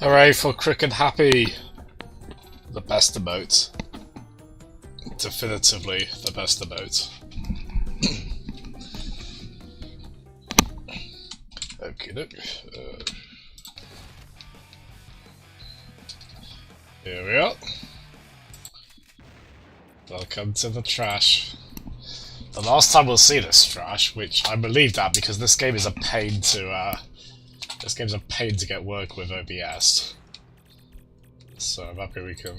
Hooray for Cricket Happy! The best emote. Definitively the best emote. Okay, look. Here we are. Welcome to the trash. The last time we'll see this trash, which I'm relieved at because this game is a pain to get work with OBS. So I'm happy we can.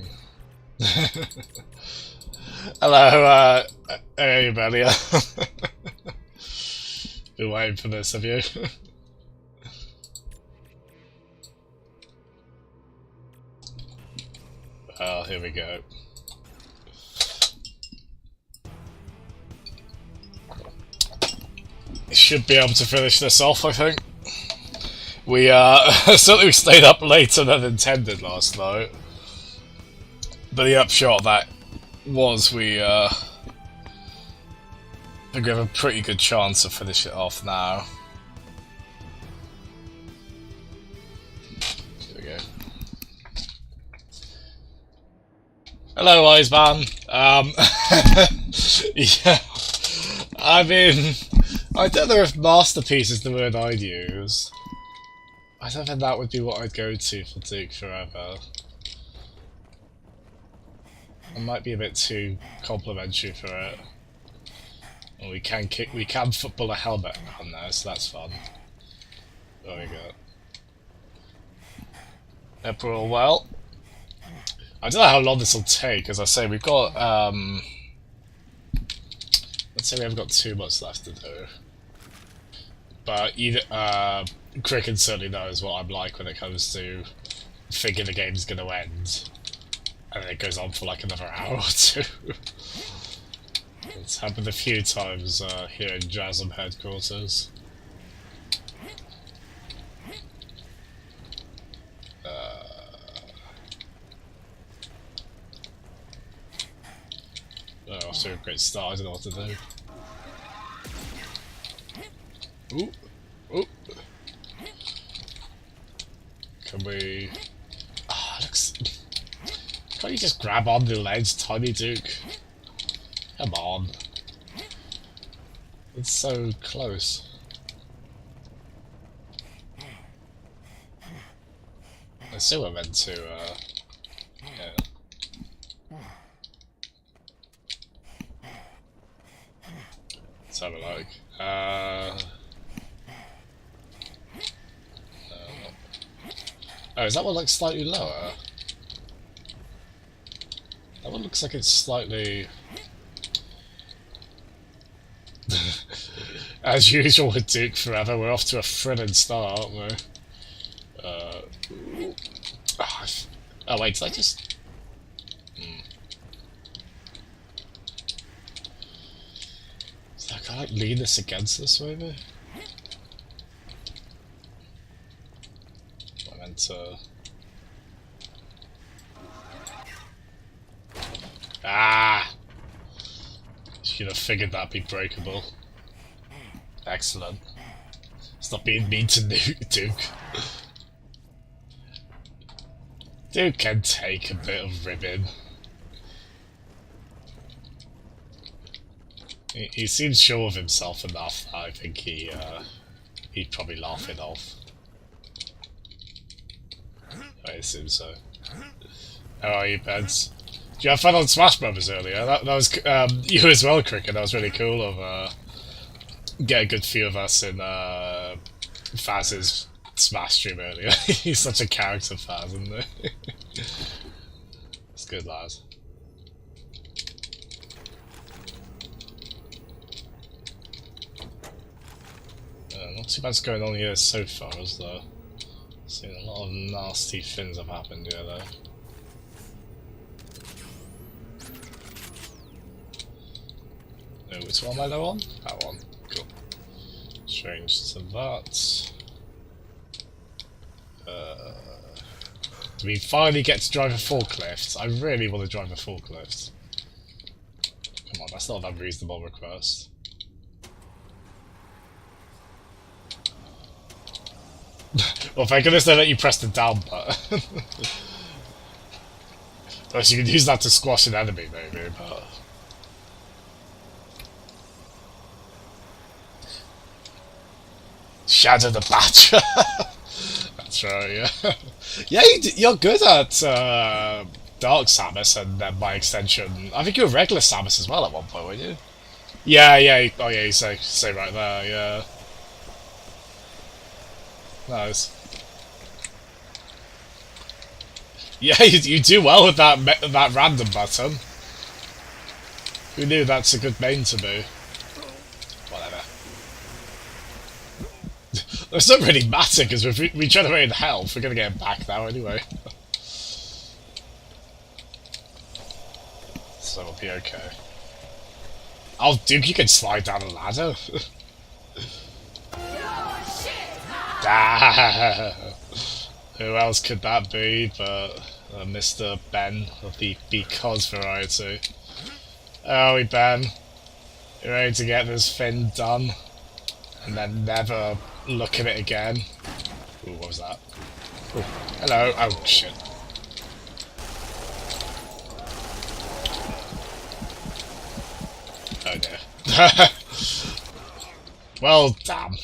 Hello, hey Barney. Been waiting for this, have you? Well, here we go. Should be able to finish this off, I think. We certainly stayed up later than intended last night. But the upshot of that was we think we have a pretty good chance to finish it off now. Here we go. Hello, Iceman. Yeah. I mean, I don't know if masterpiece is the word I'd use. I don't think that would be what I'd go to for Duke Forever. It might be a bit too complimentary for it. And we can football a helmet on there, so that's fun. There we go. April, well, I don't know how long this will take. As I say, we've got let's say we haven't got too much left to do. But either Cricket certainly knows what I'm like when it comes to thinking the game's going to end. And then it goes on for like another hour or two. It's happened a few times here in Jasm headquarters. Oh, off to a great start, I don't know what to do. Ooh! Ooh! Can we... Ah, looks... Can't you just grab on the ledge, Tiny Duke? Come on. It's so close. I still were meant to, yeah. Let's have a look. Oh, is that one like slightly lower? That one looks like it's slightly... As usual with Duke Forever, we're off to a thrilling start, aren't we? Oh wait, did I just... Can I like lean this against this maybe? I meant to... Ah! Should have figured that'd be breakable. Excellent. Stop being mean to Duke. Duke can take a bit of ribbon. He seems sure of himself enough that I think he'd probably laugh it off. I assume so. How are you, Peds? Did you have fun on Smash Brothers earlier? That was you as well, Cricket. That was really cool of get a good view of us in Faz's Smash stream earlier. He's such a character, Faz, isn't he? It's good, lad. Not too bad's going on here so far, is there? Seen a lot of nasty things have happened here, though. Oh, which one am I low on? That one. Cool. Change to that. Do we finally get to drive a forklift? I really want to drive a forklift. Come on, that's not an unreasonable request. Well, thank goodness they let you press the down button. Unless you can use that to squash an enemy, maybe, but... Shadow the Badger! That's right, yeah. Yeah, you're good at Dark Samus, and then by extension... I think you were regular Samus as well at one point, weren't you? Yeah, yeah, oh yeah, you say right there, yeah. Nice. Yeah, you do well with that random button. Who knew that's a good main to be? Whatever. It's not really matter, because if we regenerated health, we're gonna get it back now anyway. So it'll be okay. Oh, Duke, you can slide down a ladder. Who else could that be but Mr. Ben of the Because variety? Oh, Ben. You're ready to get this thing done? And then never look at it again? Ooh, what was that? Ooh, hello. Oh, shit. Oh dear. Well, damn.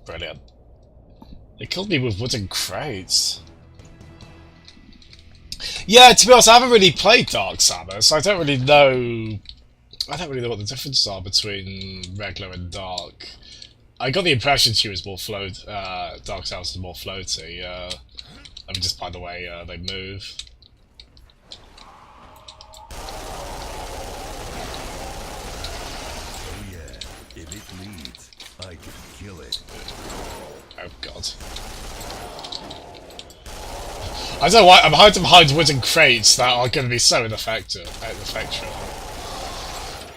Brilliant. They killed me with wooden crates. Yeah, to be honest, I haven't really played Dark Samus, so I don't really know. I don't really know what the differences are between regular and dark. I got the impression she was more Dark Samus was more floaty. I mean, just by the way they move. Oh yeah, if it bleeds, I can kill it. Oh god. I don't know why I'm hiding behind wooden crates that are going to be so ineffective.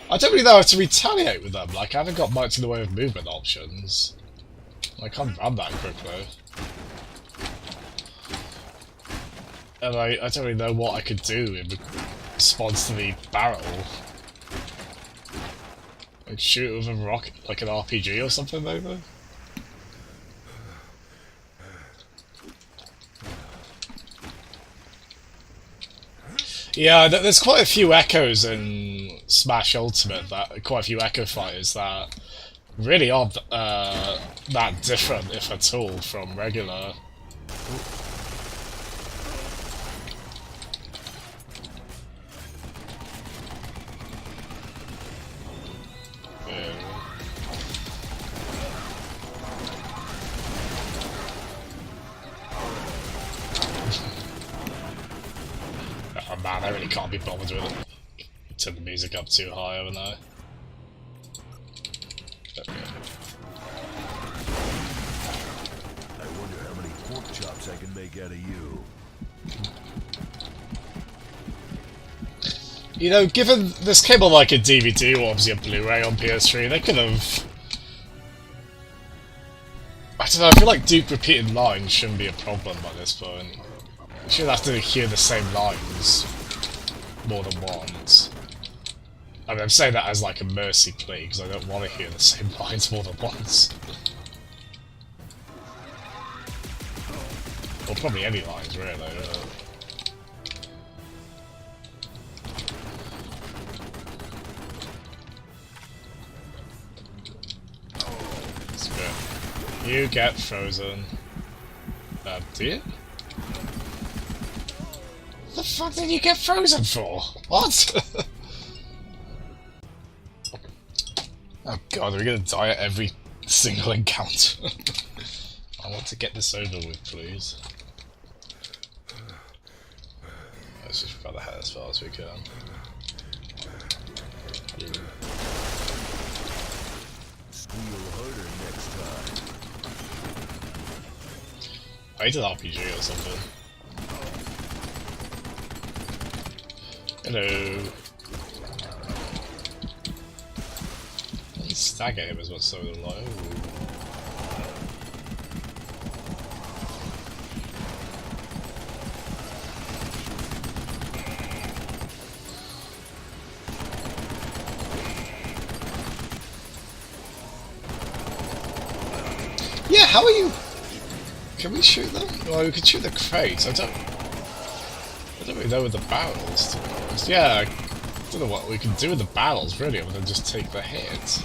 I don't really know how to retaliate with them. Like, I haven't got much in the way of movement options. I can't run that quickly. And I don't really know what I could do in response to the barrel. Like, shoot it with a rocket, like an RPG or something, maybe? Yeah, there's quite a few echoes in Smash Ultimate, quite a few echo fighters that really aren't that different, if at all, from regular. Oh man, I really can't be bothered with it. Turn the music up too high, haven't I? I wonder how many pork chops I can make out of you. You know, given this came on like a DVD or obviously a Blu-ray on PS3, they could have... I don't know, I feel like Duke repeating lines shouldn't be a problem at this point. You shouldn't have to hear the same lines more than once. I mean, I'm saying that as like a mercy plea, because I don't want to hear the same lines more than once. Or probably any lines, really. That's good. You get frozen. Do you? What the fuck did you get frozen for? What? Oh god, are we gonna die at every single encounter? I want to get this over with, please. Let's just grab the head as far as we can. Squeal harder next time. I need an RPG or something. Hello. Stagger him is what's so low. Yeah, how are you? Can we shoot them? Well, we could shoot the crates. I don't really know with the barrels, to be honest. Yeah, I don't know what we can do with the barrels, really, other than just take the hit.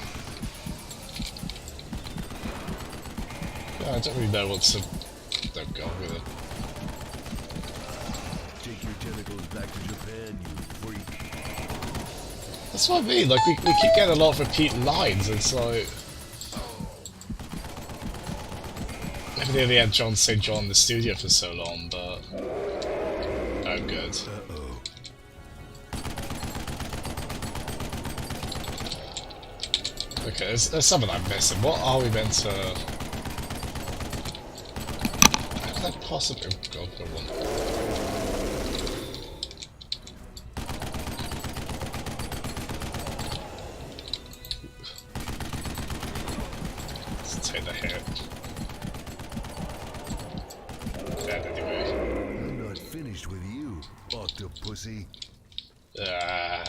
Yeah, I don't really know what to... Oh god, with it. Take your tentacles back to Japan, you freak. That's what I mean, like, we keep getting a lot of repeat lines, it's like... Maybe they only had John St. John in the studio for so long, but... Oh, good. Uh-oh. Okay, there's something I'm missing. What are we meant to... How could that possibly... Oh, God, no one. Let's take the hit. Dead anyway. I'm not finished with you, octopussy. I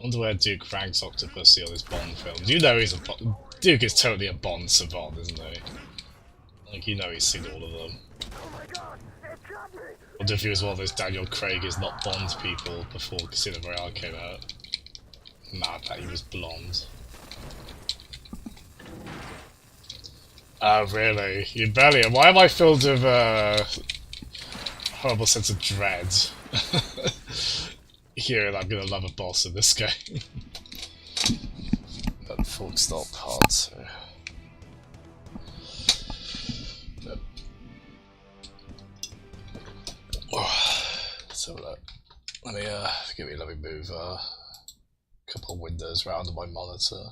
wonder where Duke ranks Octopussy on his Bond films. You know he's a Duke is totally a Bond savant, isn't he? Like, you know he's seen all of them. I wonder if he was one of those Daniel Craig is not Bond people before Casino Royale came out. Mad that he was blonde. Oh, really? You barely... Why am I filled with horrible sense of dread? Hearing I'm gonna love a boss in this game. That full stop hard, so... So let me move a couple of windows around on my monitor.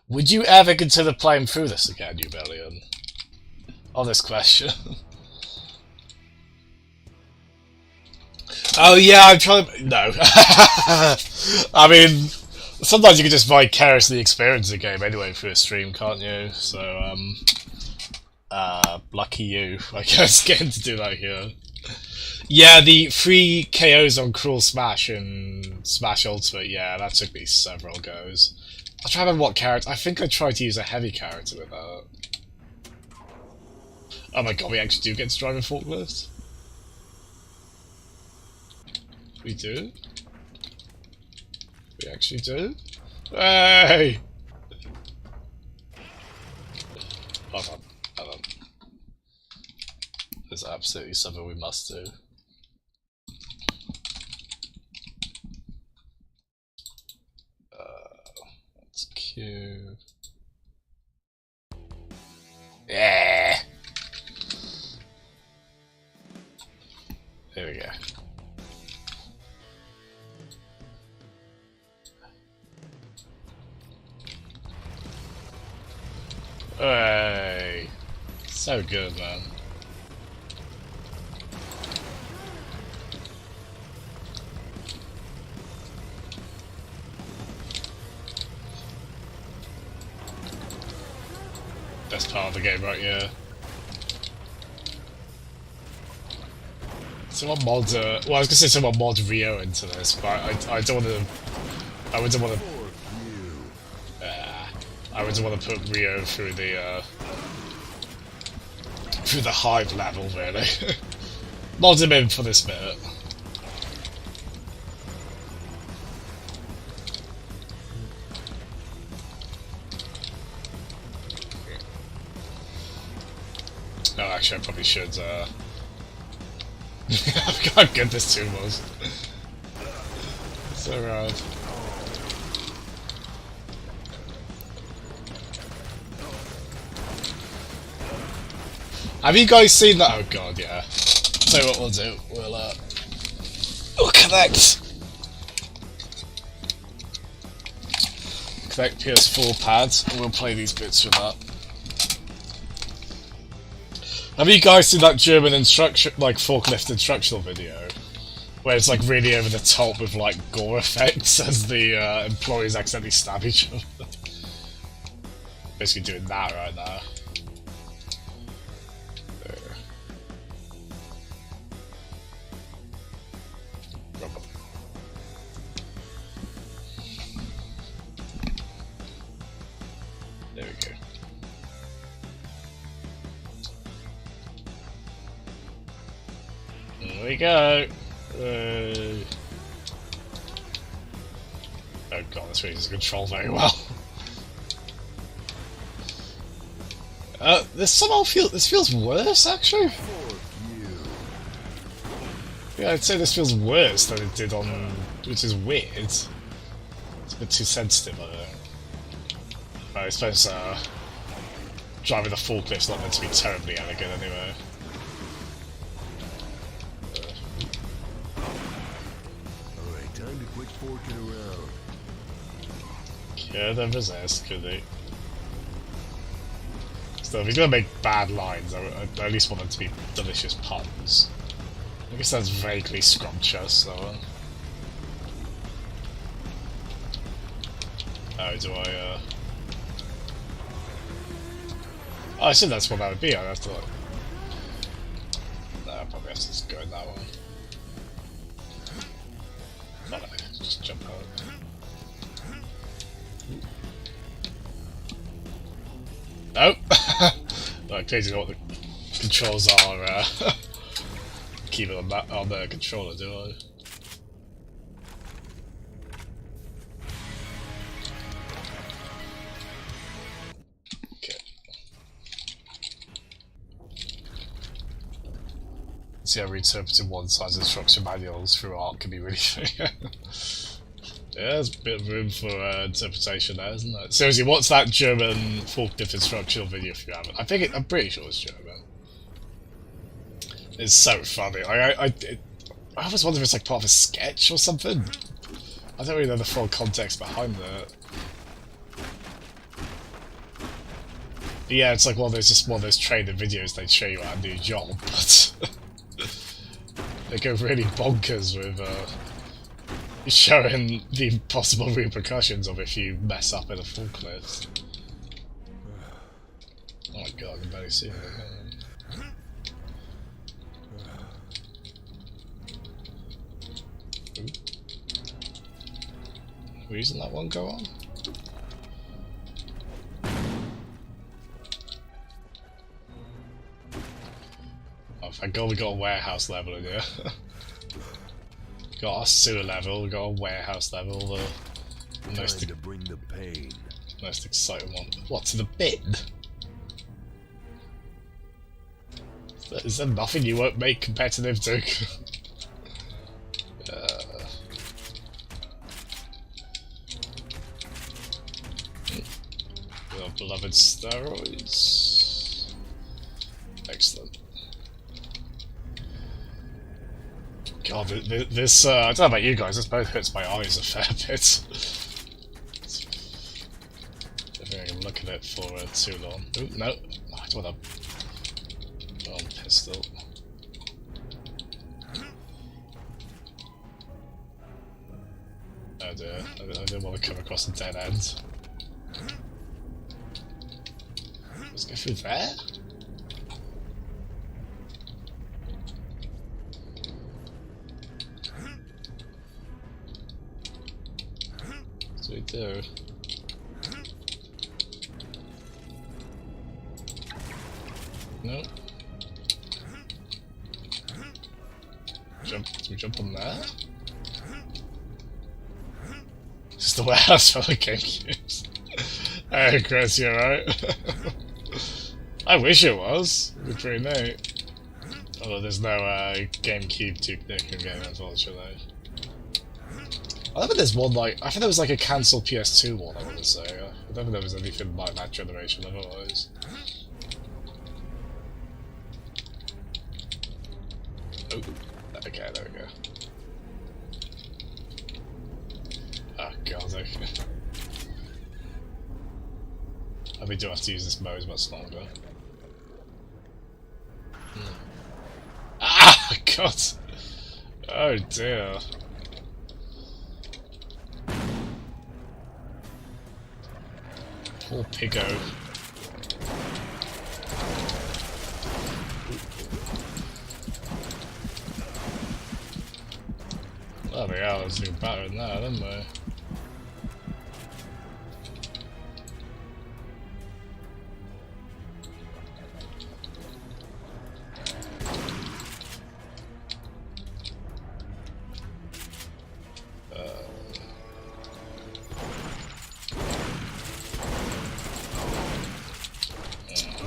Would you ever consider playing through this again, you Bellion? Honest question. Oh yeah, I'm trying to... No. I mean, sometimes you can just vicariously experience the game anyway through a stream, can't you? So, lucky you, I guess, getting to do that here. Yeah, the 3 KOs on Cruel Smash and Smash Ultimate, yeah, that took me several goes. I'm trying to remember what character... I think I tried to use a heavy character with that. Oh my god, we actually do get to drive a forklift? We do? We actually do? Hey! Hold on, hold on. There's absolutely something we must do. That's cute. Yeah! There we go. Hey, so good, man. Best part of the game, right? Yeah. Someone mod, well, I was gonna say someone mod Rio into this, but I don't want to. I wouldn't want to. I would want to put Rio through the hive level, really. Mod him in for this bit. No, actually, I probably should. How good this tune was. So rad. Have you guys seen that? Oh god, yeah. So what we'll do, we'll connect PS4 pads and we'll play these bits with that. Have you guys seen that German instruction, like forklift instructional video? Where it's like really over the top with like gore effects as the employees accidentally stab each other. Basically doing that right now. we go. Oh god, this really doesn't control very well. This feels worse actually. Yeah, I'd say this feels worse than it did on, which is weird. It's a bit too sensitive, I think. I suppose driving the forklift's not meant to be terribly elegant anyway. Alright, time to quit forking around. Could have resist, could they? So if you're gonna make bad lines, I at least want them to be delicious puns. I guess that's vaguely scrumptious, so... Oh, do I, Oh, I assume that's what that would be, I'd have to, like... No, I probably have to just go in that one. Oh, no, just jump out. Nope! No, I clearly know what the controls are, keep it on the controller, do I? Okay. See how reinterpreting one side's instruction manuals through art can be really yeah, there's a bit of room for interpretation there, isn't there? Seriously, what's that German forklift instructional video if you haven't? I'm pretty sure it's German. It's so funny. I always wonder if it's like part of a sketch or something. I don't really know the full context behind that. But yeah, it's like one of those training videos they'd show you at a new job, but they go really bonkers with showing the possible repercussions of if you mess up in a forklift. Oh my god, I can barely see it. Reason that one go on? Oh, thank god we got a warehouse level in here. Got our sewer level, we got a warehouse level, the most Time to bring the pain. Most exciting one. What, to the bin? Is there nothing you won't make competitive to? Your beloved steroids. Excellent. God, this I don't know about you guys, this both hurts my eyes a fair bit. I think I can look at it for too long. Ooh, no, I don't want a long pistol. Oh dear, I didn't want to come across a dead end. Let's go through there? What do we do? Nope. Do we jump on there? This is the warehouse for the GameCubes. Hey Chris, you alright? I wish it was. It'd be pretty neat. Although there's no GameCube Duke Nukem game, unfortunately. I don't think there's one like... I think there was like a cancelled PS2 one, I want to say. I don't think there was anything like that generation otherwise. Oh, okay, there we go. Oh god, okay. We do have to use this mode much longer. Ah, god! Oh dear. Poor piggo. There we are, let's do better than that, didn't we?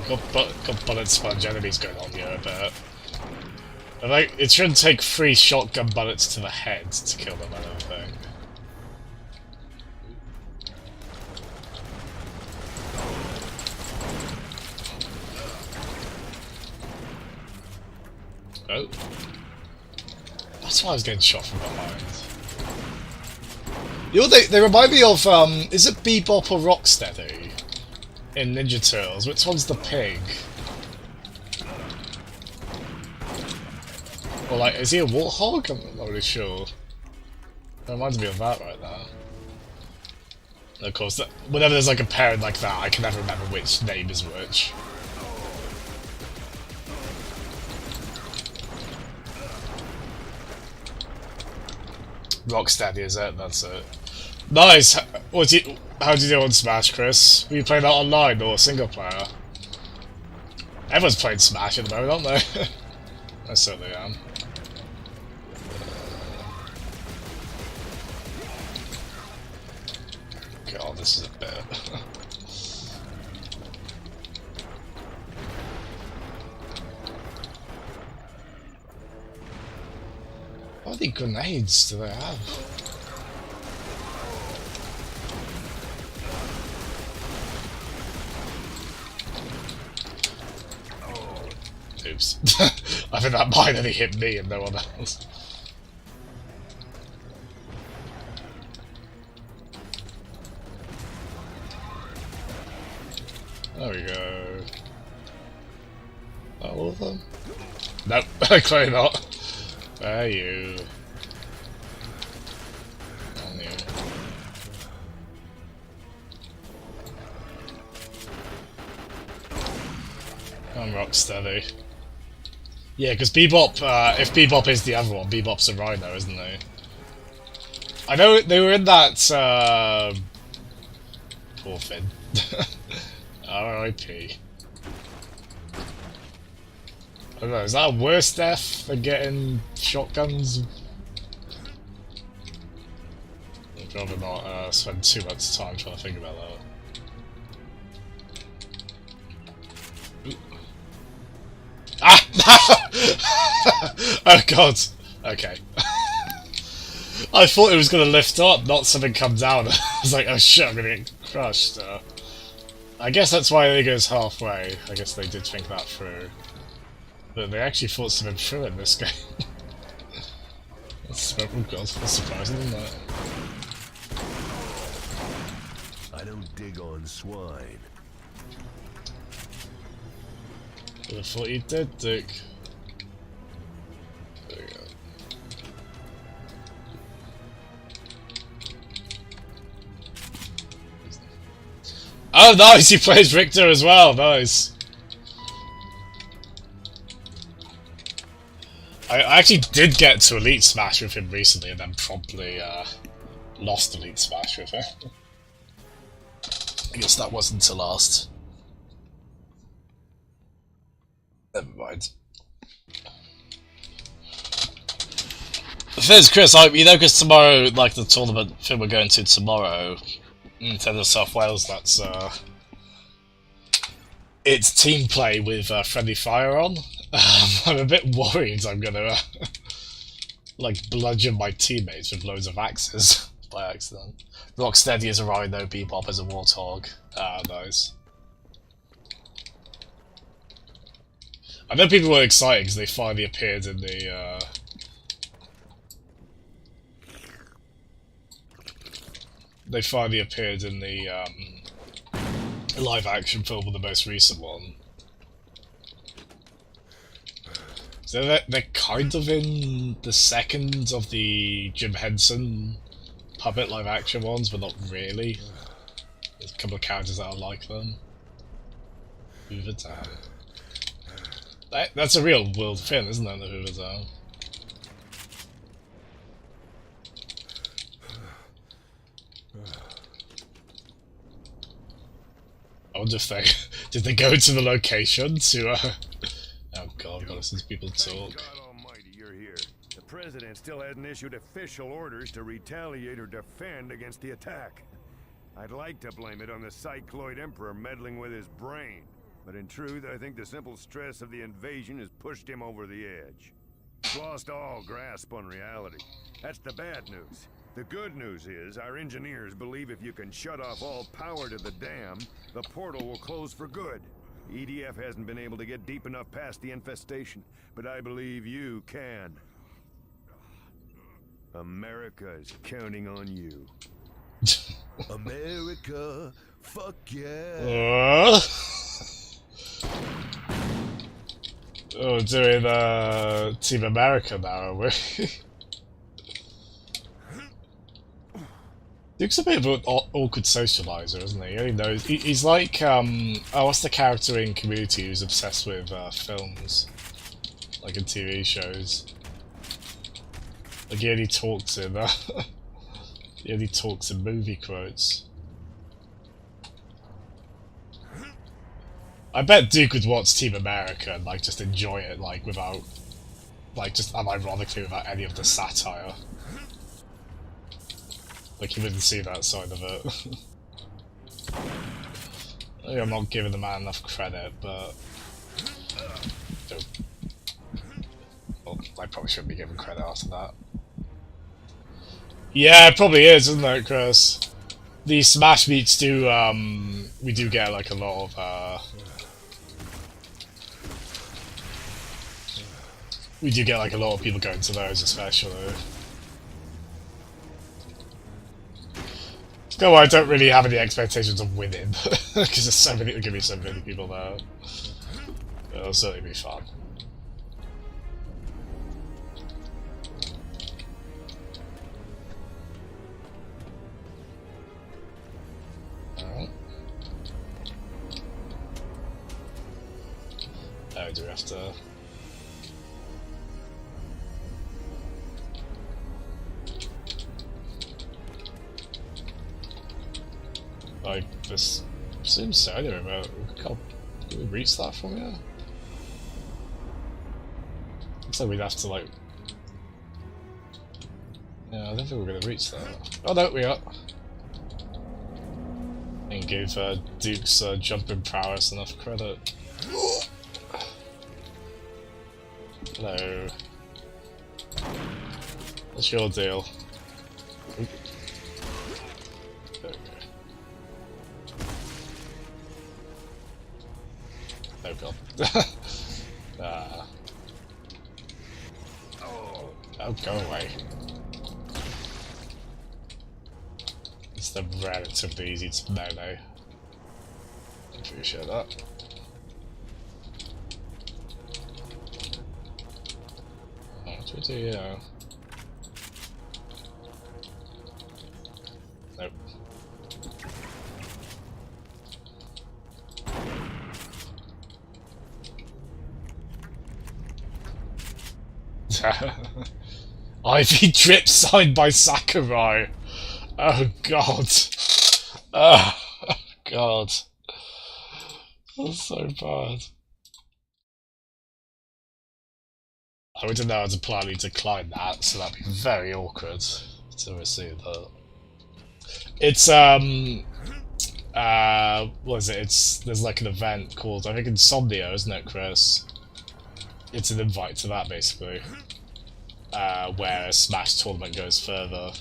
Got bullet sponge enemies going on here a bit. But like, it shouldn't take 3 shotgun bullets to the head to kill them, I don't think. Oh. That's why I was getting shot from behind. You know, they remind me of, is it Bebop or Rocksteady? In Ninja Turtles. Which one's the pig? Or like, is he a warthog? I'm not really sure. That reminds me of that right now. And of course, whenever there's like a pairing like that, I can never remember which name is which. Rocksteady, is it? That's it. Nice! How do you do on Smash, Chris? Were you playing that online or single player? Everyone's playing Smash at the moment, aren't they? I certainly am. God, this is a bit... How many grenades do they have? Oops. I think that might only hit me and no one else. There we go. All of them? Nope, clearly not. Where are you? On you. I'm Rocksteady. Yeah, because Bebop, if Bebop is the other one, Bebop's a Rhino, isn't he? I know they were in that, poor Finn. R.I.P. I don't know, is that a worse death than getting shotguns? I'd rather not spend too much time trying to think about that. Ooh. Ah! Oh god! Okay. I thought it was going to lift up, not something come down. I was like, oh shit, I'm going to get crushed. I guess that's why it goes halfway. I guess they did think that through. But they actually thought something through in this game. Oh god, that's surprising, isn't it? I don't dig on swine. I thought you did, Dick. There we go. Oh, nice! He plays Richter as well. Nice. I actually did get to Elite Smash with him recently, and then promptly lost Elite Smash with him. I guess that wasn't to last. Never mind. The thing is, Chris, you know, because tomorrow, like the tournament thing we're going to tomorrow, Nintendo South Wales, that's it's team play with friendly fire on. I'm a bit worried I'm gonna like bludgeon my teammates with loads of axes by accident. Rocksteady as a Rhino, Bebop as a Warthog. Ah, nice. I know people were excited because they finally appeared in the live action film of the most recent one. So they're kind of in the second of the Jim Henson puppet live action ones, but not really. There's a couple of characters that are like them. Hoover Town. That's a real world thing, isn't it, the Hoover Town? I wonder if they did they go to the location to oh god, I've got to listen to people talk. God almighty, you're here. The president still hasn't issued official orders to retaliate or defend against the attack. I'd like to blame it on the Cycloid Emperor meddling with his brain, But in truth, I think the simple stress of the invasion has pushed him over the edge. He's lost all grasp on reality. That's the bad news. The good news is, our engineers believe if you can shut off all power to the dam, the portal will close for good. EDF hasn't been able to get deep enough past the infestation, but I believe you can. America is counting on you. America, fuck yeah. Oh, doing Team America now, are we? Duke's a bit of an awkward socializer, isn't he? He only knows. He's like, oh, what's the character in Community who's obsessed with films? Like in TV shows. Like he only talks in, he only talks in movie quotes. I bet Duke would watch Team America and like just enjoy it, like without, like just unironically without any of the satire. Like he wouldn't see that side of it. Maybe I'm not giving the man enough credit, but well, I probably shouldn't be giving credit after that. Yeah, it probably is, isn't it, Chris? The Smash Meets do, we do get like a lot of, we do get like a lot of people going to those, especially. No, I don't really have any expectations of winning, because there's so many, there's gonna be so many people there. It'll certainly be fun. Alright. Oh, do we have to... Like, this seems so anyway, but can we reach that from here? Looks like we'd have to, like... Yeah, I don't think we're going to reach that. Oh no, we are! And give Duke's jumping prowess enough credit. Hello. What's your deal? Oop. There we go. Oh god. Oh, go away. It's the relatively easy to melee. Appreciate that. What do we do here? Nope. Ivy drip signed by Sakurai. Oh god. Oh god. That's so bad. I wouldn't know how to politely decline that, so that'd be very awkward to receive that. It's what is it? There's like an event called, I think, Insomnia, isn't it, Chris? It's an invite to that, basically. Where a Smash tournament goes further.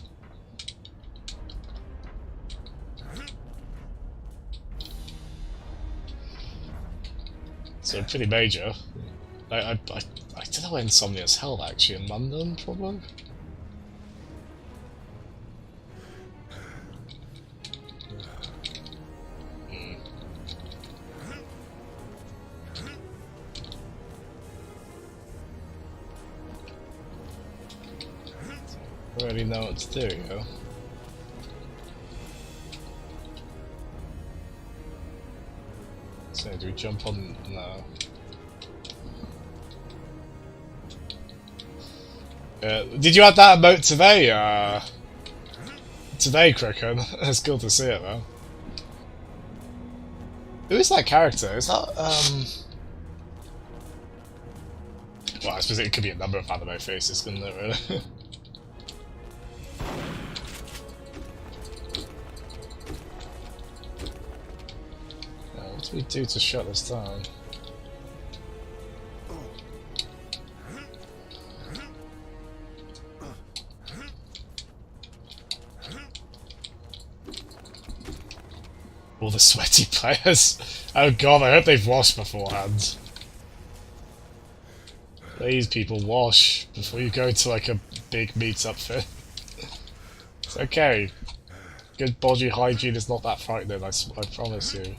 So pretty major. I don't know where Insomnia's held, actually. In London, probably? I don't really know what to do, you know? So do we jump on? No. Did you add that emote today? Today, Cricken. It's cool to see it, though. Who is that character? Is that well, I suppose it could be a number of anime faces, couldn't it? Really. What do we do to shut this down? All the sweaty players. Oh god, I hope they've washed beforehand. Please, people, wash before you go to like a big meet-up thing. It's okay. Good body hygiene is not that frightening, I promise you.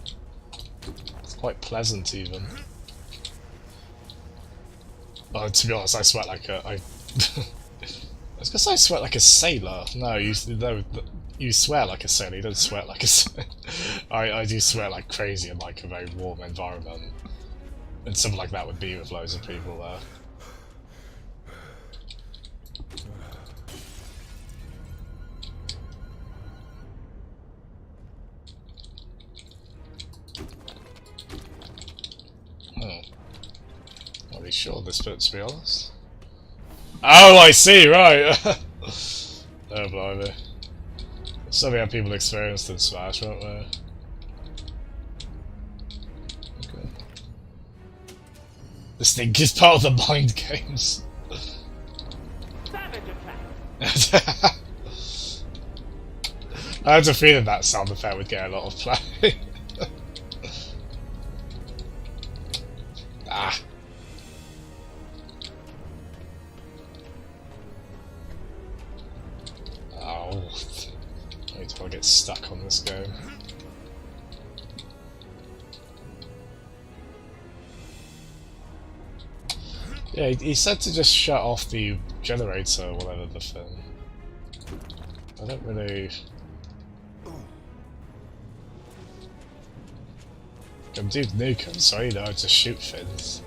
It's quite pleasant, even. Oh, to be honest, I sweat like a... I was gonna say I sweat like a sailor. No, you swear like a sailor, you don't sweat like a sailor. I do sweat like crazy in like a very warm environment. And something like that would be with loads of people there. Oh. Not really sure this bit, to be honest. Oh, I see, right! Oh, blimey. Something how people experienced in Smash, weren't they? Okay. This thing is part of the mind games. I had a feeling that sound effect would get a lot of play. Ah. Oh. Wait till I get stuck on this game. Yeah, he said to just shut off the generator or whatever the thing. I don't really... I'm doing Nukem, so I know how to shoot things.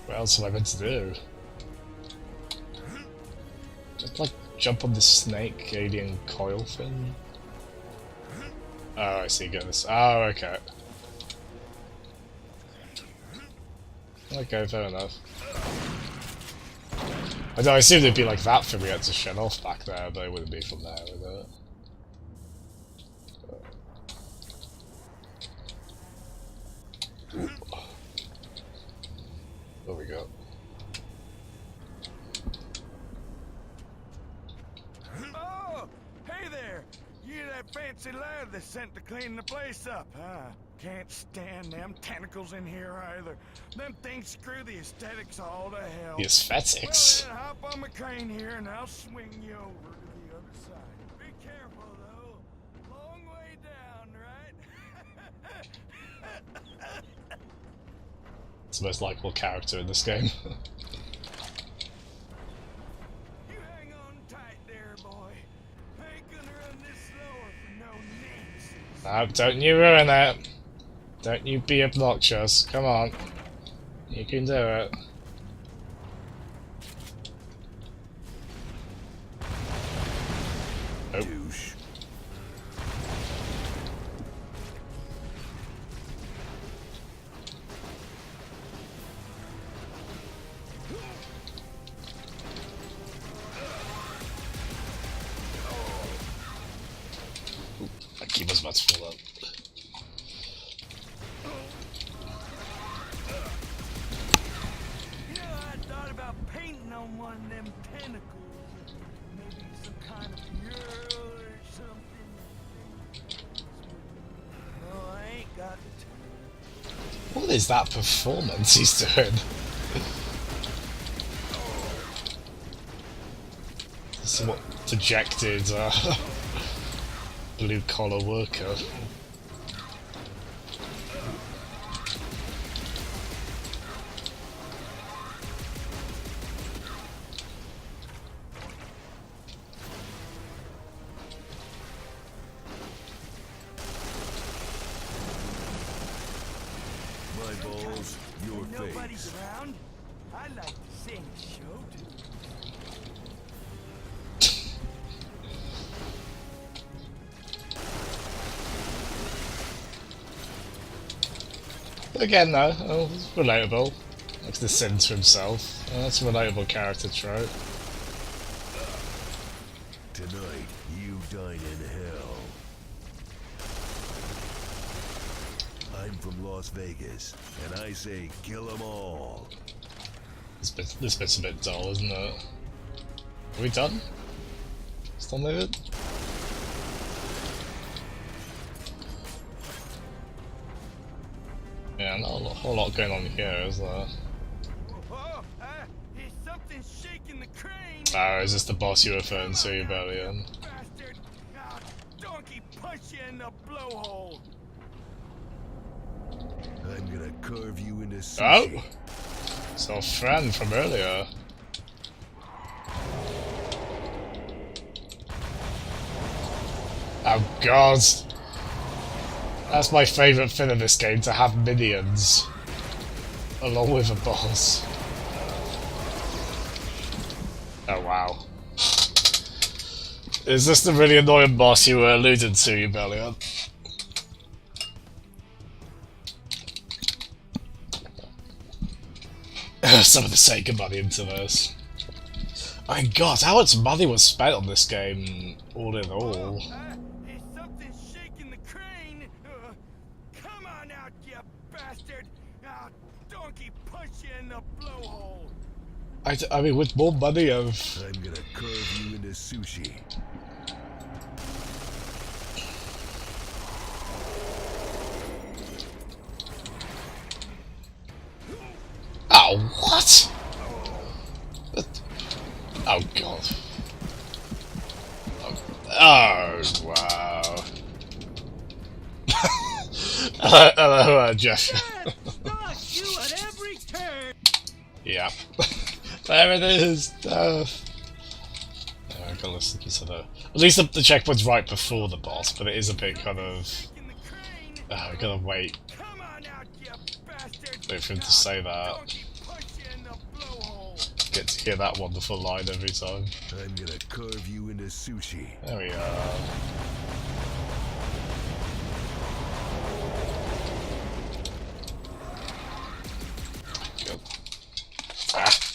What else am I meant to do? Just like jump on the snake alien coil thing? Oh, I see, goodness. Oh, okay. Okay, fair enough. I know, I assumed it'd be like that thing we had to shut off back there, but it wouldn't be from there, would it? What we got? Oh, hey there! You that fancy lad they sent to clean the place up, huh? Can't stand them tentacles in here either. Them things screw the aesthetics all to hell. The aesthetics? Well, then hop on my crane here and I'll swing you over to the other side. Be careful though. Long way down, right? It's the most likable character in this game. You hang on tight there, boy. I ain't gonna run this slower for no nonsense. No, don't you ruin it. Don't you be obnoxious. Come on. You can do it. Oh. Douche. My keyboard's about to fall out. You know, I thought about painting on one of them tentacles. Maybe some kind of mural or something. No, I ain't got the time. What is that performance he's doing? Somewhat dejected blue collar worker. My balls, your When nobody's face. around, I like to sing show too. But again, though, it's relatable. Likes to sing to himself. That's a relatable character trope. Tonight, you dine in hell. I'm from Las Vegas, and I say kill 'em all. This bit's a bit dull, isn't it? Are we done? Still moving? Yeah, not a whole lot going on here, is there? Oh, there's something shaking the crane. Oh, is this the boss you were referring to, Bellion? Bastard! Donkey punch you in the blowhole. I'm gonna carve you into sushi. Oh! It's our friend from earlier. Oh god! That's my favourite thing in this game, to have minions. Along with a boss. Oh wow. Is this the really annoying boss you were alluding to, Bellion? Some of the sake of money into this. My god, how much money was spent on this game, all in all? There's something shaking the crane. Come on out, you bastard! Donkey punch you in the blowhole. I mean, with more money of... I'm gonna carve you into sushi. Oh, what? Oh god. Oh, wow. Hello, Jeff. Stop you at every turn. Yeah. There it is. I gotta listen to the... At least the checkpoint's right before the boss, but it is a bit kind of... In the crane. we gotta wait. Come on out, you bastard! Wait for him to say that. Donkey punch you in the blowhole. Get to hear that wonderful line every time. I'm gonna carve you into sushi. There we are. Good.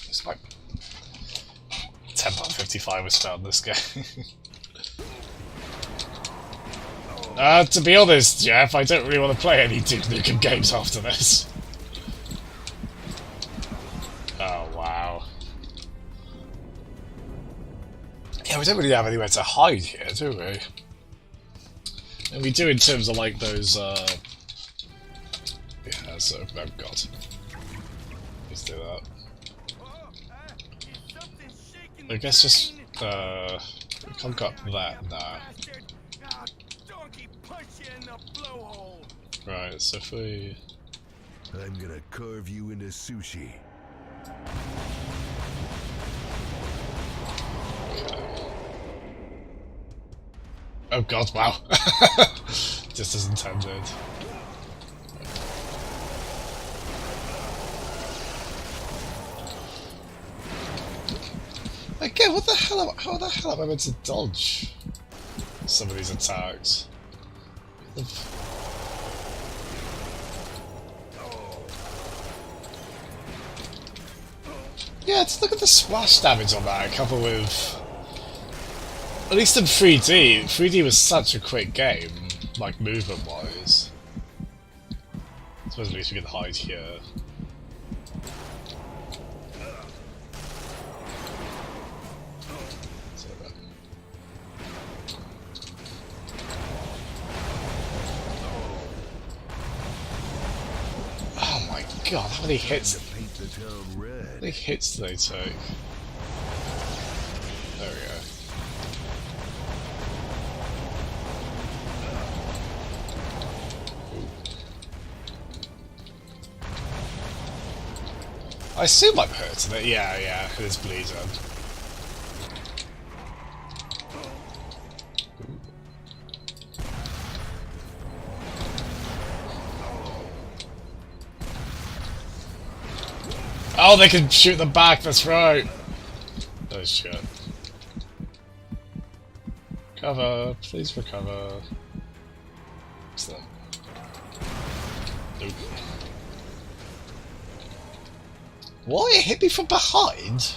It's like £10.55 was found this game. To be honest, Jeff, I don't really want to play any Duke Nukem games after this. Oh, wow. Yeah, we don't really have anywhere to hide here, do we? And we do in terms of, like, those, Yeah, so... Oh, God. Let's do that. I guess just, we can't cut that, nah. Donkey punch you in the blowhole. Right, so if we... I'm gonna carve you into sushi. Oh god, wow. Just as intended. Again, what the hell how the hell am I meant to dodge some of these attacks? Yeah, just look at the splash damage on that, coupled with... At least in 3D, 3D was such a quick game, like movement-wise. I suppose at least we can hide here. Oh my god, how many hits? Paint the town red. How many hits do they take? There we go. I assume I'm hurting it. Yeah, it is bleeding. Oh, they can shoot them back, that's right! Oh shit. Cover, please recover. What's that? Nope. What? It hit me from behind?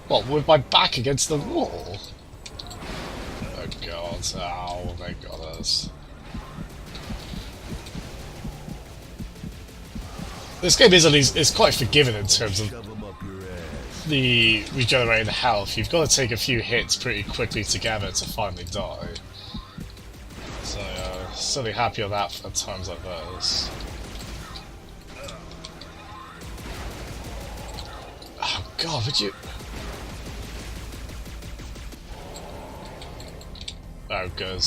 What, with my back against the wall? Oh god, oh, they got us. This game is quite forgiving in terms of Shove 'em up your ass. the regenerating health. You've got to take a few hits pretty quickly together to finally die. So, certainly happy on that for times like those. Oh god, would you... Oh, good.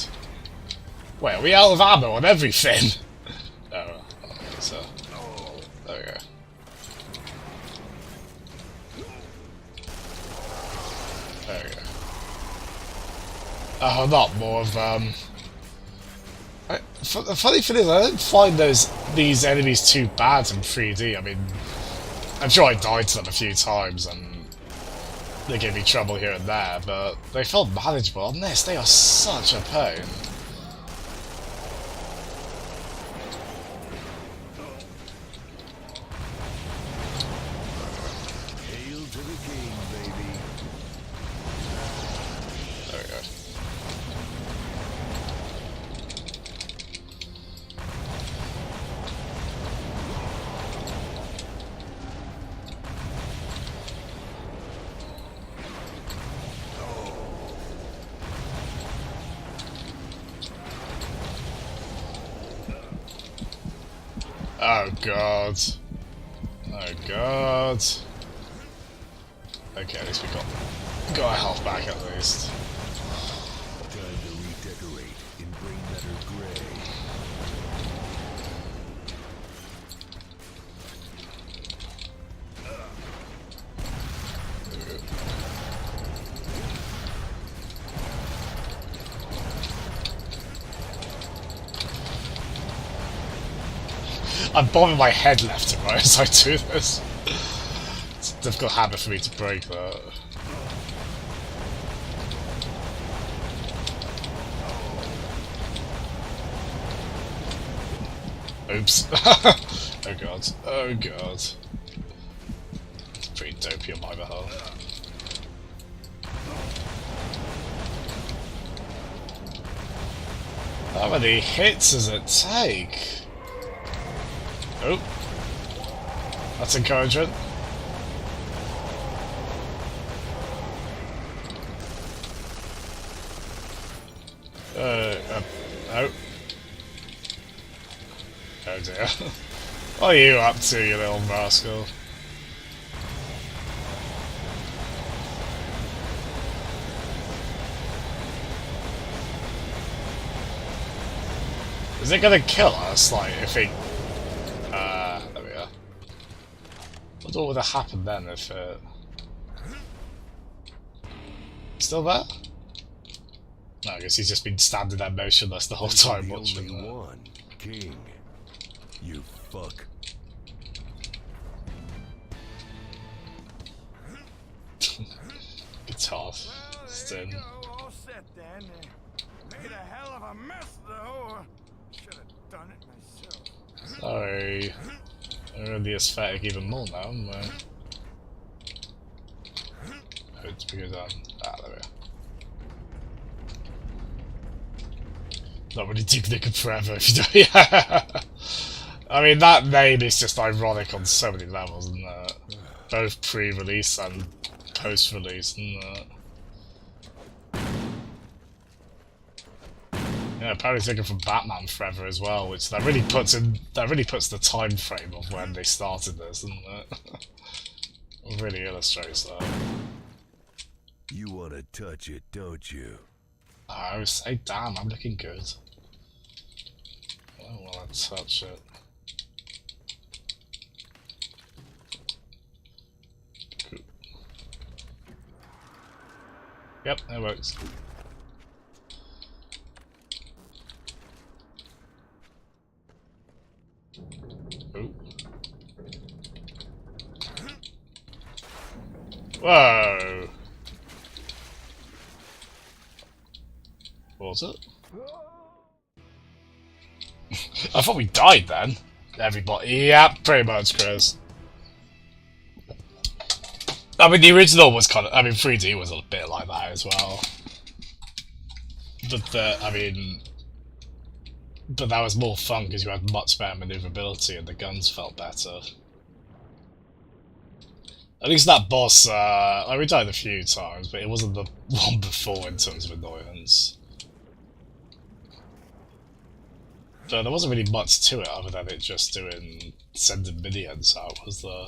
Wait, are we out of ammo on everything? Oh, so... There we go. There we go. Oh, not more of, the funny thing is, I don't find these enemies too bad in 3D. I mean, I'm sure I died to them a few times and they gave me trouble here and there, but they felt manageable. On this, they are such a pain. Hail to the king, baby. There we go. Oh god. Oh god. Okay, at least we got our health back at least. Time to redecorate in brain matter gray. I'm bobbing my head left and right as I do this. It's a difficult habit for me to break that. Oops. Oh god. Oh god. It's pretty dopey on my behalf. How many hits does it take? Oh, that's encouraging. Oh. Oh dear. What are you up to, you little rascal? Is it gonna kill us, like, if it... there we are. What would have happened then if Still there? No, I guess he's just been standing there motionless the whole time The watching only that. one, king. You fuck. Guitar. Well, there Stin. you go, all set then. Made a hell of a mess, though. Should have done it myself. Sorry. I ruined the aesthetic even more now, haven't I? Oh, it's because there we are. Not really Duke Nukem Forever if you do. Yeah. I mean, that name is just ironic on so many levels, isn't it? Both pre-release and post-release, isn't it? Yeah, apparently taken from Batman Forever as well, which that really puts the time frame of when they started this, doesn't it? It really illustrates that. You wanna touch it, don't you? I would say, damn, I'm looking good. I don't want to touch it. Cool. Yep, that works. Ooh. Whoa! What was it? I thought we died then. Everybody. Yeah, pretty much, Chris. I mean, the original was kind of... I mean, 3D was a bit like that as well. But, I mean... But that was more fun because you had much better maneuverability and the guns felt better. At least that boss, we died a few times, but it wasn't the one before in terms of annoyance. But there wasn't really much to it other than it just sending minions out, was there?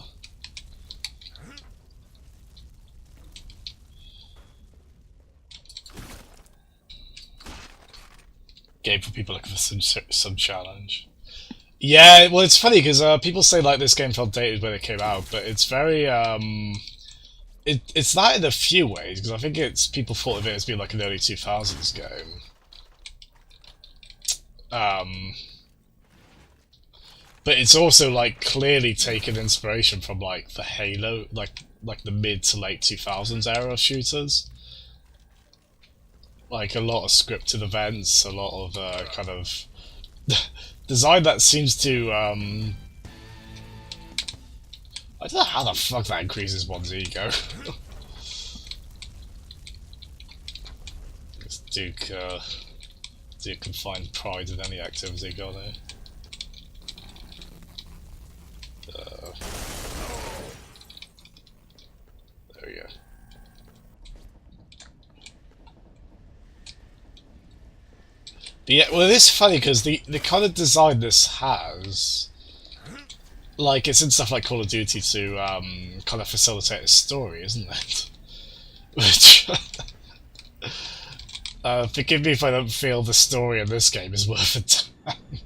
Game for people looking for some challenge. Yeah, well, it's funny because people say like this game felt dated when it came out, but it's very it's that in a few ways because I think people thought of it as being like an early 2000s game. But it's also like clearly taken inspiration from like the Halo, like the mid to late 2000s era shooters. Like a lot of scripted events, a lot of kind of design that seems to I don't know how the fuck that increases one's ego. This Duke can find pride in any activity, got it. There we go. But yeah, well, it is funny because the kind of design this has, like, it's in stuff like Call of Duty to kind of facilitate a story, isn't it? Which, forgive me if I don't feel the story in this game is worth a time.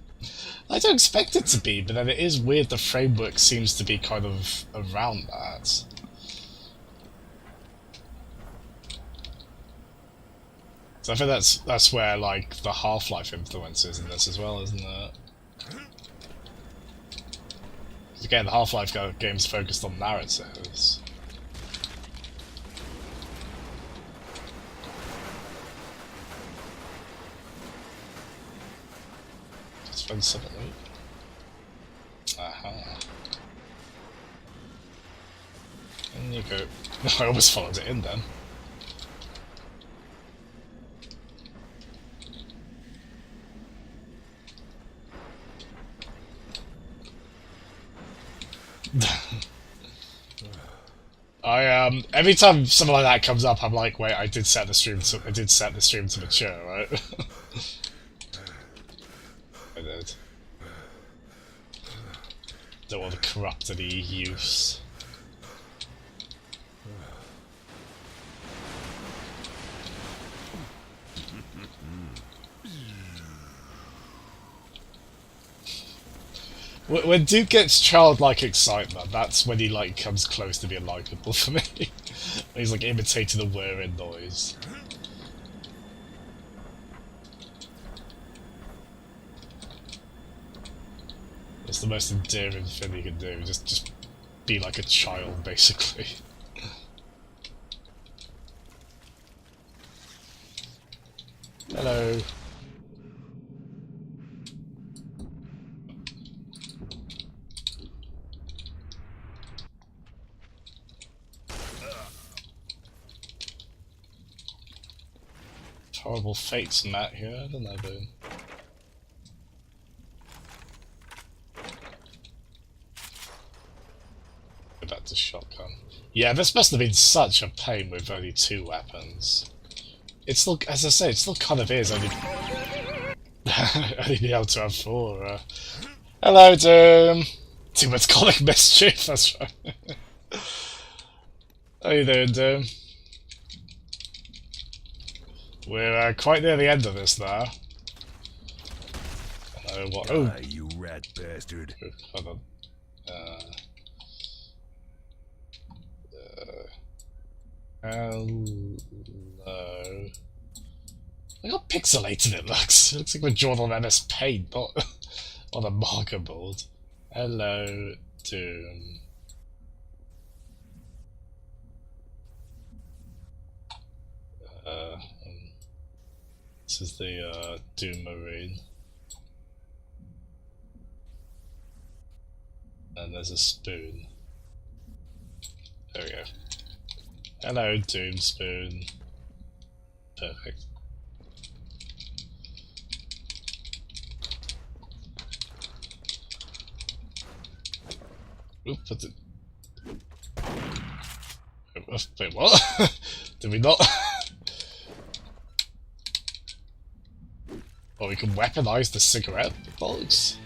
I don't expect it to be, but then it is weird the framework seems to be kind of around that. So I think that's where like the Half-Life influence is in this as well, isn't it? Again, the Half-Life game's focused on narratives. Spend 7 8. Aha. And you go. I almost followed it in then. Every time something like that comes up, I'm like, wait, I did set the stream to mature, right? I did. Don't want to corrupt any use. When Duke gets childlike excitement, that's when he like comes close to being likable for me. He's like imitating the whirring noise. It's the most endearing thing you can do. Just be like a child, basically. Hello. Horrible fates, Matt here, haven't they been? Go back to shotgun. Yeah, this must have been such a pain with only 2 weapons. It's still, as I say, it still kind of is, only being able to have 4. Hello, Doom! Too much comic mischief, that's right. How you doing, Doom? We're quite near the end of this now. What? Oh, you rat bastard! Hold on. Hello. Look how pixelated it looks. It looks like we're drawn on MS Paint, not on a marker board. Hello, Doom. This is the Doom Marine. And there's a spoon. There we go. Hello, Doom Spoon. Perfect. Oop, what's it? Wait, what? Did we not? Well, we can weaponize the cigarette box?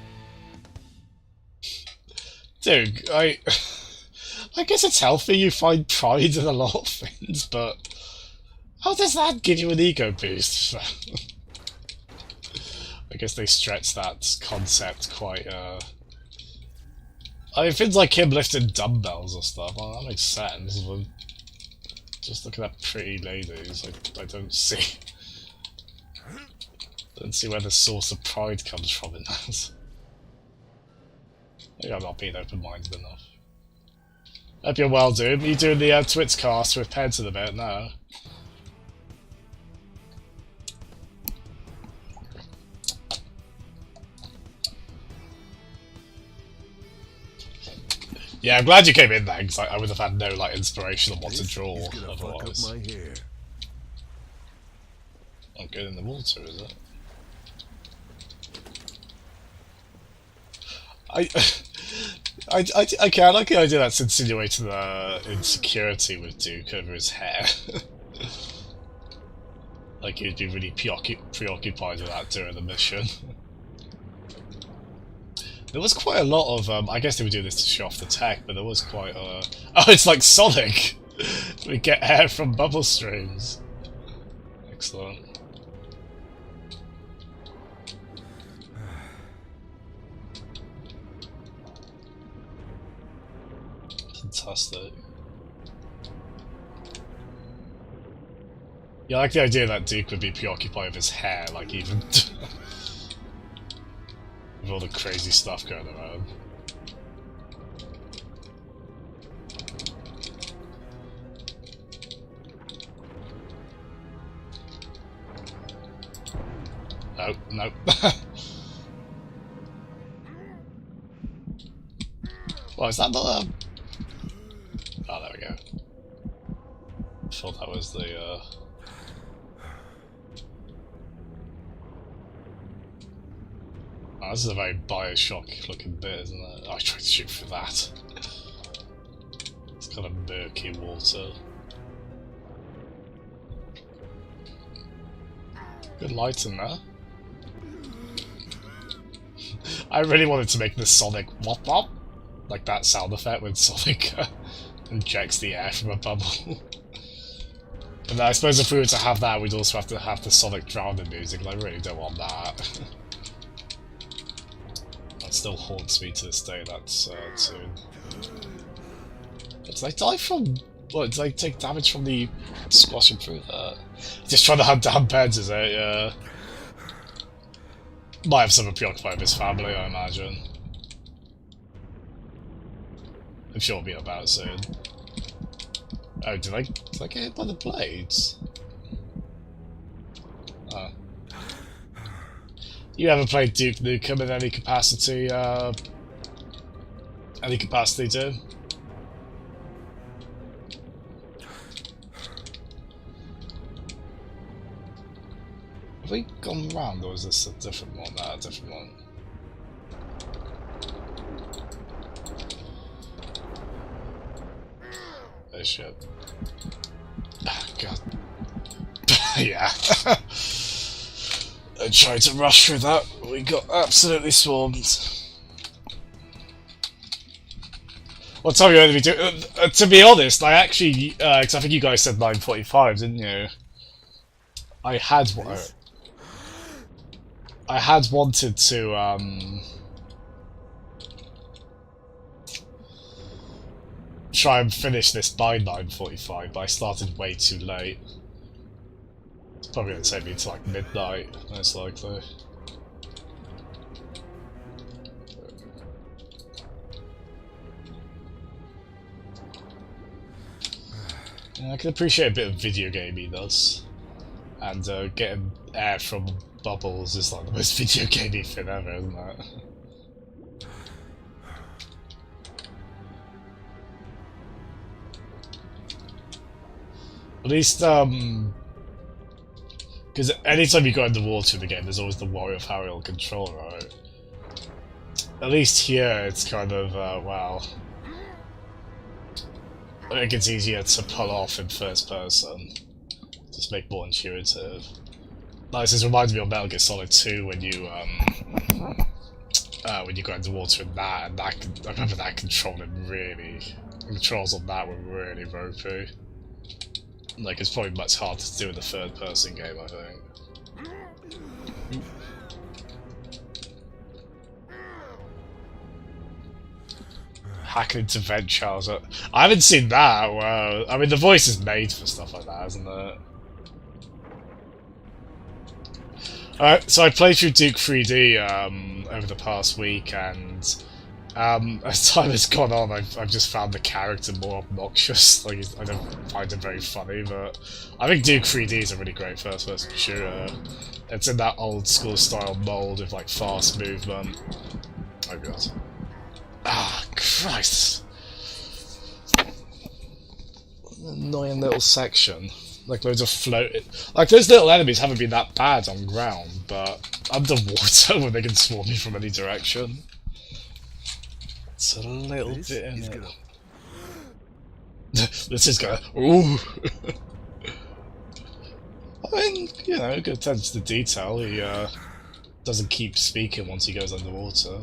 Dude, I guess it's healthy you find pride in a lot of things, but how does that give you an ego boost? I guess they stretch that concept quite, I mean, things like him lifting dumbbells or stuff, well, that makes sense, but just looking at pretty ladies, I don't see... don't see where the source of pride comes from in that. Maybe I'm not being open-minded enough. Hope you're well, dude. Are you doing the Twitch cast with Peds in a bit now? Yeah, I'm glad you came in there, because I would have had no like inspiration on what to draw otherwise. My hair. Oh, good in the water, is it? Okay, I like the idea that's insinuating insecurity with Duke over his hair. Like he'd be really preoccupied with that during the mission. There was quite a lot of, I guess they would do this to show off the tech, but there was quite a... Oh, it's like Sonic! We get air from bubble streams. Excellent. Fantastic. Yeah, I like the idea that Duke would be preoccupied with his hair, like even... with all the crazy stuff going around. Nope, nope. Well, is that not oh, there we go. I thought that was the, Oh, this is a very Bioshock looking bit, isn't it? Oh, I tried to shoot for that. It's kind of murky water. Good light in there. I really wanted to make the Sonic wop wop, like that sound effect when Sonic injects the air from a bubble. And I suppose if we were to have that, we'd also have to have the Sonic drowning music, and I really don't want that. That still haunts me to this day, that tune. Did they die from... What, did they take damage from the squashing through that? Just trying to hunt down beds, is it? Yeah. Might have someone preoccupied with his family, I imagine. I'm sure it'll be about soon. Oh, did I get hit by the blades? Oh. You ever played Duke Nukem in any capacity, Tim? Have we gone round, or is this a different one? No, a different one. Oh shit. Oh, God. Yeah. I tried to rush through that, but we got absolutely swarmed. What time are you going to be doing? To be honest, I actually, because I think you guys said 9:45, didn't you? I had wanted to try and finish this by 9:45, but I started way too late. It's probably going to take me to like midnight, most likely. Yeah, I can appreciate a bit of video gaming he does. And getting air from bubbles is like the most video gaming thing ever, isn't it? At least, because anytime you go in the water in the game, there's always the worry of how it'll control, right? At least here, it's kind of, well... I think it's easier to pull off in first person. Just make more intuitive. Like, this reminds me of Metal Gear Solid 2 when you go underwater in that, and that I remember that controlling really. The controls on that were really ropey. Like, it's probably much harder to do in the third person game, I think. Hacking into vent channels. I haven't seen that. Wow. I mean, the voice is made for stuff like that, isn't it? Alright, so I played through Duke 3D over the past week, and as time has gone on, I've just found the character more obnoxious. Like, I don't find him very funny, but I think Duke 3D is a really great first-person shooter. It's in that old-school style mold with, like, fast movement. Oh god. Ah, Christ! Annoying little section. Like, loads of floating. Like, those little enemies haven't been that bad on ground, but underwater, when they can swarm you from any direction. It's a little bit in it. This is gonna. Ooh! I mean, you know, good attention to detail. He doesn't keep speaking once he goes underwater.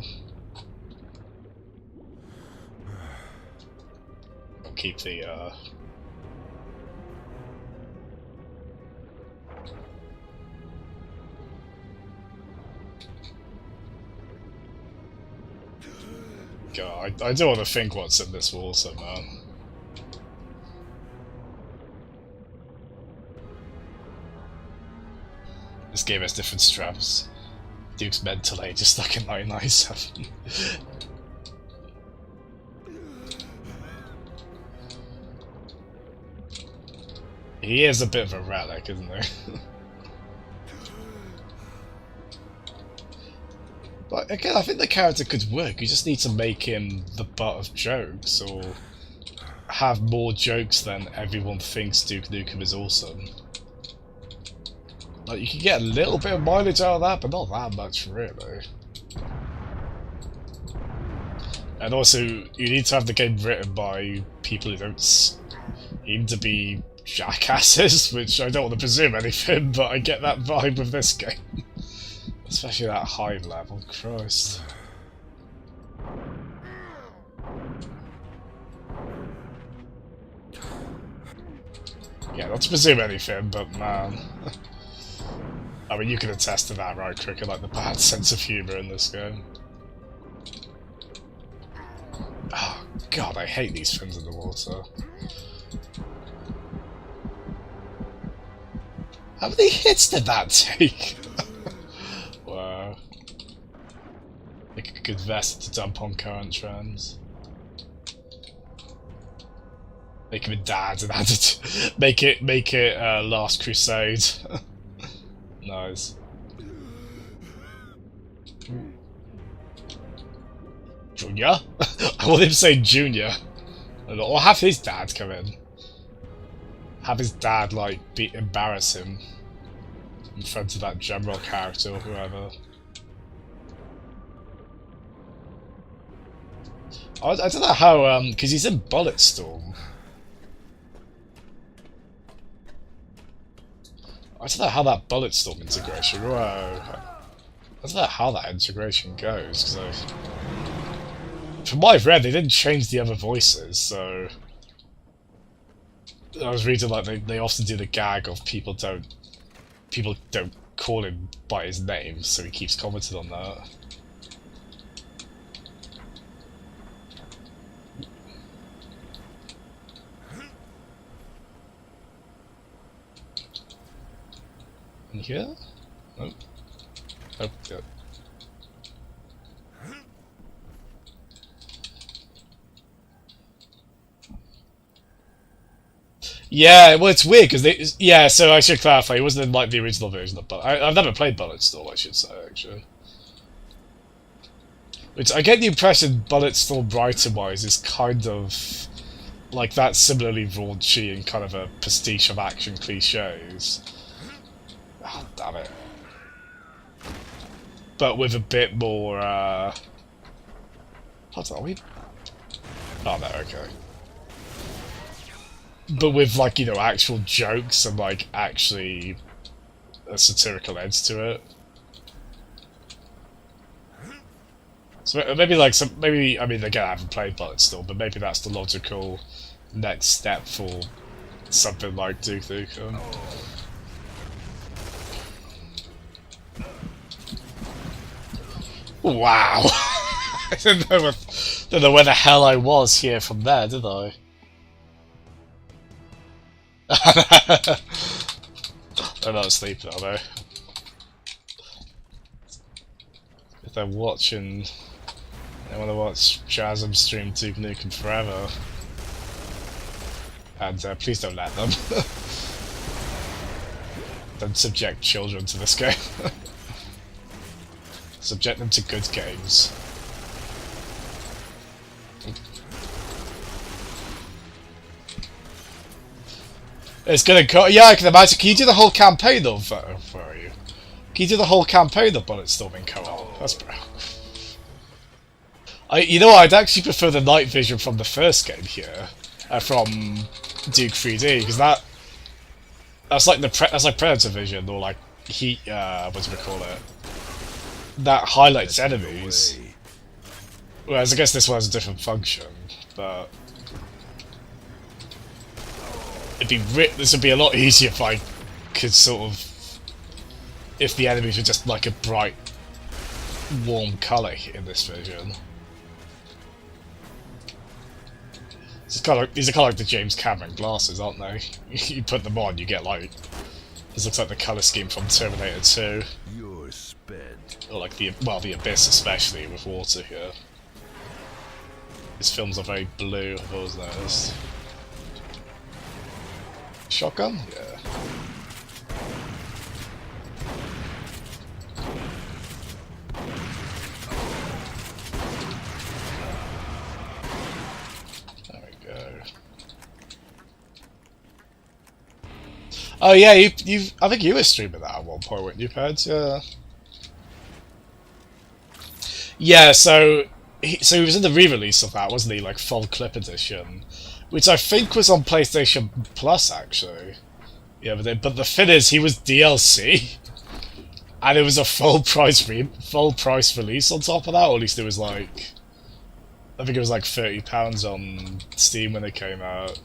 I'll keep the God, I don't want to think what's in this water, man. This game has different straps. Duke's mental age is stuck in 997. He is a bit of a relic, isn't he? But again, I think the character could work. You just need to make him the butt of jokes, or have more jokes than everyone thinks Duke Nukem is awesome. Like, you can get a little bit of mileage out of that, but not that much, really. And also, you need to have the game written by people who don't seem to be jackasses, which I don't want to presume anything, but I get that vibe with this game. Especially that high level, Christ. Yeah, not to presume anything, but man. I mean, you can attest to that, right, Cricket? Like, the bad sense of humour in this game. Oh, God, I hate these fins in the water. How many hits did that take? Wow. Make a good vest to dump on current trends. Make him a dad and add it. Make it Last Crusade. Nice. Junior? I want him to say Junior. Or have his dad come in. Have his dad, like, embarrass him in front of that general character or whoever. I don't know how, because he's in Bulletstorm. I don't know how that Bulletstorm integration. Whoa. I don't know how that integration goes, because from what I've read, they didn't change the other voices, so I was reading like they often do the gag of people don't call him by his name, so he keeps commenting on that. In here? Nope. Oh, good. Yeah, well, it's weird because yeah. So I should clarify, it wasn't in like the original version of I've never played Bulletstorm, I should say, actually. Which I get the impression Bulletstorm writing-wise is kind of like that, similarly raunchy and kind of a pastiche of action cliches. Oh, damn it! But with a bit more. Hold on, we. Oh no, okay. but with like, you know, actual jokes and like actually a satirical edge to it. So maybe like maybe I mean again I haven't played Bulletstorm, but maybe that's the logical next step for something like Duke Nukem. Wow! I didn't know where the hell I was here from there, did I? They're not asleep, are they? If they're watching, they want to watch Chasm stream Duke Nukem forever. And please don't let them. Don't subject children to this game. Subject them to good games. It's gonna go. Yeah, I can imagine. Can you do the whole campaign of? Where are you? Can you do the whole campaign of Bulletstorm in co-op? That's bro. You know what? I'd actually prefer the night vision from the first game here, from Duke 3D, because that's like that's like Predator vision, or like heat. What do we call it? That highlights enemies. Whereas I guess this one has a different function, but this would be a lot easier if I could sort of, if the enemies were just like a bright, warm colour in this version. These are kind of like the James Cameron glasses, aren't they? You put them on, you get like, this looks like the colour scheme from Terminator 2. You're spent. Or like the Abyss, especially with water here. These films are very blue, I've always noticed. Shotgun? Yeah. There we go. Oh yeah, you I think you were streaming that at one point, weren't you, Pads? Yeah. Yeah, so he was in the re-release of that, wasn't he? Like full clip edition, which I think was on PlayStation Plus actually. Yeah, but the thing is, he was DLC, and it was a full price release on top of that. Or at least it was like, I think it was like £30 on Steam when it came out.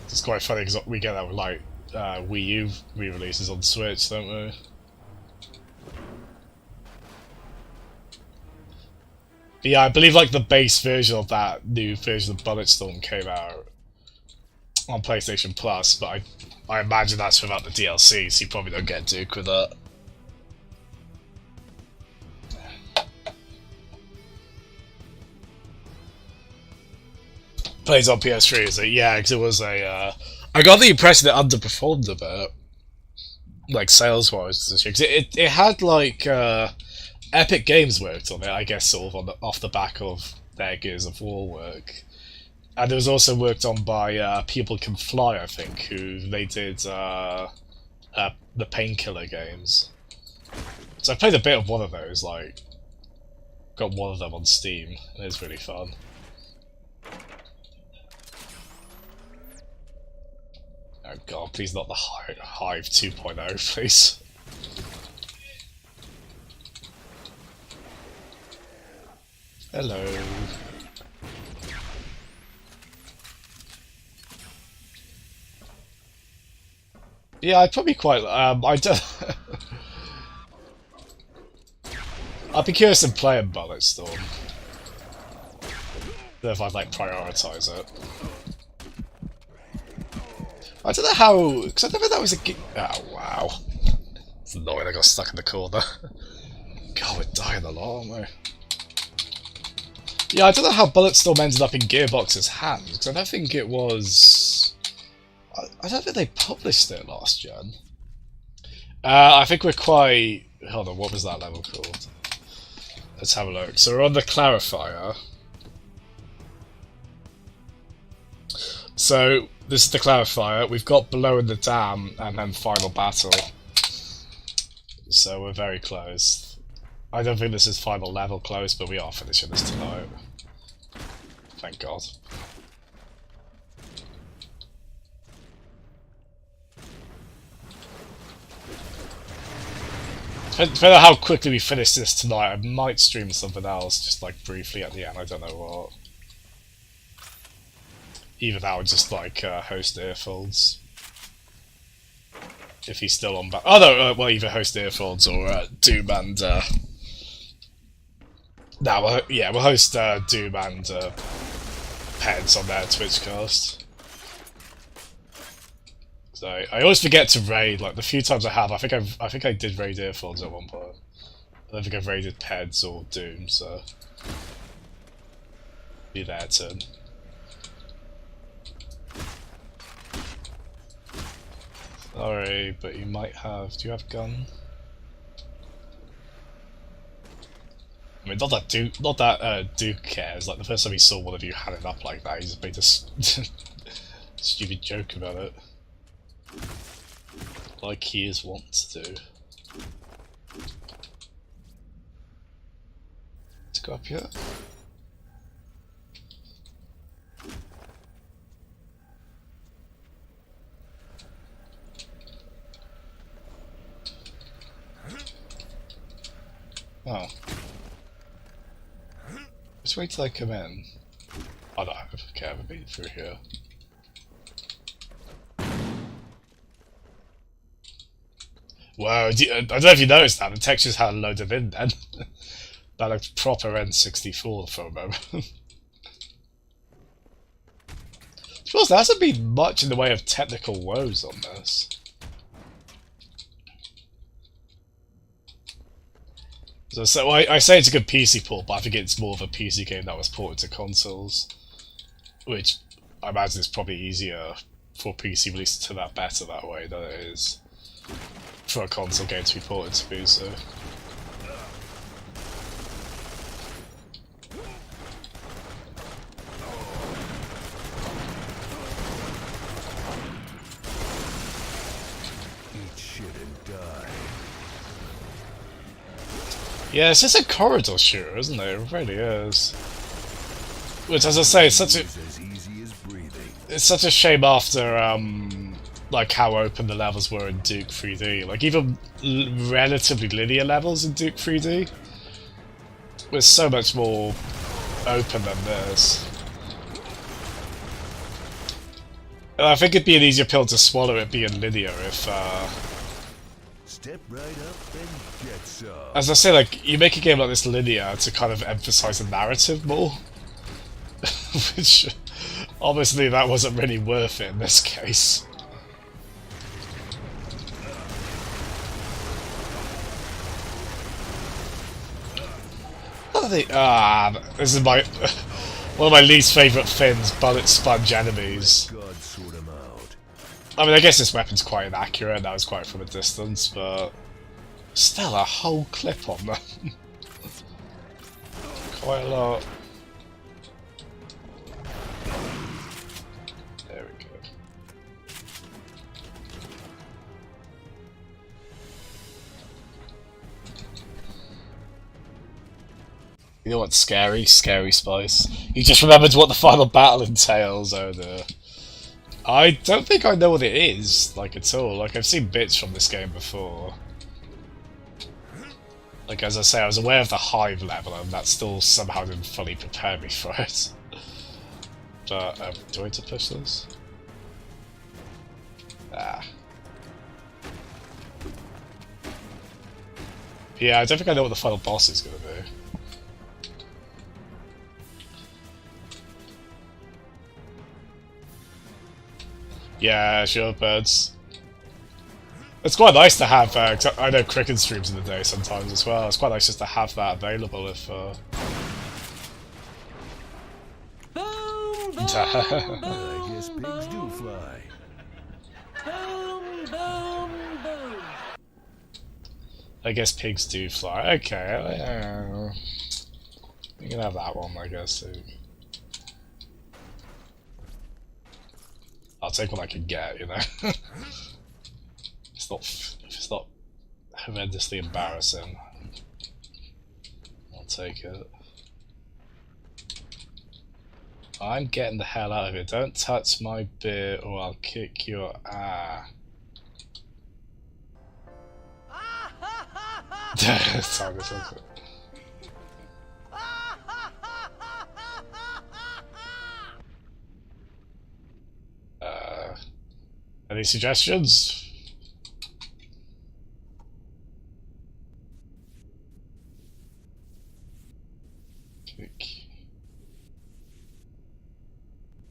It's quite funny because we get that with like Wii U re-releases on Switch, don't we? But yeah, I believe like the base version of that new version of Bulletstorm came out on PlayStation Plus, but I imagine that's without the DLC, so you probably don't get Duke with that. Plays on PS3, is it? Yeah, because it was a. I got the impression it underperformed a bit, like sales-wise, because it had like Epic Games worked on it, I guess, sort of off the back of their Gears of War work, and it was also worked on by People Can Fly, I think, who they did the Painkiller games. So I played a bit of one of those, like got one of them on Steam, and it was really fun. Oh god, please not the Hive 2.0, please. Hello. Yeah, I'd probably quite. I don't. I'd be curious in playing Bulletstorm. If I'd like prioritise it. I don't know how, because I never know that was a. Oh wow, it's annoying. I got stuck in the corner. God, we're dying a lot, aren't we? Yeah, I don't know how Bulletstorm ended up in Gearbox's hands, because I don't think it was. I don't think they published it last gen. I think we're quite. Hold on, what was that level called? Let's have a look. So we're on the Clarifier. So this is the Clarifier. We've got Below in the Dam and then Final Battle. So we're very close. I don't think this is final level close, but we are finishing this tonight. Thank God. Depending on how quickly we finish this tonight, I might stream something else, just like briefly at the end, I don't know what. Either that or just like host earfolds. If he's still on back. Oh no, well, either host earfolds or Doom and. No, we'll host Doom and Peds on their Twitch cast. So I always forget to raid. Like the few times I have, I think I did raid earfolds at one point. I don't think I've raided Peds or Doom, so be their turn. Sorry, but you might have. Do you have a gun? I mean, not that Duke cares. Like the first time he saw one of you had it up like that, he just made a stupid joke about it. Like he is wont to do. Let's go up here. Oh. Just wait till I come in. Oh no, okay, I haven't been through here. Wow, I don't know if you noticed that, the textures had a load of in then. That looked proper N64 for a moment. To be honest, there hasn't been much in the way of technical woes on this. So I say it's a good PC port, but I think it's more of a PC game that was ported to consoles. Which I imagine is probably easier for PC release to that better that way than it is for a console game to be ported to be so. Eat shit and die. Yeah, it's just a corridor shooter, isn't it? It really is. Which, as I say, it's such a shame after like how open the levels were in Duke 3D. Like even relatively linear levels in Duke 3D was so much more open than this. And I think it'd be an easier pill to swallow it being linear if Step right up and get some. as I say, like you make a game like this linear to kind of emphasize the narrative more. Which obviously that wasn't really worth it in this case. This is my one of my least favourite things, bullet sponge enemies. God sort 'em out. I mean, I guess this weapon's quite inaccurate, that was quite from a distance, but still a whole clip on them. Quite a lot. There we go. You know what's scary? Scary Spice. You just remembered what the final battle entails, oh no. I don't think I know what it is, like, at all. Like, I've seen bits from this game before. Like, as I say, I was aware of the Hive level, and that still somehow didn't fully prepare me for it. But, do I need to push this? Ah. Yeah, I don't think I know what the final boss is gonna be. Yeah, sure, birds. It's quite nice to have, 'cause I know cricket streams in the day sometimes as well, it's quite nice just to have that available if, Boom, boom, I guess pigs do fly. boom, boom, boom. I guess pigs do fly. Okay, you can have that one, I guess, too. I'll take what I can get, you know? It's not horrendously embarrassing, I'll take it. I'm getting the hell out of here. Don't touch my beer or I'll kick your Sorry, this is it. Any suggestions?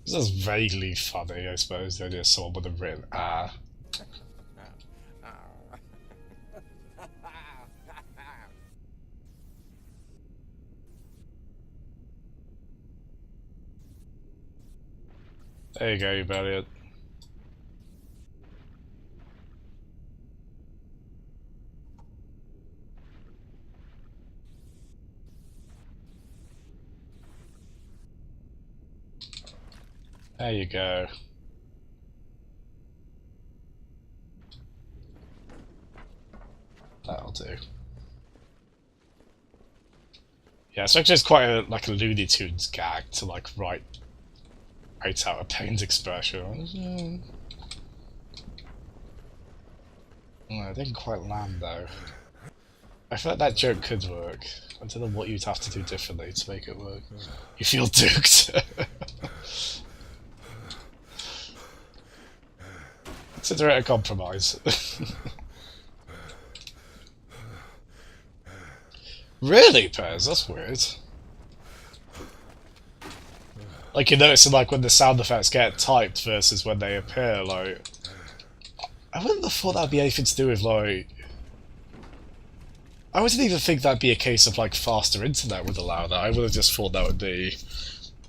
This is vaguely funny, I suppose, the idea of someone with a written ah. There you go, you brilliant. There you go. That'll do. Yeah, it's actually just quite a, like a Looney Tunes gag to like write out a pained expression. I didn't quite land though. I feel like that joke could work. I don't know what you'd have to do differently to make it work. You feel duked. Consider it a compromise. Really, Pez? That's weird. Like you notice, like when the sound effects get typed versus when they appear. Like, I wouldn't have thought that'd be anything to do with like. I wouldn't even think that'd be a case of like faster internet would allow that. I would have just thought that would be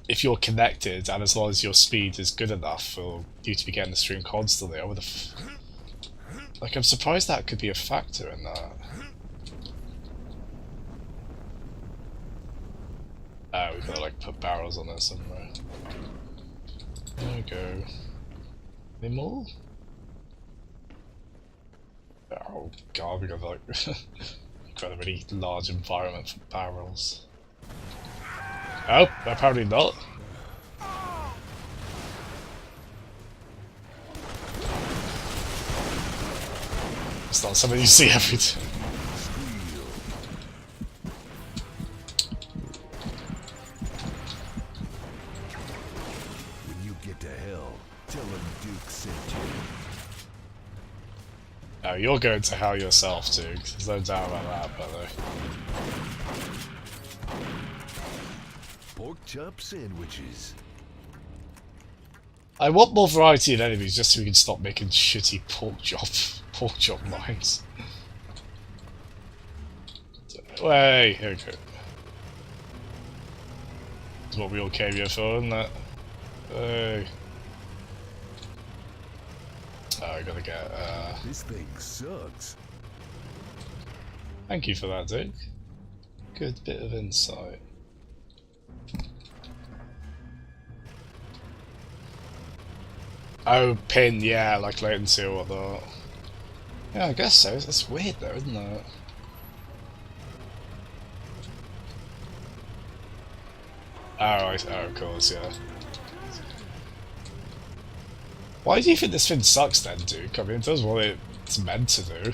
if you're connected and as long as your speed is good enough for you to be getting the stream constantly. I would have. Like, I'm surprised that could be a factor in that. We've got to like put barrels on there somewhere. There we go. Any more? Oh god, we got like got a really large environment for barrels. Oh, apparently not. It's not something you see every time. When you get to hell, tell him Duke sent you. Oh, you're going to hell yourself, Duke. There's no doubt about that, by the way. Pork chop sandwiches. I want more variety in enemies just so we can stop making shitty pork chop mines. Way, here we go. That's what we all came here for, isn't it? Hey. Oh, I gotta get, This thing sucks. Thank you for that, Duke. Good bit of insight. Oh, pin, yeah, like latency or whatnot. Yeah, I guess so. It's weird though, isn't it? Oh, of course, yeah. Why do you think this thing sucks then, Duke? I mean, it does what it's meant to do.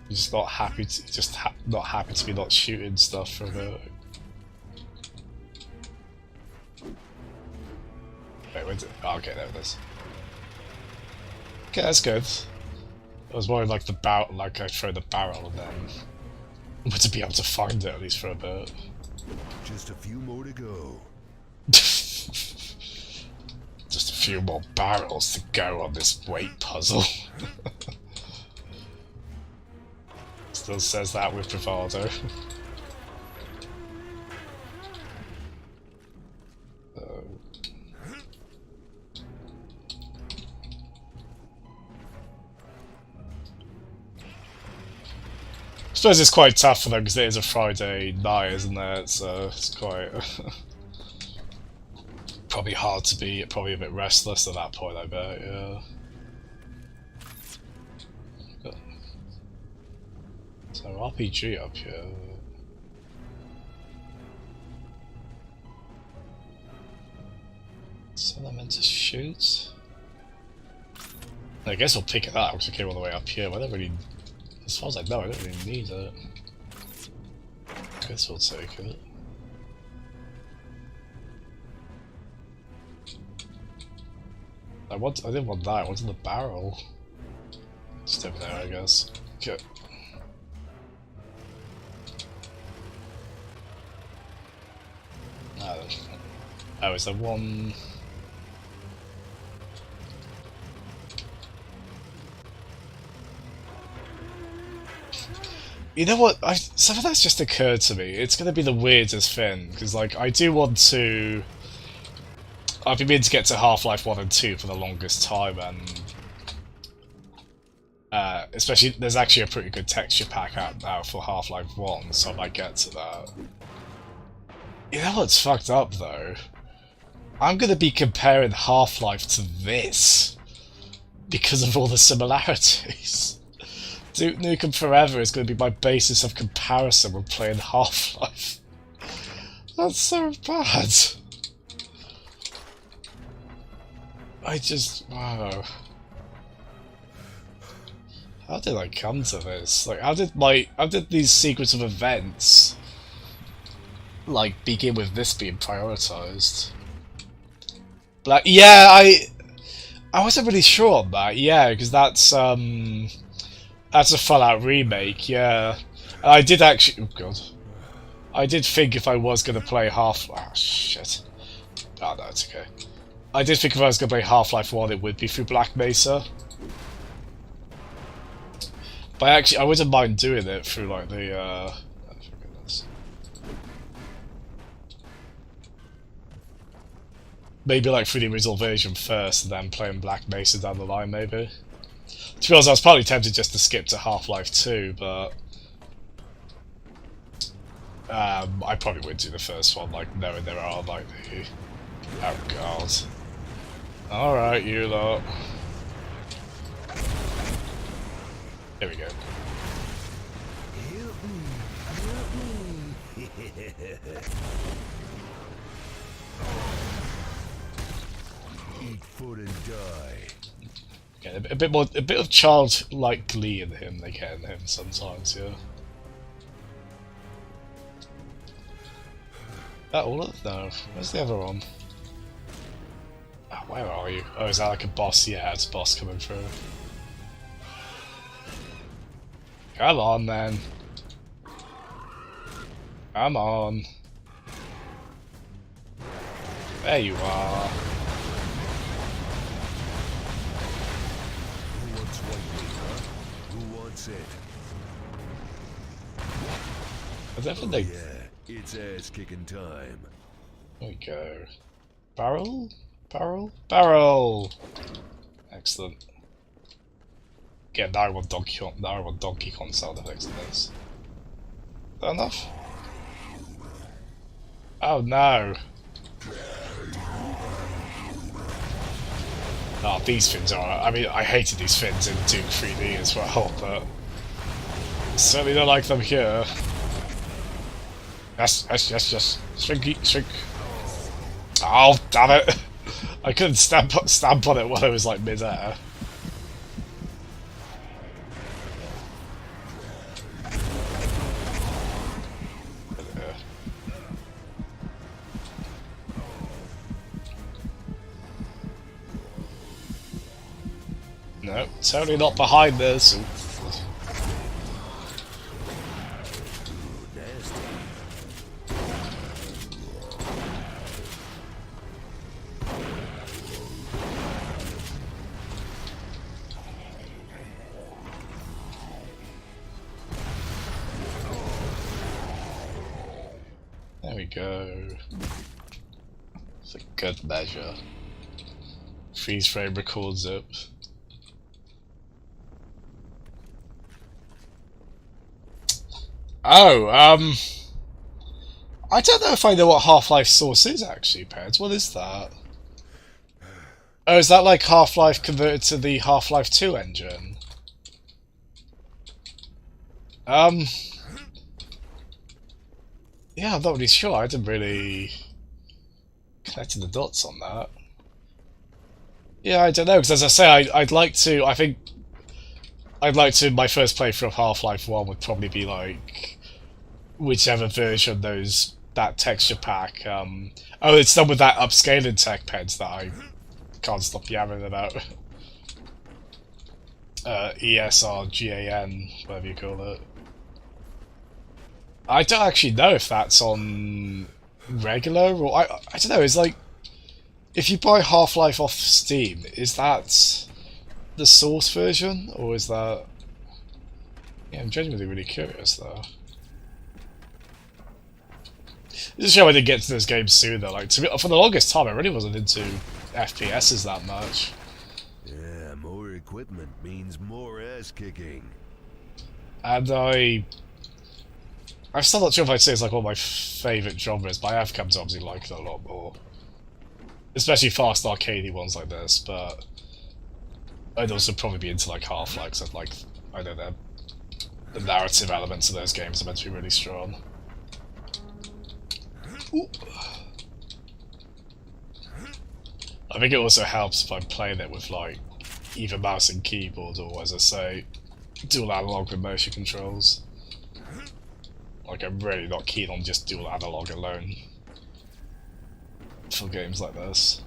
You're just not happy to, not happy to be not shooting stuff from it. Wait, where's it? Oh, okay, there it is. Okay, that's good. It was more like the barrel, like I throw the barrel and then but to be able to find it at least for a bit. Just a few more to go. Just a few more barrels to go on this weight puzzle. Still says that with bravado. I suppose it's quite tough for them because it is a Friday night, isn't it? So it's quite probably hard to be, probably a bit restless at that point, I bet, yeah. So RPG up here. So I'm meant to shoot? I guess I'll pick it up because I came all the way up here, but I don't really As far as I know, I don't really need it. Guess we'll take it. I didn't want that, I wanted the barrel. Just over there, I guess. Okay. Oh, is there one? You know what? Something that's just occurred to me. It's gonna be the weirdest thing because, like, I do want to. I've been meaning to get to Half-Life 1 and 2 for the longest time, and especially there's actually a pretty good texture pack out now for Half-Life 1, so I might get to that. You know what's fucked up though? I'm gonna be comparing Half-Life to this because of all the similarities. Duke Nukem Forever is going to be my basis of comparison when playing Half-Life. That's so bad. Wow. How did I come to this? Like, how did these sequence of events, like, begin with this being prioritized? Like, yeah, I wasn't really sure on that, yeah, because that's a Fallout remake, yeah. And I did actually, oh god. I did think if I was going to play shit. Oh no, it's okay. I did think if I was going to play Half-Life 1 it would be through Black Mesa. But I wouldn't mind doing it through like the, oh, for goodness. Maybe like through the original version first and then playing Black Mesa down the line, maybe. To be honest, I was partly tempted just to skip to Half-Life 2, but I probably would do the first one, like, knowing there are, like, the... Oh, God. Alright, you lot. There we go. Eat food and die. Yeah, a bit of childlike glee in him they get in him sometimes, yeah. That all of no. Where's the other one? Oh, where are you? Oh, is that like a boss? Yeah, it's a boss coming through. Come on, then. Come on. There you are. Who wants white meat, huh? Who wants it? I don't think they... Yeah, it's ass-kicking time. There we go. Barrel? Barrel? Barrel! Excellent. Yeah, now I want Donkey Kong sound effects in this. Is that enough? Oh no! Oh, these fins are... I mean, I hated these fins in Duke 3D as well, but... certainly don't like them here. Yes, yes, yes, yes. Shrink, shrink. Oh, damn it! I couldn't stamp on it while it was like mid-air. No, totally not behind this. There we go. It's a good measure. Freeze frame records it. Oh, I don't know if I know what Half-Life Source is actually, Peds. What is that? Oh, is that like Half-Life converted to the Half-Life 2 engine? Yeah, I'm not really sure. I didn't really connect the dots on that. Yeah, I don't know, because as I say, I'd like to... I think I'd like to. My first playthrough of Half-Life 1 would probably be like whichever version that texture pack. Oh, it's done with that upscaling tech pens that I can't stop yammering about. ESRGAN, whatever you call it. I don't actually know if that's on regular or I don't know. It's like if you buy Half-Life off Steam, is that the source version or is that? Yeah, I'm genuinely really curious though. It's a shame I didn't get to this game sooner. Like for the longest time, I really wasn't into FPSs that much. Yeah, more equipment means more ass kicking. And I'm still not sure if I'd say it's like one of my favourite genres, but I have come to obviously like it a lot more. Especially fast arcadey ones like this, but I'd also probably be into like Half-Life, because I'd like, I don't know, the narrative elements of those games are meant to be really strong. Ooh. I think it also helps if I'm playing it with like either mouse and keyboard or, as I say, dual analog with motion controls. Like, I'm really not keen on just dual analog alone for games like this.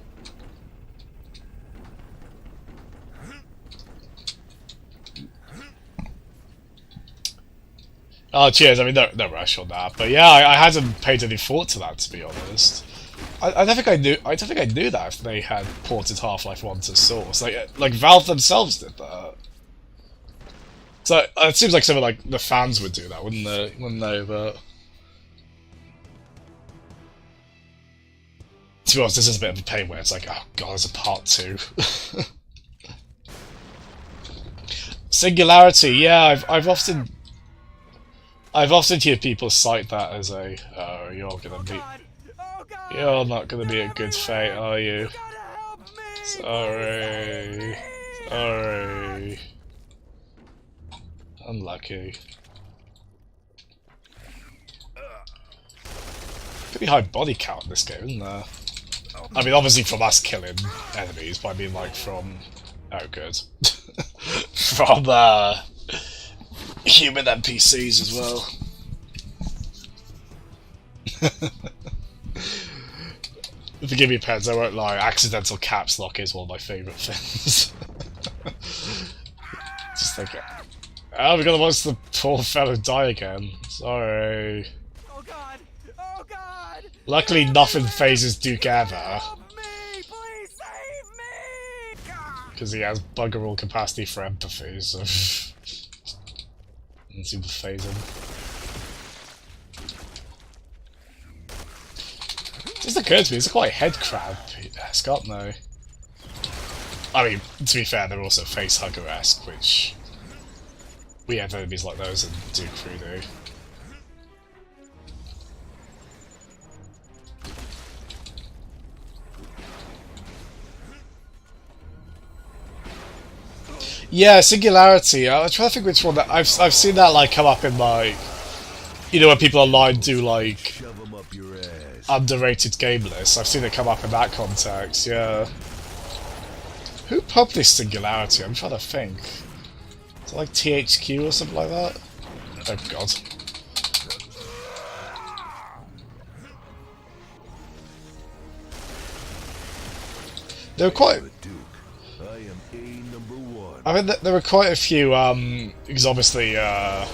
Oh, cheers. I mean, no rush on that, but yeah, I hadn't paid any thought to that, to be honest. I don't think I knew. I don't think I knew that if they had ported Half-Life 1 to Source. Like Valve themselves did that. So it seems like something like the fans would do that, wouldn't they? Wouldn't they? But to be honest, this is a bit of a pain where it's like, oh god, there's a part 2. Singularity, yeah, I've often heard people cite that as a, oh, you're not gonna be a good fate, are you? Sorry. Unlucky. Pretty high body count in this game, isn't there? I mean, obviously from us killing enemies, but I mean like from... Oh, good. From, human NPCs as well. Forgive me, pets, I won't lie, accidental caps lock is one of my favourite things. Just think... Oh, we're gonna watch the poor fellow die again. Sorry. Oh god! Oh god! Luckily, nothing phases Duke ever. Help me! Please save me! Because he has bugger all capacity for empathy, so... doesn't seem to phase him. It just occurred to me, it's quite head crab-esque, aren't they? I mean, to be fair, they're also face hugger-esque, which... we have enemies like those in Duke 3D. Yeah, Singularity. I'm trying to think which one that I've seen that like come up in like, you know, when people online do like underrated game lists. I've seen it come up in that context. Yeah. Who published Singularity? I'm trying to think. Is it like THQ or something like that? Oh god. There were quite... I mean, there were quite a few, because obviously, that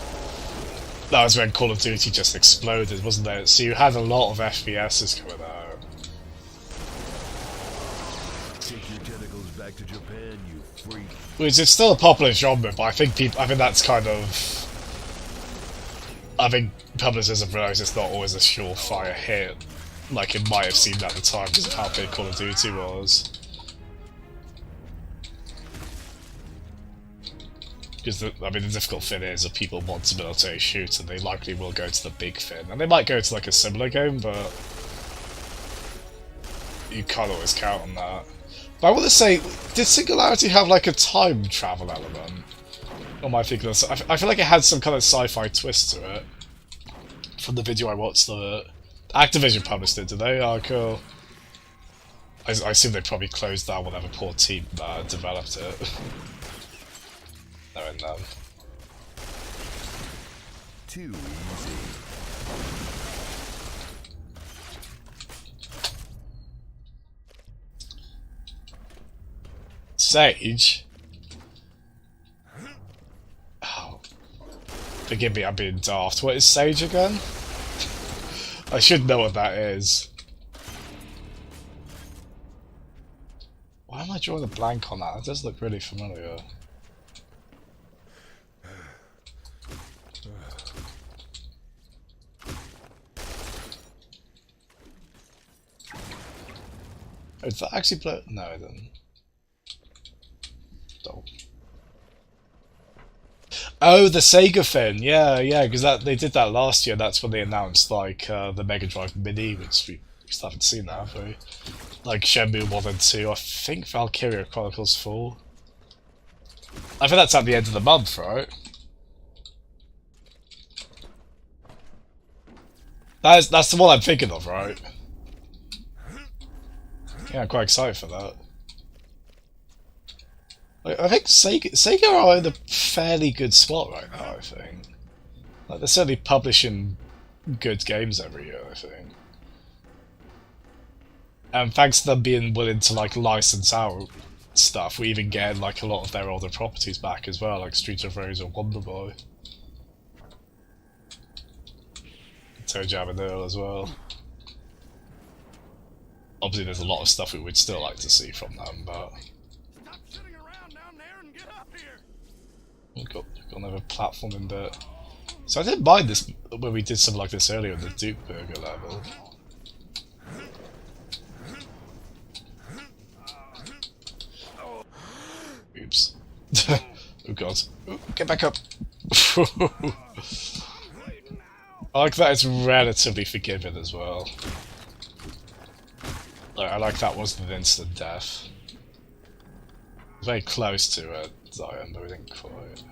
was when Call of Duty just exploded, wasn't it? So you had a lot of FPSs coming out. Take your tentacles back to Japan, you freak. Which is still a popular genre, but I think that's kind of... I think publishers have realised it's not always a surefire hit, like it might have seemed at the time because of how big Call of Duty was. Because, the difficult thing is if people want a military shooter, they likely will go to the big thing. And they might go to, like, a similar game, but... you can't always count on that. But I want to say, did Singularity have, like, a time travel element? Or am I thinking of... I feel like it had some kind of sci-fi twist to it. From the video I watched of it. Activision published it, did they? Oh, cool. I assume they probably closed down whatever poor team developed it. knowing them. Too easy. Sage? Oh. Forgive me, I'm being daft. What is Sage again? I should know what that is. Why am I drawing a blank on that? It does look really familiar. Did that actually play? No, it didn't. Dope. Oh, the Sega thing. Yeah, yeah, because they did that last year. That's when they announced like the Mega Drive Mini, which we still haven't seen that, have we? Like Shenmue 1 and 2. I think Valkyria Chronicles 4. I think that's at the end of the month, right? That's the one I'm thinking of, right? Yeah, I'm quite excited for that. I think Sega are in a fairly good spot right now, I think. Like, they're certainly publishing good games every year, I think. And thanks to them being willing to like license out stuff, we even get like a lot of their older properties back as well, like Streets of Rage or Wonder Boy. Toe Jam and Earl as well. Obviously there's a lot of stuff we would still like to see from them, but... Stop sitting around down there and get up here! We've got another platforming bit. So I didn't mind this when we did something like this earlier on the Duke Burger level. Oops. Oh god. Ooh, get back up! I like that it's relatively forgiving as well. I like that wasn't an instant death. It was very close to it, Zion, but we didn't quite.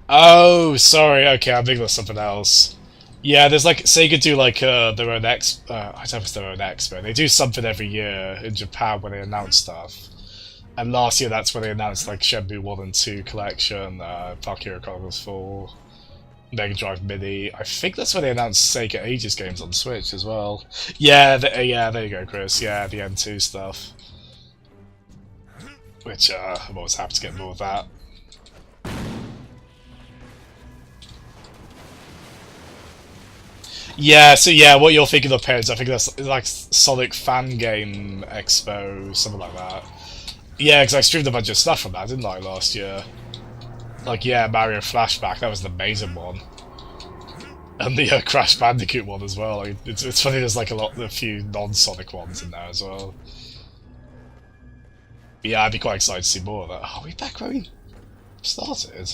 Oh, sorry, okay, I'm thinking of something else. Yeah, there's like, Sega do like their own I don't know if it's their own expo. They do something every year in Japan when they announce stuff. And last year that's when they announced like Shenmue 1 and 2 collection, Valkyria Chronicles 4, Mega Drive Mini. I think that's when they announced Sega Ages games on Switch as well. Yeah, yeah, there you go, Chris. Yeah, the N2 stuff. Which, I'm always happy to get more of that. Yeah, so yeah, what you're thinking of, Peds, I think that's like Sonic Fan Game Expo, something like that. Yeah, because I streamed a bunch of stuff from that, didn't I, last year? Like, yeah, Mario Flashback, that was the amazing one. And the Crash Bandicoot one as well. Like, it's funny there's like a few non-Sonic ones in there as well. But yeah, I'd be quite excited to see more of that. Are we back where we started?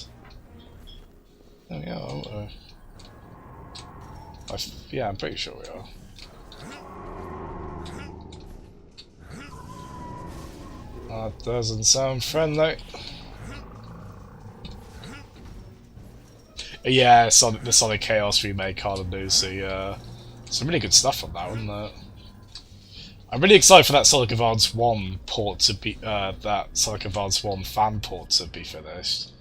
Oh yeah, yeah, I'm pretty sure we are. That doesn't sound friendly. Yeah, the Sonic Chaos remake, Hard and Lucy. Some really good stuff on that, wasn't there? I'm really excited for that Sonic Advance 1 port to be that Sonic Advance 1 fan port to be finished.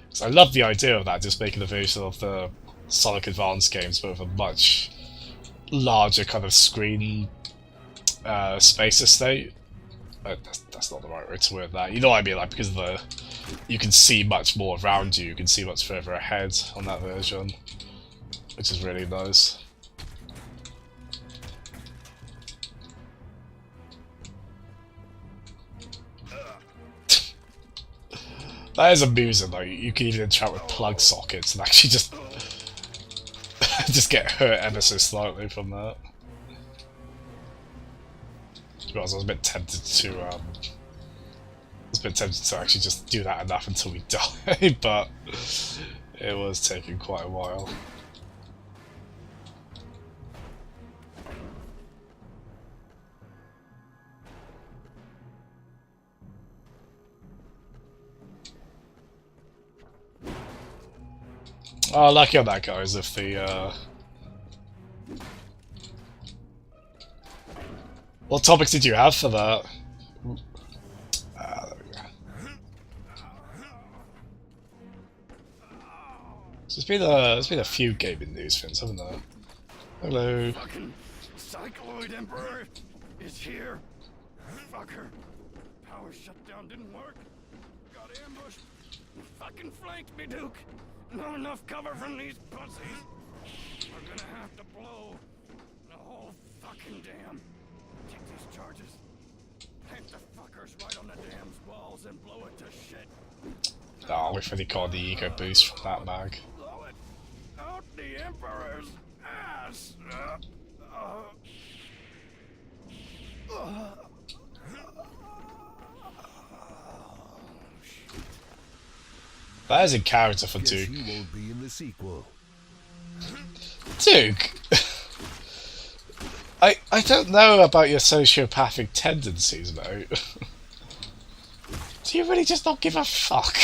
Because I love the idea of that, just making a version of the Sonic Advance games, but with a much larger kind of screen space estate. That's not the right way to word that. You know what I mean? Like, because of you can see much more around you. You can see much further ahead on that version, which is really nice. That is amusing. Like, you can even interact with plug sockets and actually just just get hurt ever so slightly from that. To be honest, I was a bit tempted to actually just do that enough until we die, but it was taking quite a while. Oh, lucky on that, guys, if the What topics did you have for that? There we go. So there's been a few gaming news things, haven't there? Hello. Fucking Cycloid Emperor is here. Fucker. Power shutdown didn't work. Got ambushed. Fucking flanked me, Duke. Not enough cover from these pussies. We're gonna have to blow the whole fucking dam. Take these charges. Plant the fuckers right on the dam's walls and blow it to shit. Oh, we've already got the ego boost from that mag. Blow it out the Emperor's ass. That is in character for Guess Duke. you won't be in the sequel. Duke! I don't know about your sociopathic tendencies, though. Do you really just not give a fuck?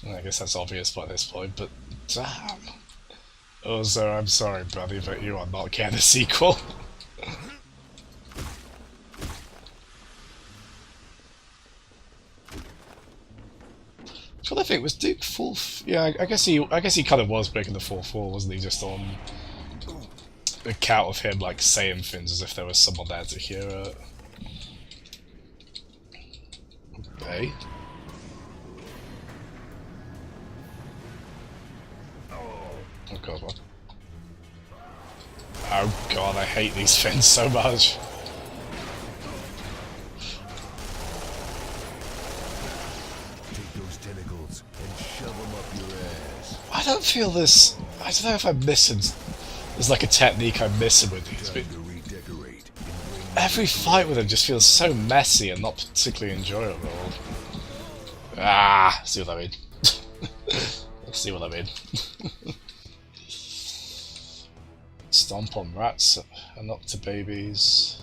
I guess that's obvious by this point, but damn. Also, I'm sorry, buddy, but you are not getting a sequel. What I think was Duke full. Yeah, I guess he kind of was breaking the 4-4, wasn't he? Just on account of him like saying things as if there was someone there to hear it. Okay. Oh god, what? Oh god, I hate these fins so much. Take those tentacles and shove them up your ass. I don't feel this. I don't know if I'm missing. There's like a technique I'm missing with these, but Time to redecorate. every fight with him just feels so messy and not particularly enjoyable. Ah, see what I mean. See what I mean. Stomp on rats and octobabies.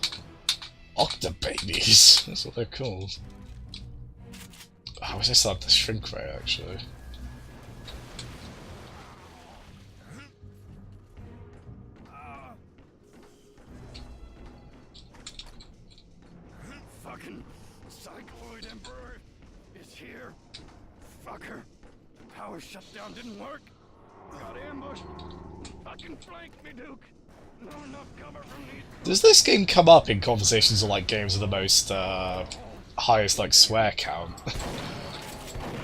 Octobabies? That's what they're called. Oh, I wish I still had the shrink ray actually. Fucking Cycloid Emperor is here. Fucker. Power shutdown didn't work. Got ambushed. Fucking flanked me, Duke. Not enough cover from these. Does this game come up in conversations of like games with the most highest like swear count?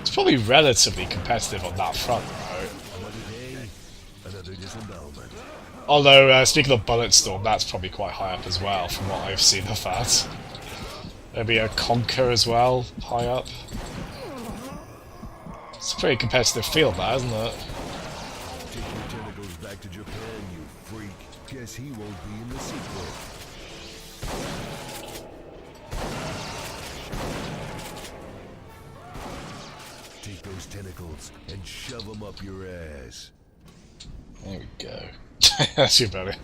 It's probably relatively competitive on that front, right? Another day, another disembowelment. Although speaking of Bulletstorm, that's probably quite high up as well from what I've seen of that. Maybe a Conquer as well, high up. It's a pretty competitive field, that, isn't it? Take your tentacles back to Japan, you freak. Guess he won't be in the sequel. Take those tentacles and shove them up your ass. There we go. That's your belly.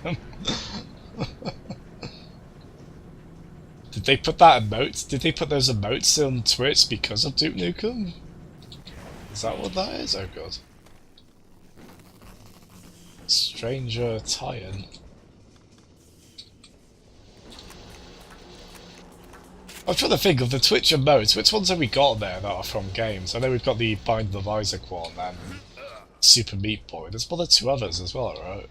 Did they put that emote? Did they put those emotes on Twitch because of Duke Nukem? Is that what that is? Oh god. Stranger tie-in. I'm trying to think of the Twitch emotes. Which ones have we got there that are from games? I know we've got the Bind the Isaac one and Super Meat Boy. There's one or two others as well, right?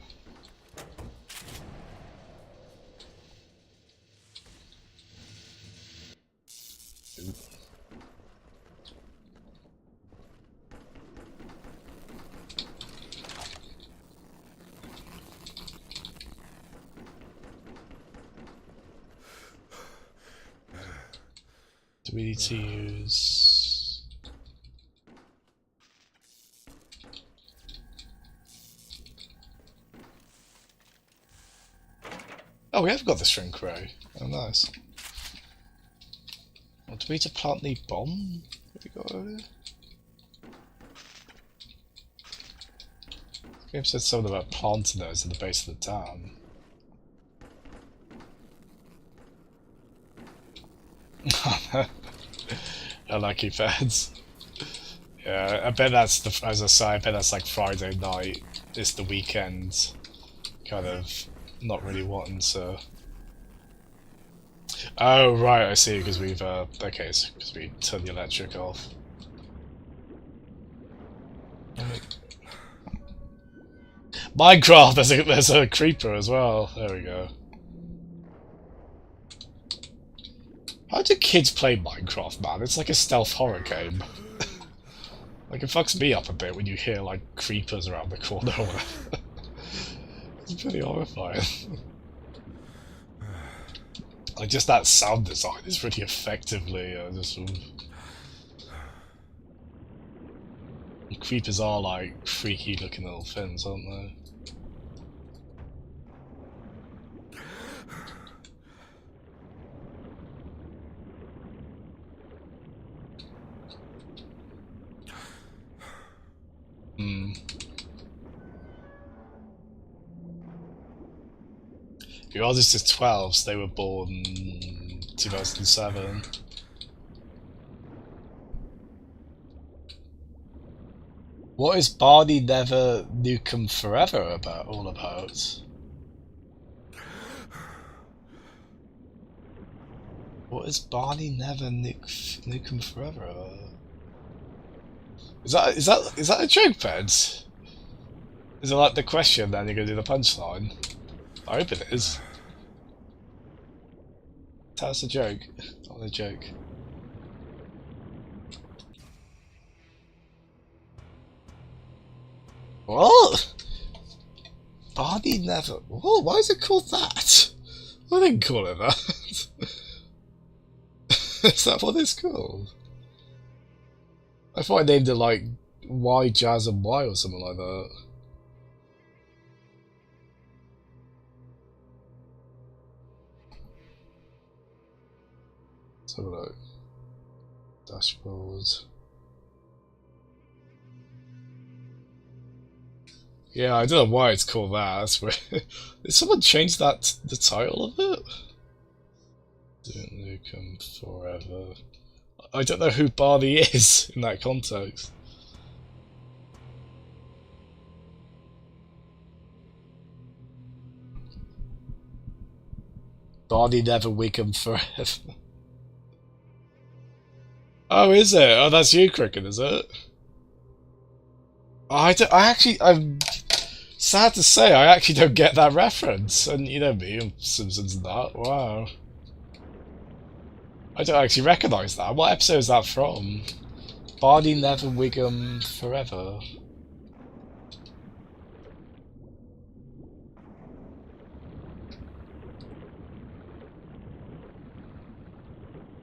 Do we need to use... Oh, we have got the shrink ray. Oh, nice. Well, do we need to plant the bomb? Have we got over there? The game said something about planting those at the base of the dam. Unlucky fans. Yeah, I bet that's the, as I say, I bet that's like Friday night. It's the weekend. Kind of not really wanting to Oh, right, I see, because we've, okay, so because we turned the electric off. Minecraft, there's a creeper as well. There we go. How do kids play Minecraft, man? It's like a stealth horror game. Like, it fucks me up a bit when you hear, like, creepers around the corner or whatever. It's pretty horrifying. Like, just that sound design is pretty effectively, just sort of... The creepers are, like, freaky looking little things, aren't they? Hmm. Your oldest is 12, so they were born 2007. What is Barney Never Nukem Forever all about? What is Barney Never Nukem Forever about? Is that a joke, Peds? Is it like the question, then you're gonna do the punchline? I hope it is. That's a joke. Not a joke. What? Barney Never... Whoa, why is it called that? I didn't call it that. Is that what it's called? I thought I named it like Y Jazz and Y or something like that. Let's have a look. Dashboard. Yeah, I don't know why it's called that. That's weird. Did someone change that the title of it? Don't Nukem Forever. I don't know who Barney is in that context. Barney Never Wiggum Forever. Oh, is it? Oh, that's you, Cricket, is it? I'm sad to say, I actually don't get that reference. And you know me, and Simpsons and that. Wow. I don't actually recognise that. What episode is that from? Barney Never Wiggum Forever.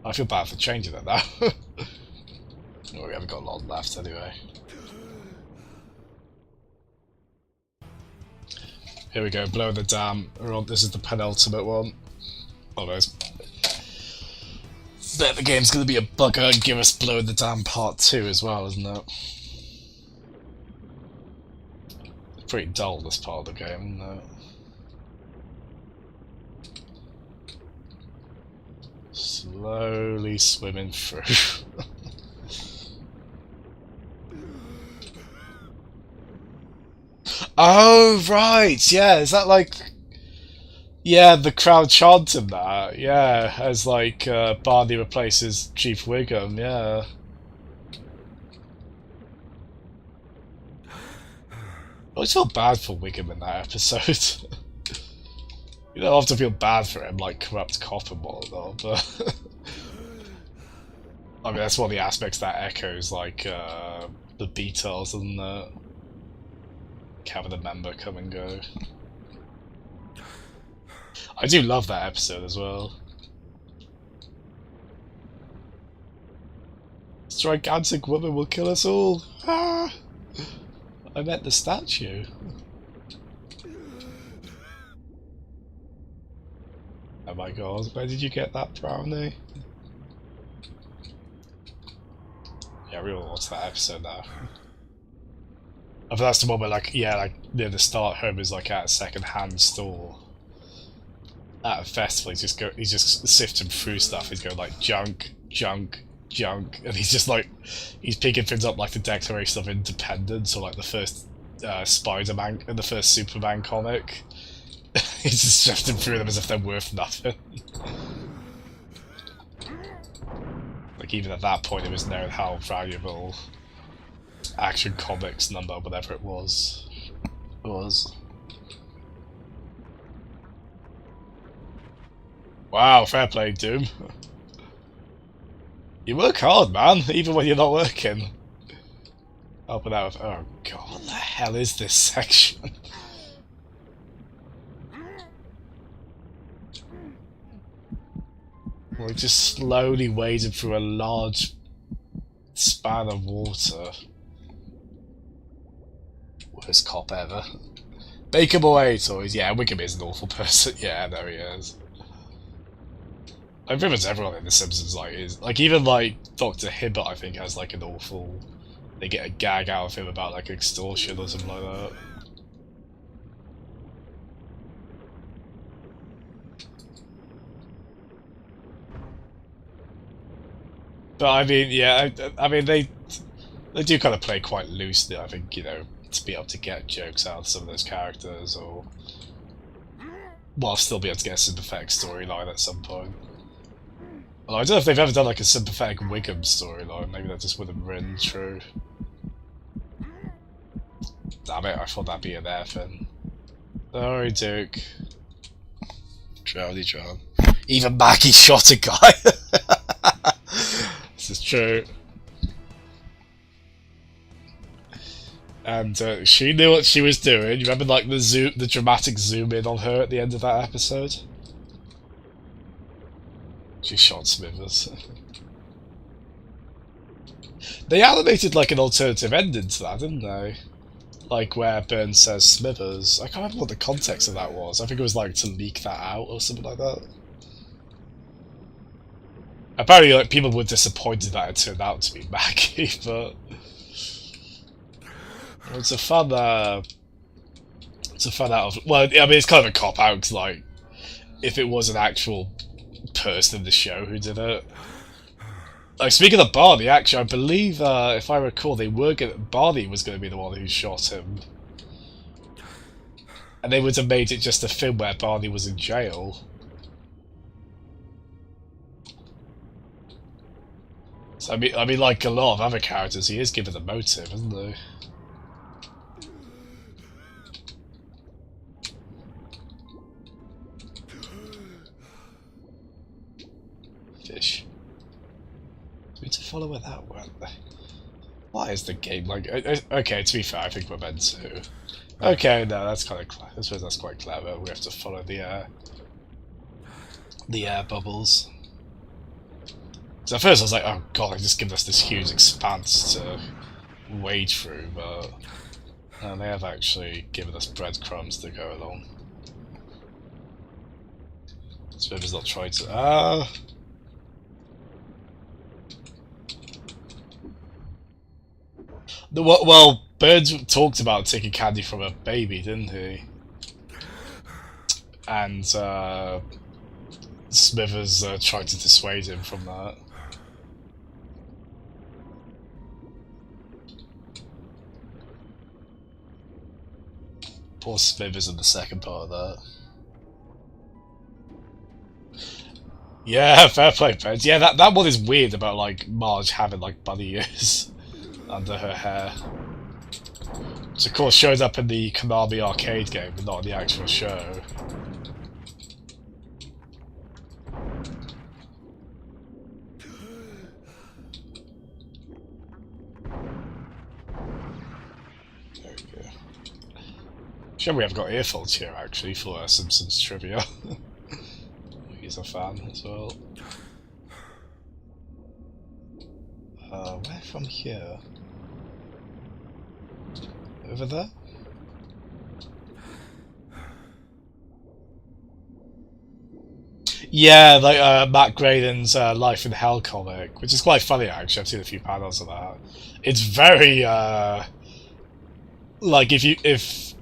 I feel bad for changing it now. Well, we haven't got a lot left anyway. Here we go, blow the dam. This is the penultimate one. Oh no, bet the game's gonna be a bugger and give us Blow the Dam Part 2 as well, isn't it? It's pretty dull, this part of the game, isn't it? Slowly swimming through. Oh, right, yeah, is that like... Yeah, the crowd chanted that, yeah, as like Barney replaces Chief Wiggum, yeah. I always feel bad for Wiggum in that episode. You don't often feel bad for him, like corrupt cop and whatnot, but... I mean, that's one of the aspects that echoes, like, the Beatles and having a member come and go. I do love that episode as well. This gigantic woman will kill us all. Ah! I meant the statue. Oh my god, where did you get that brownie? Yeah, I really want to watch that episode now. I think that's the one where, like, yeah, like near the start, Homer's like at a second-hand store at a festival. He's just sifting through stuff. He's going like junk, junk, junk, and he's just like he's picking things up like the Declaration of Independence or like the first Spider-Man and the first Superman comic. He's just sifting through them as if they're worth nothing. Like, even at that point, it was known how valuable Action Comics number, whatever it was. Wow, fair play, Doom. You work hard, man, even when you're not working. Up and out of... Oh god, what the hell is this section? We're just slowly wading through a large span of water. Worst cop ever. Bake 'em away, toys. Yeah, Wickham is an awful person. Yeah, there he is. Like, pretty much everyone in The Simpsons is like, even like Dr. Hibbert, I think, has like an awful. They get a gag out of him about like extortion or something like that. But I mean, yeah, I mean they do kind of play quite loosely. I think, you know, to be able to get jokes out of some of those characters, or while still be able to get a sympathetic storyline at some point. Well, I don't know if they've ever done like a sympathetic Wickham storyline. Maybe that just wouldn't ring true. Damn it! I thought that'd be an air thing. Sorry, Duke. Drowny John. Even Maggie shot a guy. This is true. And she knew what she was doing. You remember, like, the dramatic zoom in on her at the end of that episode? She shot Smithers. They animated, like, an alternative ending to that, didn't they? Like, where Burns says Smithers. I can't remember what the context of that was. I think it was, like, to leak that out or something like that. Apparently, like, people were disappointed that it turned out to be Maggie, but it's a fun out of. Well, I mean, it's kind of a cop out because, like, if it was an actual person in the show who did it. Like, speaking of Barney, actually, I believe, if I recall, Barney was going to be the one who shot him, and they would have made it just a film where Barney was in jail. So, I mean, like a lot of other characters, he is given a motive, isn't he? Fish. Do we need to follow where that went? Why is the game like? Okay, to be fair, I think we're meant to. Okay, no, that's kind of. I suppose that's quite clever. We have to follow the air bubbles. So at first I was like, oh god, they just given us this huge expanse to wade through, but they have actually given us breadcrumbs to go along. Smithers not trying to. Well, Burns talked about taking candy from a baby, didn't he? And Smithers tried to dissuade him from that. Poor Smithers in the second part of that. Yeah, fair play, Burns. Yeah, that one is weird about, like, Marge having, like, bunny ears under her hair. Which, of course, showed up in the Konami arcade game, but not in the actual show. There we go. Sure, we have got earphones here, actually, for Simpsons trivia. He's a fan as well. Where from here? Over there? Yeah, like Matt Graydon's Life in Hell comic, which is quite funny actually. I've seen a few panels of that. It's very like if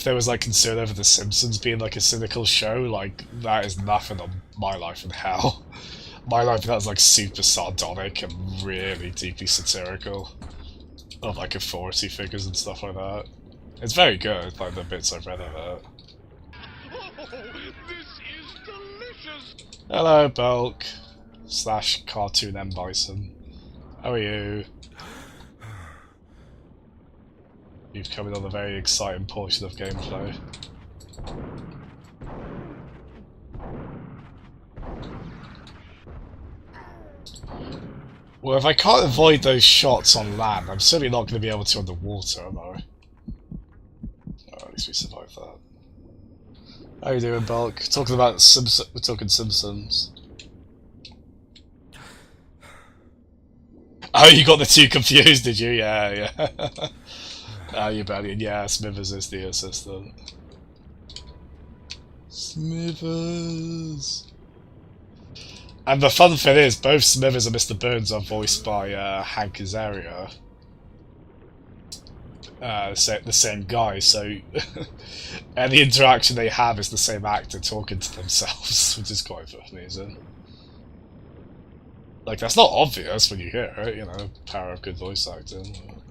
there was like concern over The Simpsons being like a cynical show, like that is nothing on My Life in Hell. My Life in Hell is like super sardonic and really deeply satirical of like authority figures and stuff like that. It's very good, like the bits I've read of it. This is delicious! Hello, Bulk. / Cartoon M. Bison. How are you? You've come in on a very exciting portion of gameplay. Well, if I can't avoid those shots on land, I'm certainly not going to be able to underwater, am I? Oh, at least we survived that. How you doing, Bulk? Talking about Simpsons. We're talking Simpsons. Oh, you got the two confused, did you? Yeah, yeah. Ah, you Barney. Yeah, Smithers is the assistant. Smithers. And the fun thing is, both Smithers and Mr. Burns are voiced by Hank Azaria. The same guy, so any interaction they have is the same actor talking to themselves, which is quite amusing. Like, that's not obvious when you hear it, you know, power of good voice acting.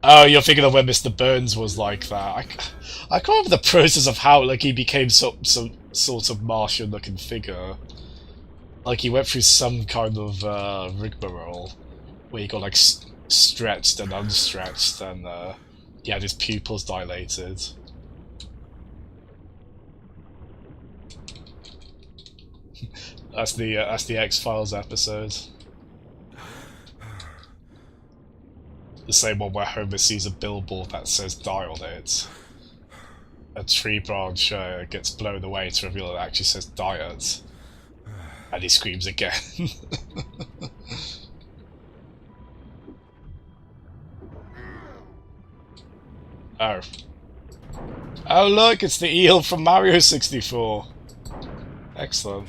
Oh, you're thinking of when Mr. Burns was like that. I can't remember the process of how, like, he became some sort of Martian-looking figure. Like, he went through some kind of rigmarole where he got, like, stretched and unstretched, and he had his pupils dilated. That's the X-Files episode. The same one where Homer sees a billboard that says "die" on it. A tree branch gets blown away to reveal it actually says "diet," and he screams again. Oh. Oh look, it's the eel from Mario 64. Excellent.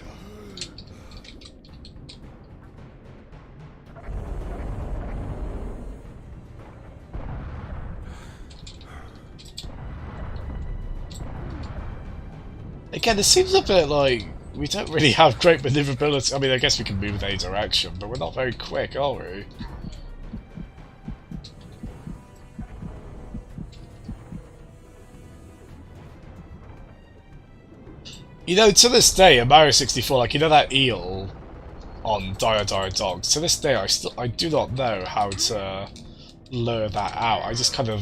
Again, it seems a bit like we don't really have great maneuverability. I mean, I guess we can move in any direction, but we're not very quick, are we? You know, to this day, in Mario 64, like, you know that eel on Dire Dogs? To this day, I do not know how to lure that out. I just kind of...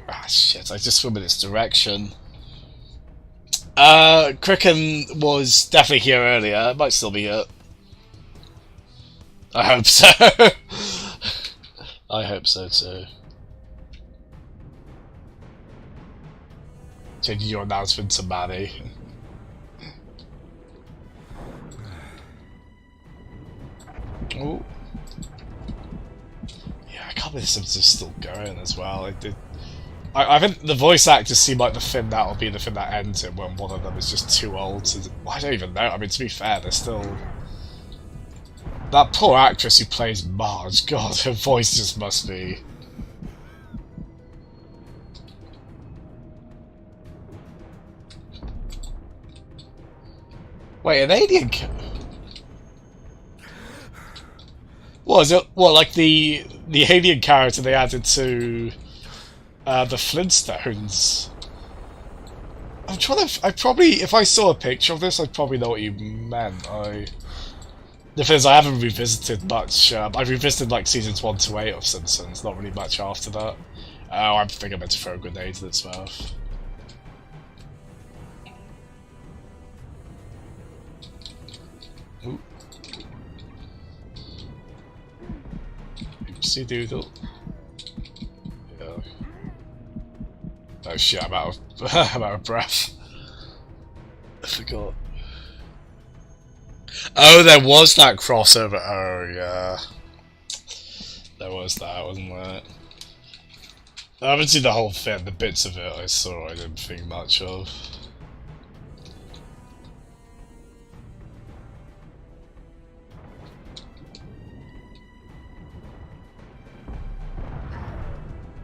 I just swim in its direction. Cricken was definitely here earlier. Might still be here. I hope so. I hope so too. Changing your announcement to Manny. Oh. Yeah, I can't believe this is still going as well. I think the voice actors seem like the thing that'll be the thing that ends it when one of them is just too old to... I don't even know. I mean, to be fair, they're still... That poor actress who plays Marge, God, her voice just must be... Wait, an alien... What is it? What, like the alien character they added to... the Flintstones. I'm trying to... if I saw a picture of this, I'd probably know what you meant. The thing is, I haven't revisited much. I've revisited, like, seasons 1 to 8 of Simpsons, not really much after that. Oh, I think I meant to throw a grenade in its mouth. Ooh. Oopsie doodle. Yeah. Oh shit, I'm out of breath. I forgot. Oh, there was that crossover. Oh, yeah. There was that, wasn't there? I haven't seen the whole thing. The bits of it I saw, I didn't think much of.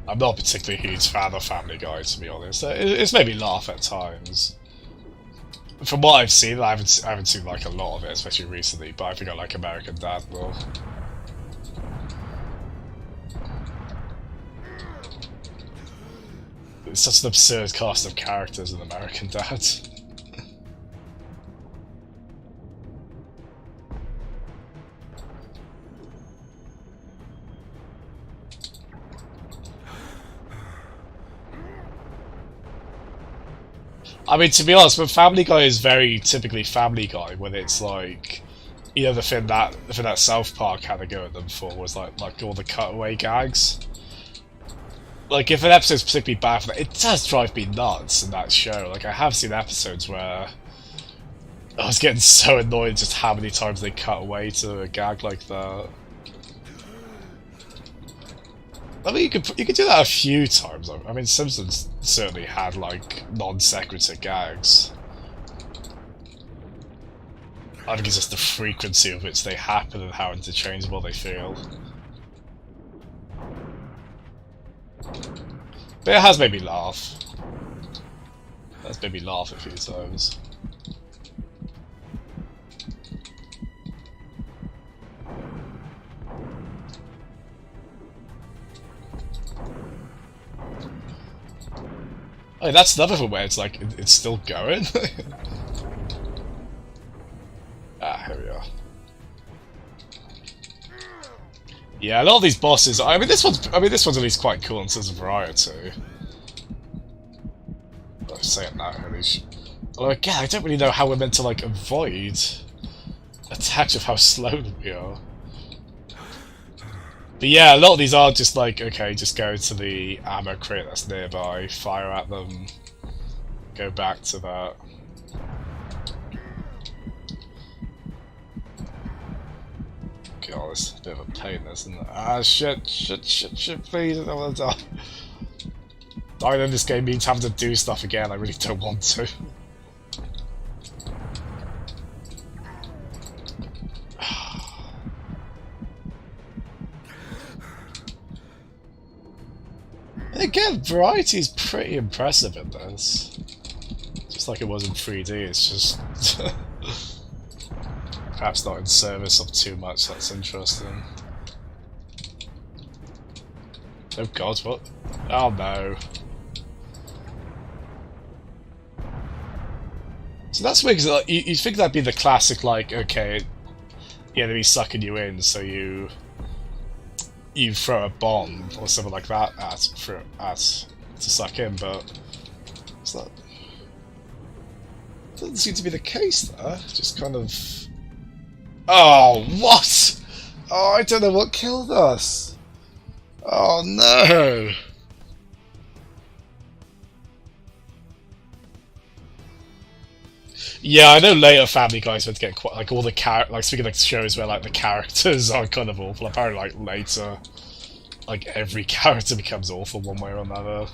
I'm not a particularly huge fan of Family Guy, to be honest. It's made me laugh at times. From what I've seen, I haven't seen like a lot of it, especially recently. But I think I like American Dad more. It's such an absurd cast of characters in American Dad. I mean, to be honest, but Family Guy is very typically Family Guy, when it's like, you know, the thing that South Park had to go at them for was like all the cutaway gags. Like, if an episode's particularly bad for that, it does drive me nuts in that show. Like, I have seen episodes where I was getting so annoyed just how many times they cut away to a gag like that. I mean, you could do that a few times. I mean, Simpsons certainly had like non-sequitur gags. I think it's just the frequency of which they happen and how interchangeable they feel. But it has made me laugh. That's made me laugh a few times. Oh, that's another one where it's like, it's still going? Ah, here we are. Yeah, a lot of these bosses, I mean this one's at least quite cool in terms of variety. I'm saying that, at least. Although again, I don't really know how we're meant to like avoid attacks of how slow we are. But yeah, a lot of these are just like, okay, just go to the ammo crate that's nearby, fire at them, go back to that. God, it's a bit of a pain, isn't it? Ah, shit, please, I don't want to die. Dying in this game means having to do stuff again, I really don't want to. Again, variety is pretty impressive in this. Just like it was in 3D, it's just... perhaps not in service of too much, that's interesting. Oh god, what? Oh no. So that's weird, because you think that'd be the classic, like, okay, the enemy's sucking you in, so you throw a bomb or something like that to suck in, but it's not. Doesn't seem to be the case there. Just kind of. Oh, what? Oh, I don't know what killed us. Oh no. Yeah, I know later Family Guy's meant to get quite, like, all the like, speaking of shows where, like, the characters are kind of awful, apparently, like, later, like, every character becomes awful one way or another.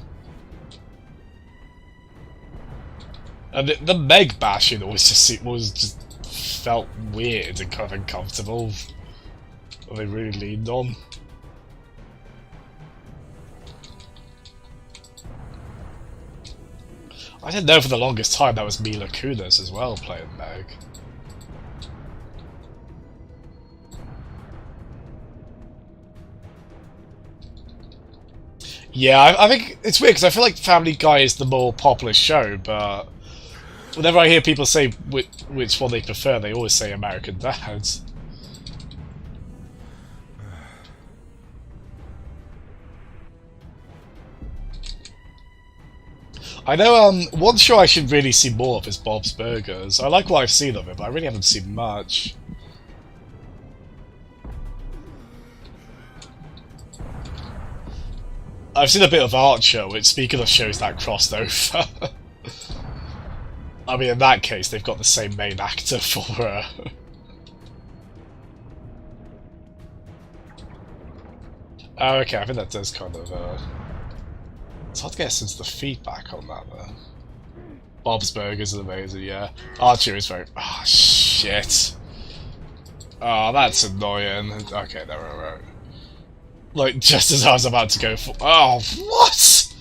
And the Meg bashing always just felt weird and kind of uncomfortable. What they really leaned on. I didn't know for the longest time that was Mila Kunis as well playing Meg. Yeah, I think it's weird because I feel like Family Guy is the more popular show, but whenever I hear people say which one they prefer, they always say American Dad. I know one show I should really see more of is Bob's Burgers. I like what I've seen of it, but I really haven't seen much. I've seen a bit of Archer, which, speaking of shows that crossed over. I mean, in that case, they've got the same main actor for Oh, okay, I think that does kind of, It's hard to get a sense of the feedback on that, though. Bob's Burgers is amazing, yeah. Archer is very... Oh, shit. Oh, that's annoying. Okay, there we go. Like, just as I was about to go for... Oh, what?!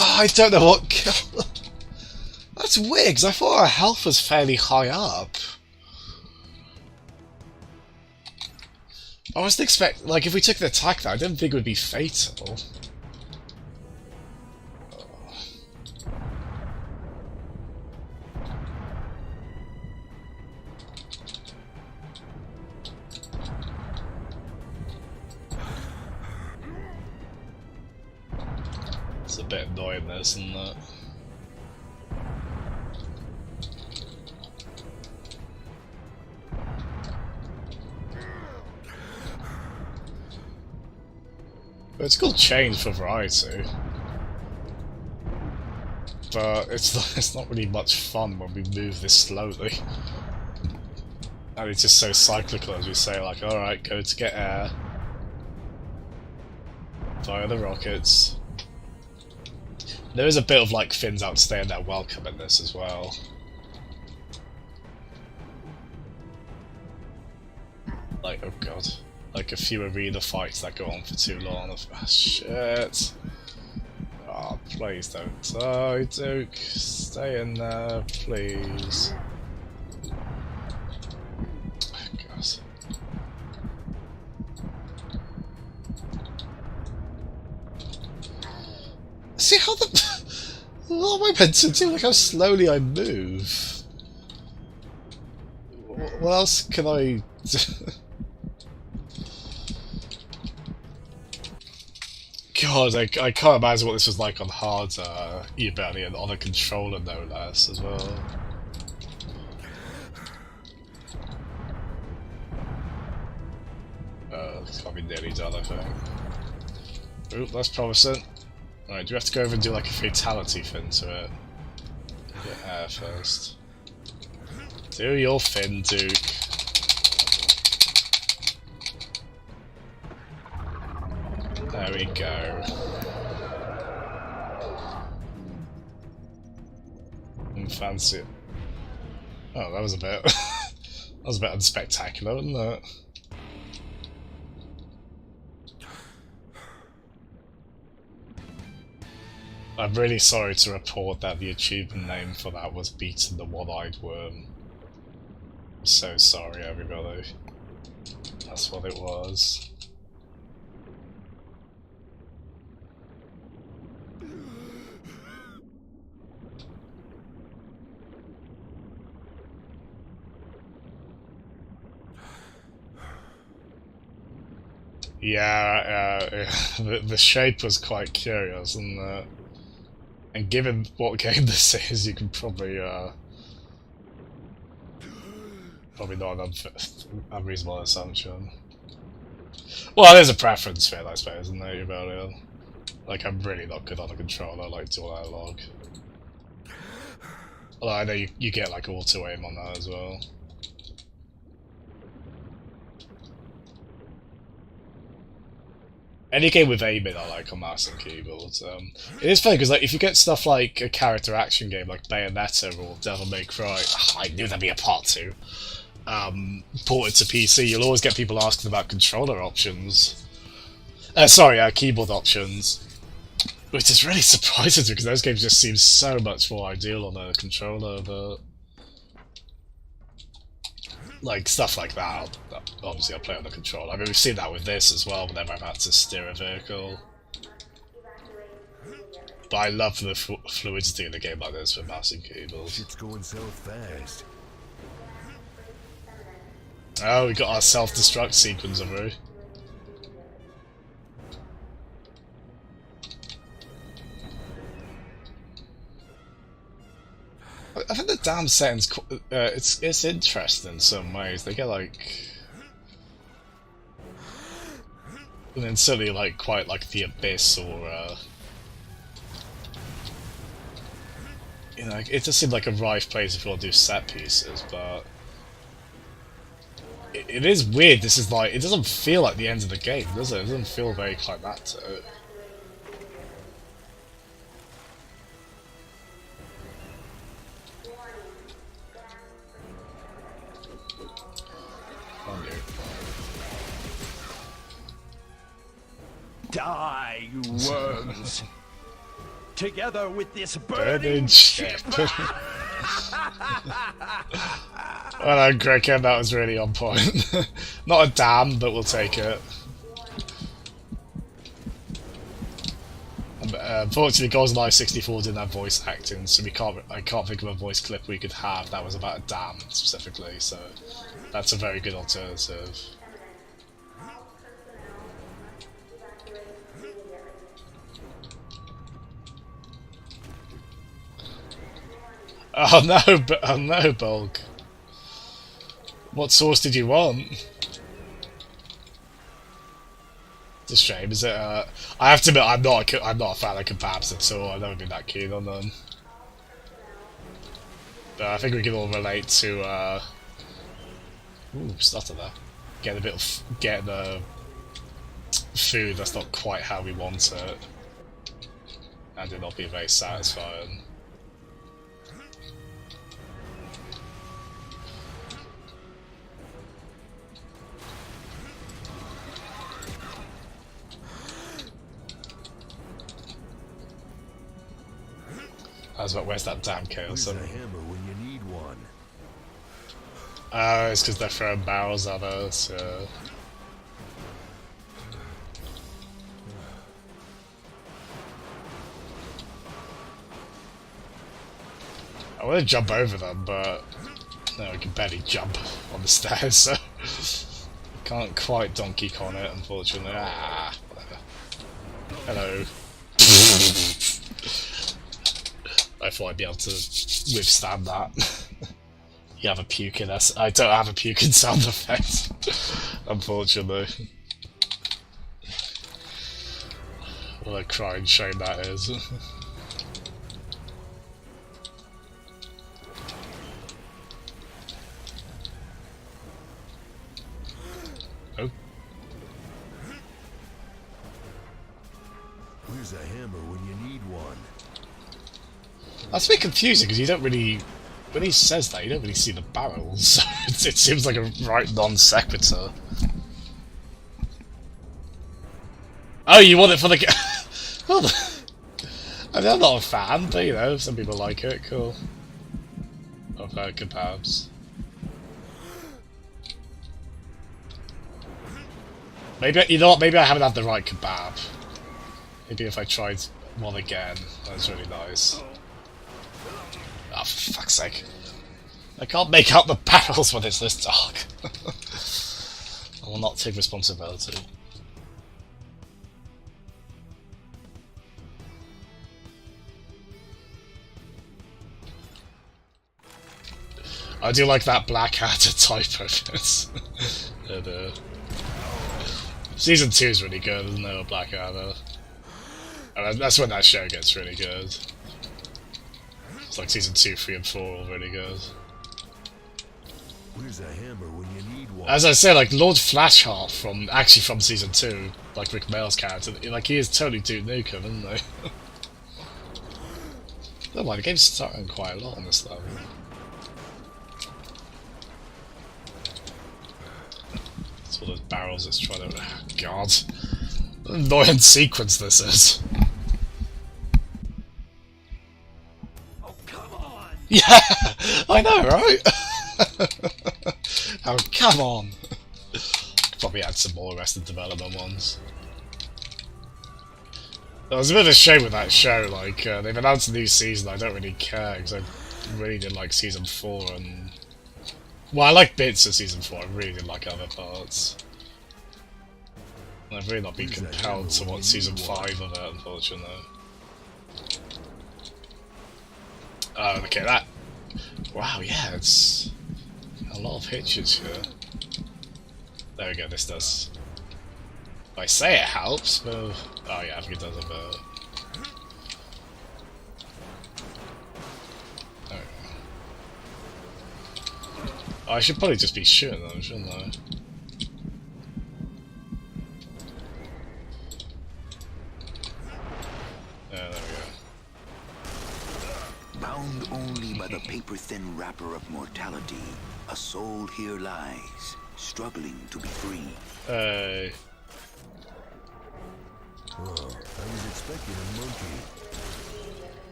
Oh, I don't know what killed... That's weird, because I thought our health was fairly high up. I wasn't expecting... Like, if we took an attack there, I didn't think it would be fatal. It's a bit annoying, this, isn't it? But it's called change for variety. But it's not really much fun when we move this slowly. And it's just so cyclical, as we say, like, alright, go to get air. Fire the rockets. There is a bit of like Finns outstaying their welcome in this as well. Like, oh god. Like a few arena fights that go on for too long. Oh, shit. Oh, please don't die, Duke. Stay in there, please. Oh, god. See how the... What am I meant to do? Look how slowly I move. What else can I do? God, I can't imagine what this was like on hard Rebellion, on a controller no less, as well. It's gotta be nearly done, I think. Oop, that's promising. Alright, do we have to go over and do like a fatality fin to it? Get air first. Do your fin, Duke. There we go. Fancy it. Oh, that was a bit... that was a bit unspectacular, wasn't it? I'm really sorry to report that the achievement name for that was Beating the One-Eyed Worm. I'm so sorry, everybody. That's what it was. Yeah, the shape was quite curious, and given what game this is, you can probably not an unreasonable assumption. Well, there's a preference fit, I suppose, isn't there, about it? Like, I'm really not good on a controller, like dual analog. Although I know you get like auto aim on that as well. Any game with aiming I like on mouse and keyboard. It is funny because like if you get stuff like a character action game like Bayonetta or Devil May Cry, I knew there'd be a part 2, ported to PC, you'll always get people asking about controller options. Keyboard options. Which is really surprising because those games just seem so much more ideal on a controller, but... like, stuff like that, obviously I'll play on the controller. I mean, we've seen that with this as well, whenever I've had to steer a vehicle. But I love the fluidity in a game like this with mouse and keyboard. It's going so fast. Oh, we got our self-destruct sequence of Rue. I think the damn setting's it's interesting in some ways. They get like, and then certainly like quite like the Abyss or you know, it just seemed like a rife place if you want to do set pieces, but it is weird. This is like, it doesn't feel like the end of the game, does it? It doesn't feel very climactic. Die, you worms! Together with this Burning ship. Well done, Cricket, that was really on point. Not a damn, but we'll take it. Unfortunately, GoldenEye 64 didn't have voice acting, so I can't think of a voice clip we could have that was about a damn specifically, so that's a very good alternative. Oh no, oh no, Bulk. What sauce did you want? It's a shame, is it? I have to admit, I'm not a fan of kebabs at all. I've never been that keen on them. But I think we can all relate to, ooh, stutter there. Getting a food that's not quite how we want it. And it not be very satisfying. I was like, where's that damn chaos? Where's a hammer when you need one? It's because they're throwing barrels at us. I want to jump over them, but no, I can barely jump on the stairs, so can't quite Donkey Kong it, unfortunately. Ah, whatever. Hello. I thought I'd be able to withstand that. You have a puking. I don't have a puking sound effect, unfortunately. What a crying shame that is. Oh. Where's a hammer when you need one? That's a bit confusing because you don't really, when he says that, you don't really see the barrels. It seems like a right non sequitur. Oh, you want it for the? Well, I mean, I'm not a fan, but you know, some people like it. Cool. Of kebabs. Maybe you know what? Maybe I haven't had the right kebab. Maybe if I tried one again, that was really nice. Oh, for fuck's sake. I can't make out the barrels when it's this dark. I will not take responsibility. I do like that black hat typo bit. And, Season 2 is really good, isn't there, with Black Adder? And that's when that show gets really good. It's like Season 2, 3 and 4 are really good. Where's a hammer when you need one? As I say, like, Lord Flashheart from Season 2, like Rick Mail's character, like, he is totally Duke Nukem, isn't he? Oh my, the game's starting quite a lot on this level. It's all those barrels it's trying to... Oh, God. What an annoying sequence this is. Oh, come on! Yeah! I know, right? Oh, come on! Probably add some more Arrested Development ones. It was a bit of a shame with that show, like, they've announced a new season, I don't really care, because I really did like Season 4 and... Well, I like bits of Season 4, I really didn't like other parts. And I've really not been compelled to watch Season 5 of it, unfortunately. Oh, okay, that... Wow, yeah, it's... a lot of hitches here. There we go, this does... I say it helps, but... Oh yeah, I think it does a bit. Oh, I should probably just be shooting them, shouldn't I? Yeah, there we go. Bound only by the paper-thin wrapper of mortality, a soul here lies, struggling to be free. Hey. Oh, I was expecting a monkey.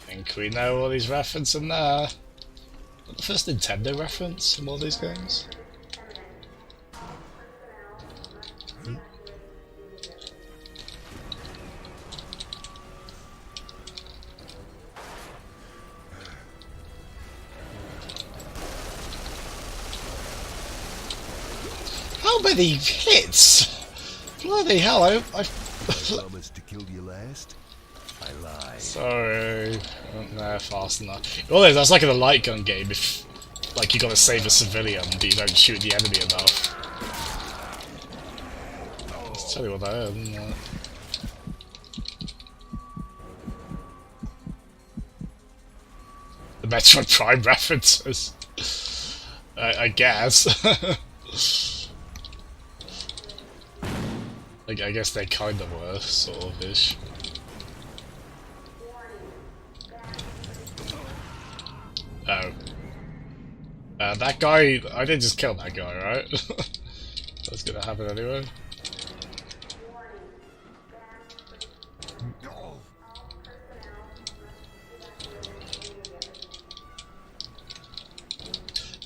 Think we know all these references in there. The first Nintendo reference in all these games? How many hits? Bloody hell, I Promise to kill you last? I lied. Sorry, wasn't there fast enough. Well, that's like in a light gun game. If like you gotta save a civilian, but you don't shoot the enemy enough. Let's tell you what that is, isn't it? The Metroid Prime references. I guess. I guess they kind of were, sort of ish. Oh. That guy, I didn't just kill that guy, right? That's gonna happen anyway.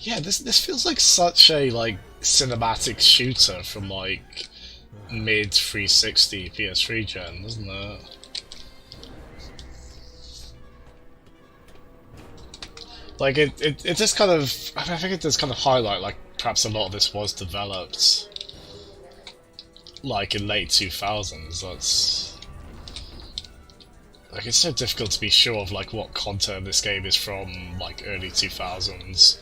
Yeah, this feels like such a like cinematic shooter from like mid 360 PS3 gen, doesn't it? Like it just kind of, I think it does kind of highlight like perhaps a lot of this was developed like in late 2000s. That's like, it's so difficult to be sure of like what content this game is from like early 2000s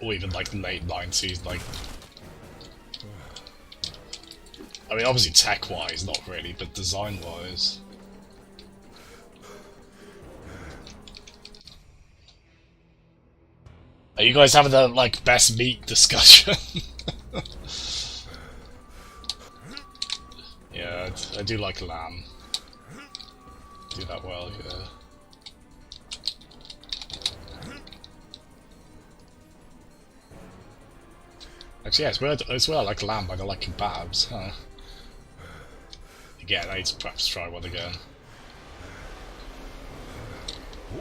or even like late 90s. Like, I mean, obviously tech-wise, not really, but design-wise. Are you guys having the like best meat discussion? Yeah, I do like lamb. Do that well, yeah. Actually, yeah, it's weird I like lamb, but I like kebabs, huh? Again, I need to perhaps try one again.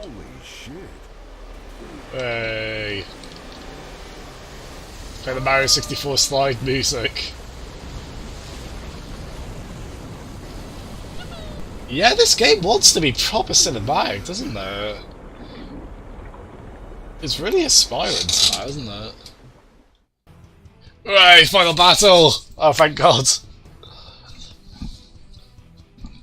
Holy shit. Hey! Play the Mario 64 slide music. Yeah, this game wants to be proper cinematic, doesn't it? It's really aspiring to that, isn't it? Right, final battle! Oh, thank God.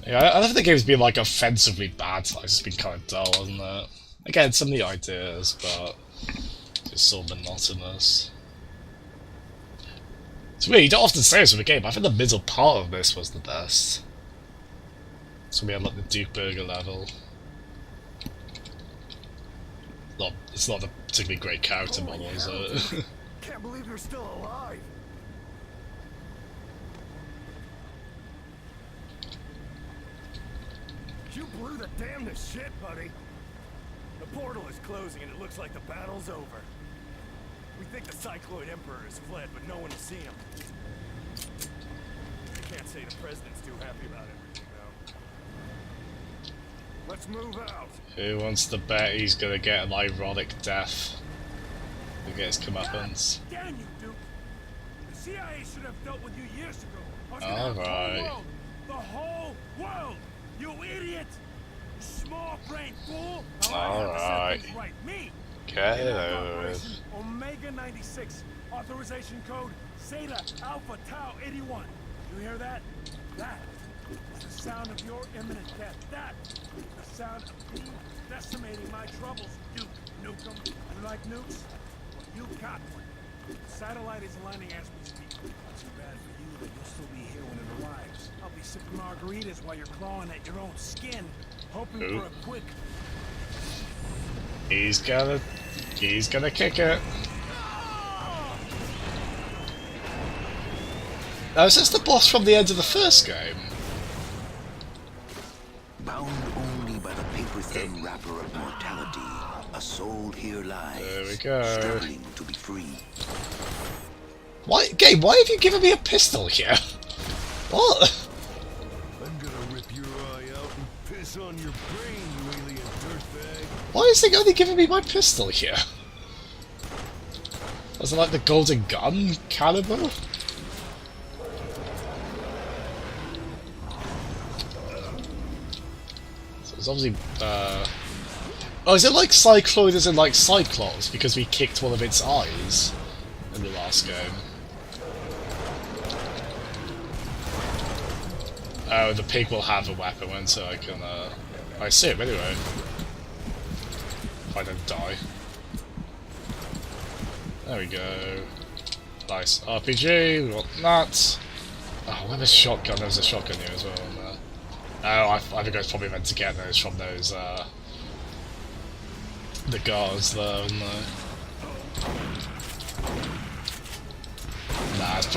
Yeah, I don't think the game's been like offensively bad, it's just been kind of dull, hasn't it? Again, some neat ideas, but it's sort of monotonous. It's weird, you don't often say this with a game, but I think the middle part of this was the best. So we had like the Duke Burger level. It's not a particularly great character model, is it? Can't believe you're still alive. You blew the damnedest shit, buddy. The portal is closing and it looks like the battle's over. We think the Cycloid Emperor has fled, but no one has seen him. I can't say the president's too happy about everything, though. Let's move out. Who wants to bet he's gonna get an ironic death? Who gets comeuppance? Damn you, Duke! The CIA should have dealt with you years ago. Alright. The whole world! You idiot! You small-brained fool! Alright. Right, me! Get it over with. Operation Omega 96. Authorization code Zeta Alpha Tau 81. You hear that? That is the sound of your imminent death. That is the sound of me decimating my troubles, Duke Nukem. You like nukes? Well, you got one. The satellite is landing as we speak. Not too bad for you, but you'll still be here when it arrives. I'll be sipping margaritas while you're clawing at your own skin, hoping for a quick... He's gonna kick it. Now, is this the boss from the end of the first game? Bound only by the paper-thin wrapper of mortality, a soul here lies, There we go. struggling to be free. Why, game? Why have you given me a pistol here? What? I'm gonna rip your eye out and piss on your brain, you alien dirtbag. Why is he only giving me my pistol here? Was it like the golden gun caliber? So it's obviously, oh, is it like Cycloid as in like Cyclops because we kicked one of its eyes in the last game? Oh, the pig will have a weapon when, so I can, I see him anyway. If I don't die. There we go. Nice RPG, we want that. Oh, where was shotgun? There was a shotgun here as well. Oh, I think I was probably meant to get those from those, the guards there, and nah, it's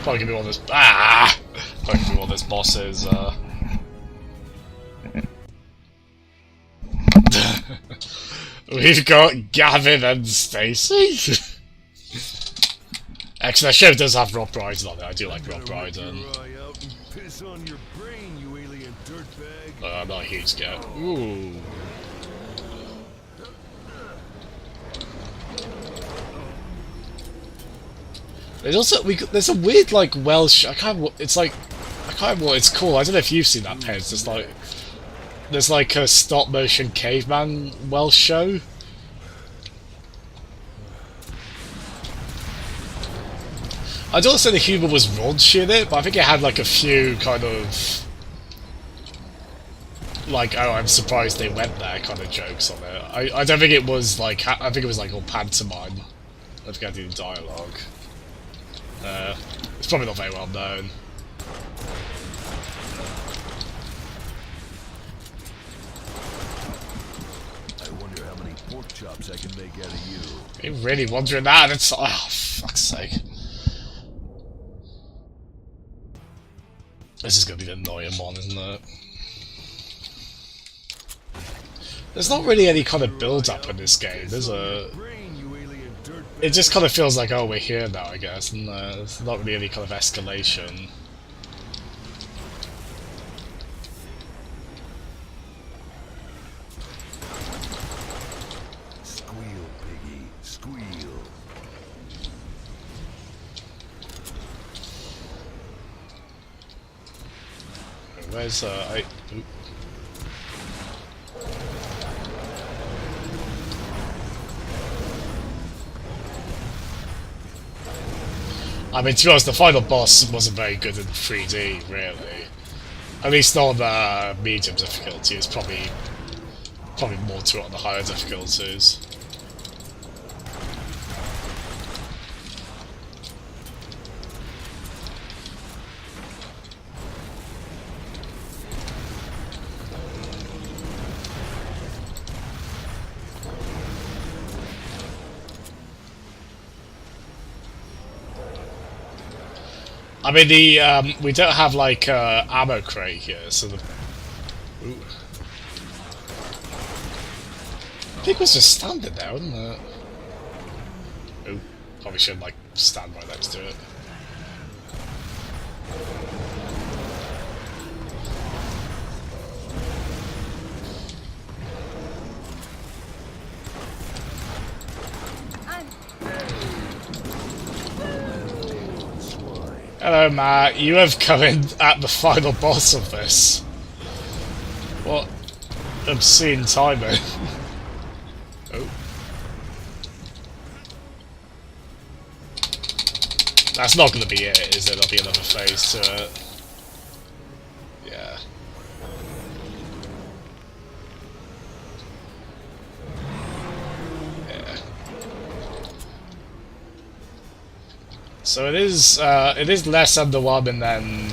probably gonna be one of those. Ah! Probably gonna be one of those bosses. We've got Gavin and Stacy. Actually, that show does have Rob Brydon on it. I do like Rob Brydon. Piss on your brain, you alien dirtbag. I'm not a huge guy. Ooh. There's also there's a weird like Welsh. It's like I can't remember what it's called. I don't know if you've seen that, Pez. There's like a stop motion caveman Welsh show. I don't say the humour was raunchy in it, but I think it had like a few kind of like, oh, I'm surprised they went there kind of jokes on it. I don't think it was like, I think it was like all pantomime. I think I did dialogue. It's probably not very well known. I wonder how many pork chops I can make out of you. Are you really wondering that? It's, oh, fuck's sake. This is going to be the annoying one, isn't it? There's not really any kind of build-up in this game. It just kind of feels like, oh, we're here now, I guess, and there's not really any kind of escalation. Squeal, piggy, squeal. Where's, Oop. I mean, to be honest, the final boss wasn't very good in 3D, really. At least not on the medium difficulty. It's probably more to it on the higher difficulties. I mean, we don't have like ammo crate here, so the. Ooh. I think it was just standing there, wasn't it? Ooh, probably shouldn't like stand right next to it. Hello, Matt. You have come in at the final boss of this. What obscene timing. Oh. That's not going to be it, is it? There'll be another phase to it. Yeah. Yeah. So it is less underwhelming than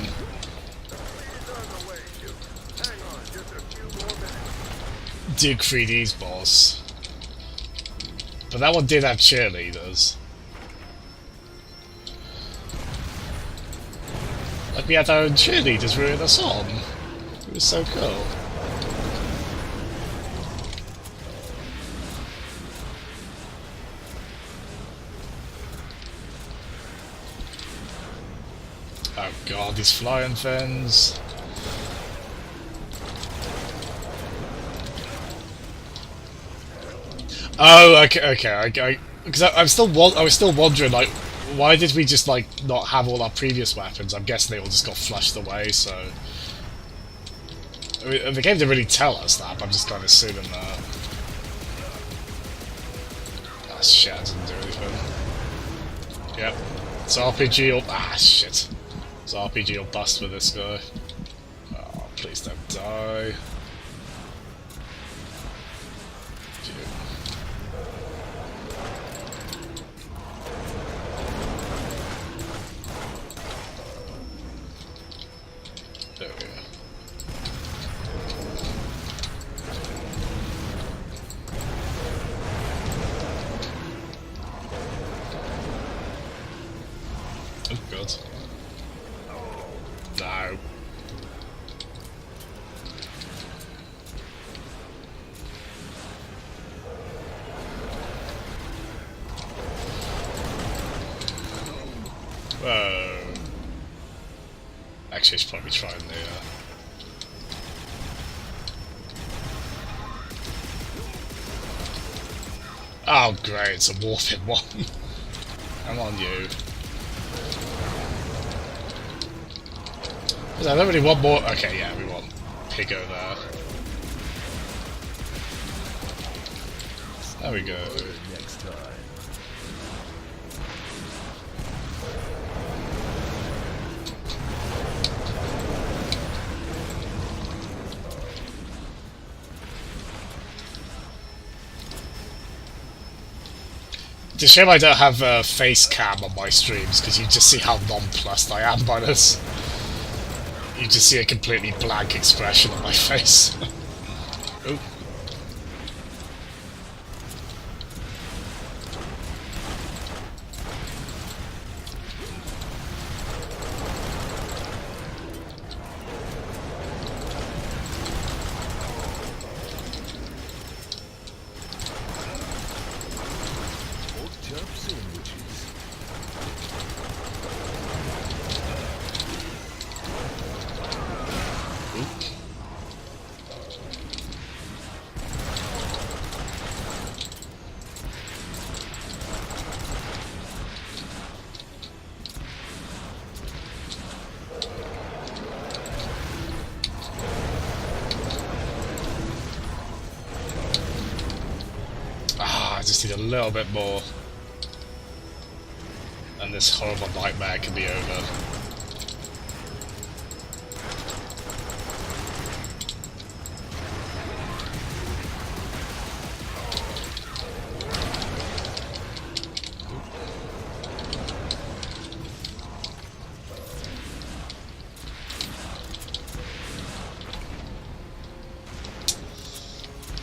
Duke 3D's boss. But that one did have cheerleaders. Like we had our own cheerleaders rooting us on. It was so cool. Oh god, these flying things. Oh, okay. Because I was still wondering, like, why did we just like not have all our previous weapons? I'm guessing they all just got flushed away. So I mean, the game didn't really tell us that, but I'm just kind of assuming that. Ah, shit! I didn't do anything. Yep. It's RPG or shit. It's RPG or bust with this guy. Please don't die. There we go. Oh god. No. Whoa. Actually, I should probably try and Oh great, it's a warping one. Come on, you. I don't really want more. Okay, yeah, we want pig over there. There we go. Next time. It's a shame I don't have a face cam on my streams, because you just see how nonplussed I am by this. You just see a completely blank expression on my face. Oop. Tough sandwiches. Ah, I just need a little bit more. And this horrible nightmare can be over.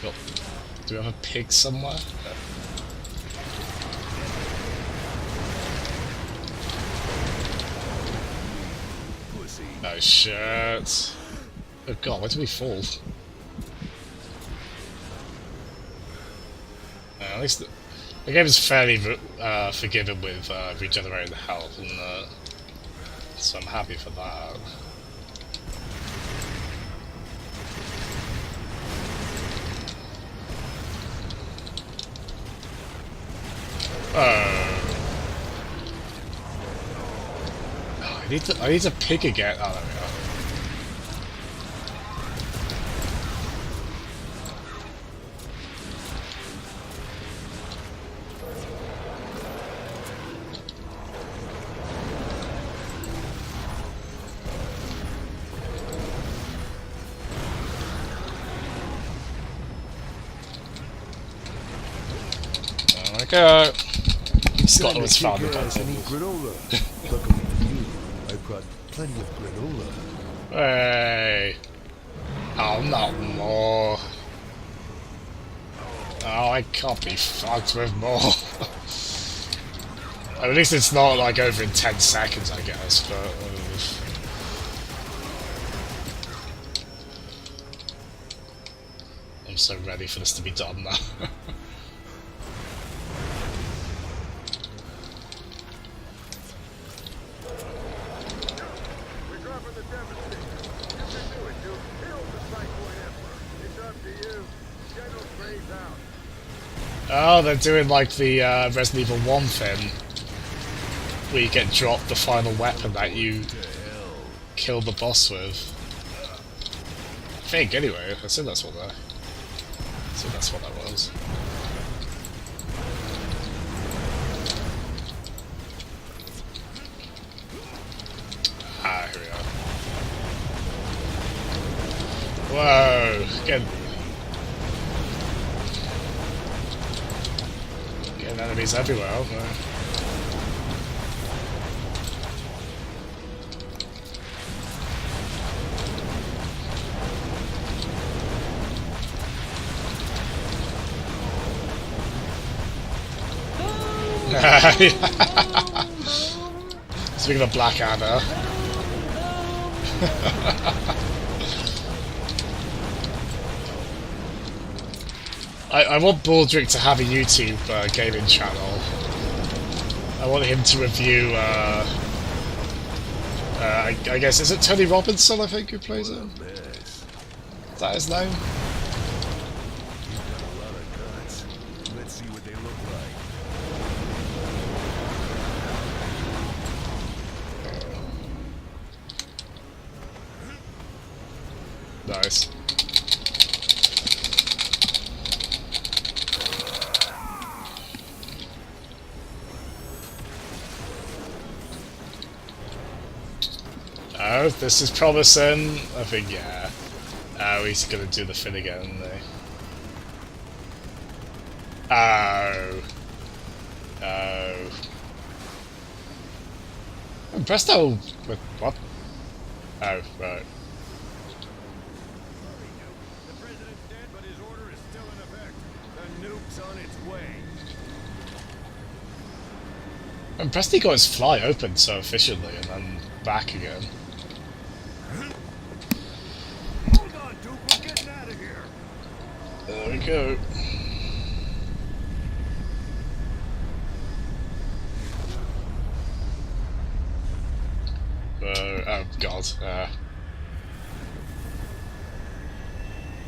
Well, do we have a pig somewhere? No shit. Oh god, where did we fall? At least the game is fairly forgiving with regenerating health, and so I'm happy for that. I need to pick again. Oh, there we go. There we go. Scotland was founded by granola. Luckily for you, I brought plenty of granola. Hey. Oh, not more. Oh, I can't be fucked with more. At least it's not like over in 10 seconds, I guess, but... I'm so ready for this to be done now. Oh, they're doing like the Resident Evil 1 thing, where you get dropped the final weapon that you kill the boss with. I think, anyway. I think that's what that. I think that's what that was. Ah, here we are. Whoa! Getting enemies everywhere, aren't they? Speaking of Black Adder. I want Baldrick to have a YouTube gaming channel. I want him to review, I guess, is it Tony Robinson, I think, who plays it? Is that his name? Let's see what they look like. Nice. Oh, this is promising. I think, yeah. Oh, he's gonna do the thing again, isn't he? Oh. Oh. Oh, Presto! What? Oh, right. The president's dead, but his order is still in effect. The nuke's on its way. And Presley got his fly open so efficiently and then back again. Hold on, Duke, we're getting out of here. There we go. Oh god.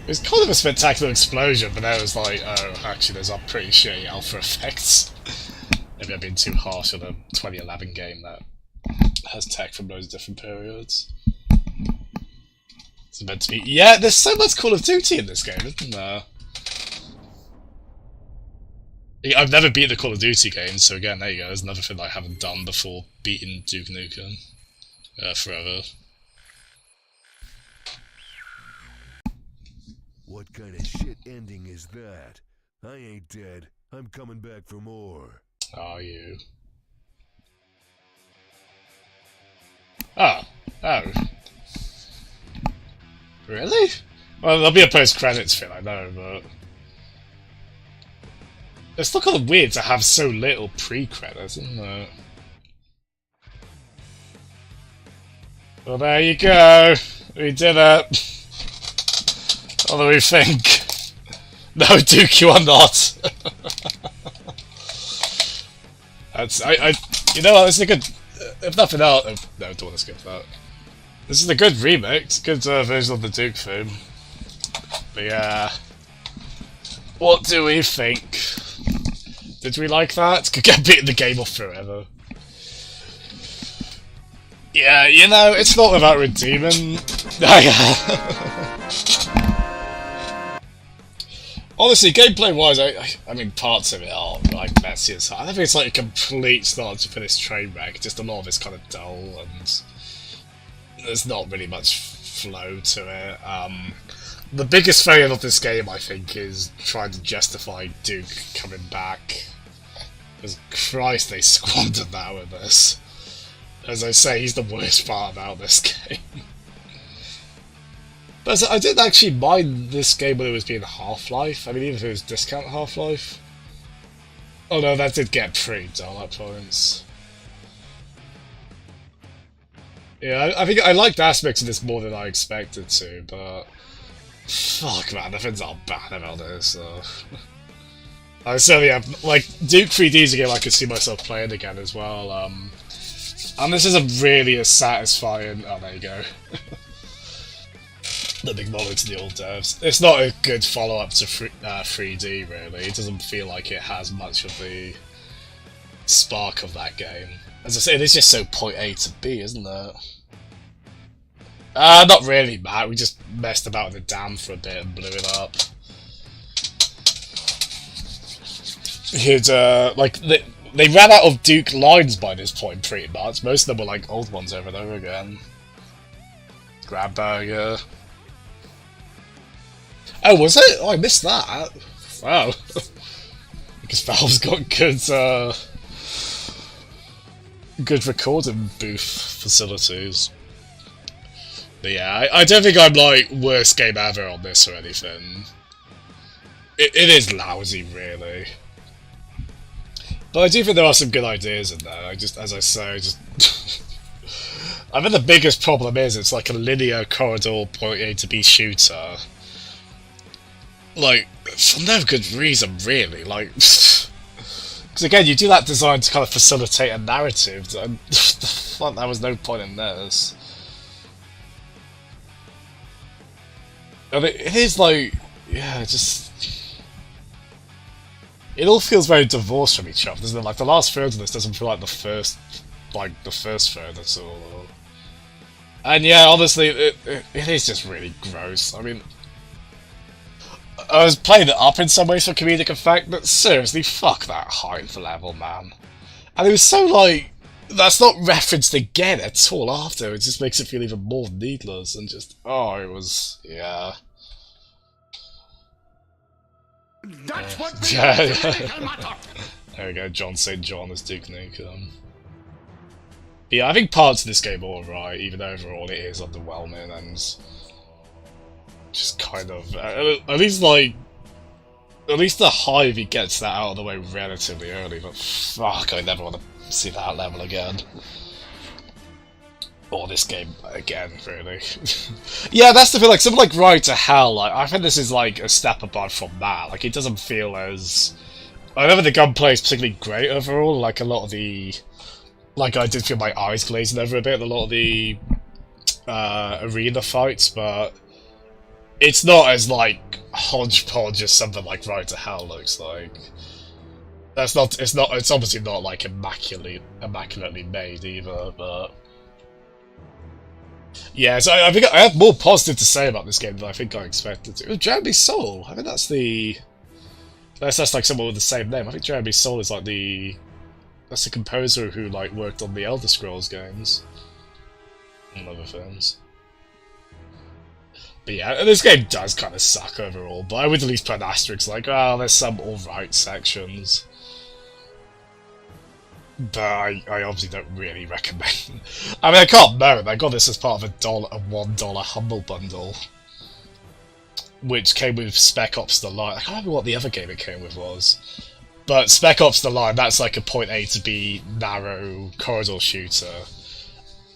It was kind of a spectacular explosion, but then it was like, oh, actually there's a pretty shitty alpha effects. Maybe I've been too harsh on a 2011 game that has tech from those different periods. It's meant to be... Yeah, there's so much Call of Duty in this game, isn't there? I've never beat the Call of Duty games, so again, there you go. There's another thing I haven't done before beating Duke Nukem. Forever. What kind of shit ending is that? I ain't dead. I'm coming back for more. Are you? Oh. Oh. Really? Well, there'll be a post-credits thing, I know, but... It's still kind of weird to have so little pre-credits, isn't it? Well, there you go. We did it. What do we think? No, Duke, you are not. That's you know what? This is a good. If nothing else, oh, no, I don't want to skip that. This is a good remix, good version of the Duke theme. But yeah, what do we think? Did we like that? Could get beaten the game off forever. Yeah, you know, it's not without redeeming. Honestly, gameplay-wise, I mean, parts of it are like messy as hell. I don't think it's like a complete start-to-finish train wreck. Just a lot of it's kind of dull, and there's not really much flow to it. The biggest failure of this game, I think, is trying to justify Duke coming back. Because Christ, they squandered that with this. As I say, he's the worst part about this game. But I didn't actually mind this game when it was being Half-Life. I mean, even if it was discount Half-Life. Oh no, that did get pretty dull at points. Yeah, I think I liked aspects of this more than I expected to, but... Fuck man, the things are bad about this, so... I certainly have... Like, Duke 3D is a game I could see myself playing again as well, and this isn't really as satisfying... Oh, there you go. The big model to the old devs. It's not a good follow-up to 3D, really. It doesn't feel like it has much of the spark of that game. As I say, it's just so point A to B, isn't it? Not really, Matt. We just messed about with the dam for a bit and blew it up. Like, they ran out of Duke lines by this point, pretty much. Most of them were like old ones over and over again. Grab burger. Oh, was it? Oh, I missed that. Wow. Because Valve's got good recording booth facilities. But yeah, I don't think I'm like worst game ever on this or anything. It is lousy, really. But I do think there are some good ideas in there. I just, as I say, just I think the biggest problem is it's like a linear corridor point A to B shooter. Like, for no good reason, really. Like, because again, you do that design to kind of facilitate a narrative, and like, there was no point in this. And it is like, yeah, just... It all feels very divorced from each other, doesn't it? Like, the last third of this doesn't feel like the first third at all. And yeah, honestly, it is just really gross. I mean, I was playing it up in some ways for comedic effect, but seriously, fuck that height level, man. And it was so, like, that's not referenced again at all after, it just makes it feel even more needless, and just, oh, it was, yeah. That's what There we go, John St. John as Duke Nukem. Yeah, I think parts of this game are alright, even though overall it is underwhelming and just kind of at least the Hive he gets that out of the way relatively early, but fuck, I never want to see that level again. Or this game again, really. Yeah, that's the thing, like, something like Ride to Hell, like, I think this is, like, a step above from that. Like, it doesn't feel as... I don't think the gunplay is particularly great overall, like, a lot of the... Like, I did feel my eyes glazing over a bit in a lot of the arena fights, but it's not as, like, hodgepodge as something like Ride to Hell looks like. It's obviously not, like, immaculately made either, but... Yeah, so I think I have more positive to say about this game than I think I expected to. Jeremy Soule, I think that's the... That's like someone with the same name. I think Jeremy Soule is like the... That's the composer who like worked on the Elder Scrolls games. And other things. But yeah, this game does kind of suck overall, but I would at least put an asterisk like, oh, there's some alright sections. But I obviously don't really recommend. I mean, I can't moan. I got this as part of a $1 Humble Bundle, which came with Spec Ops: The Line. I can't remember what the other game it came with was, but Spec Ops: The Line, that's like a point A to B narrow corridor shooter,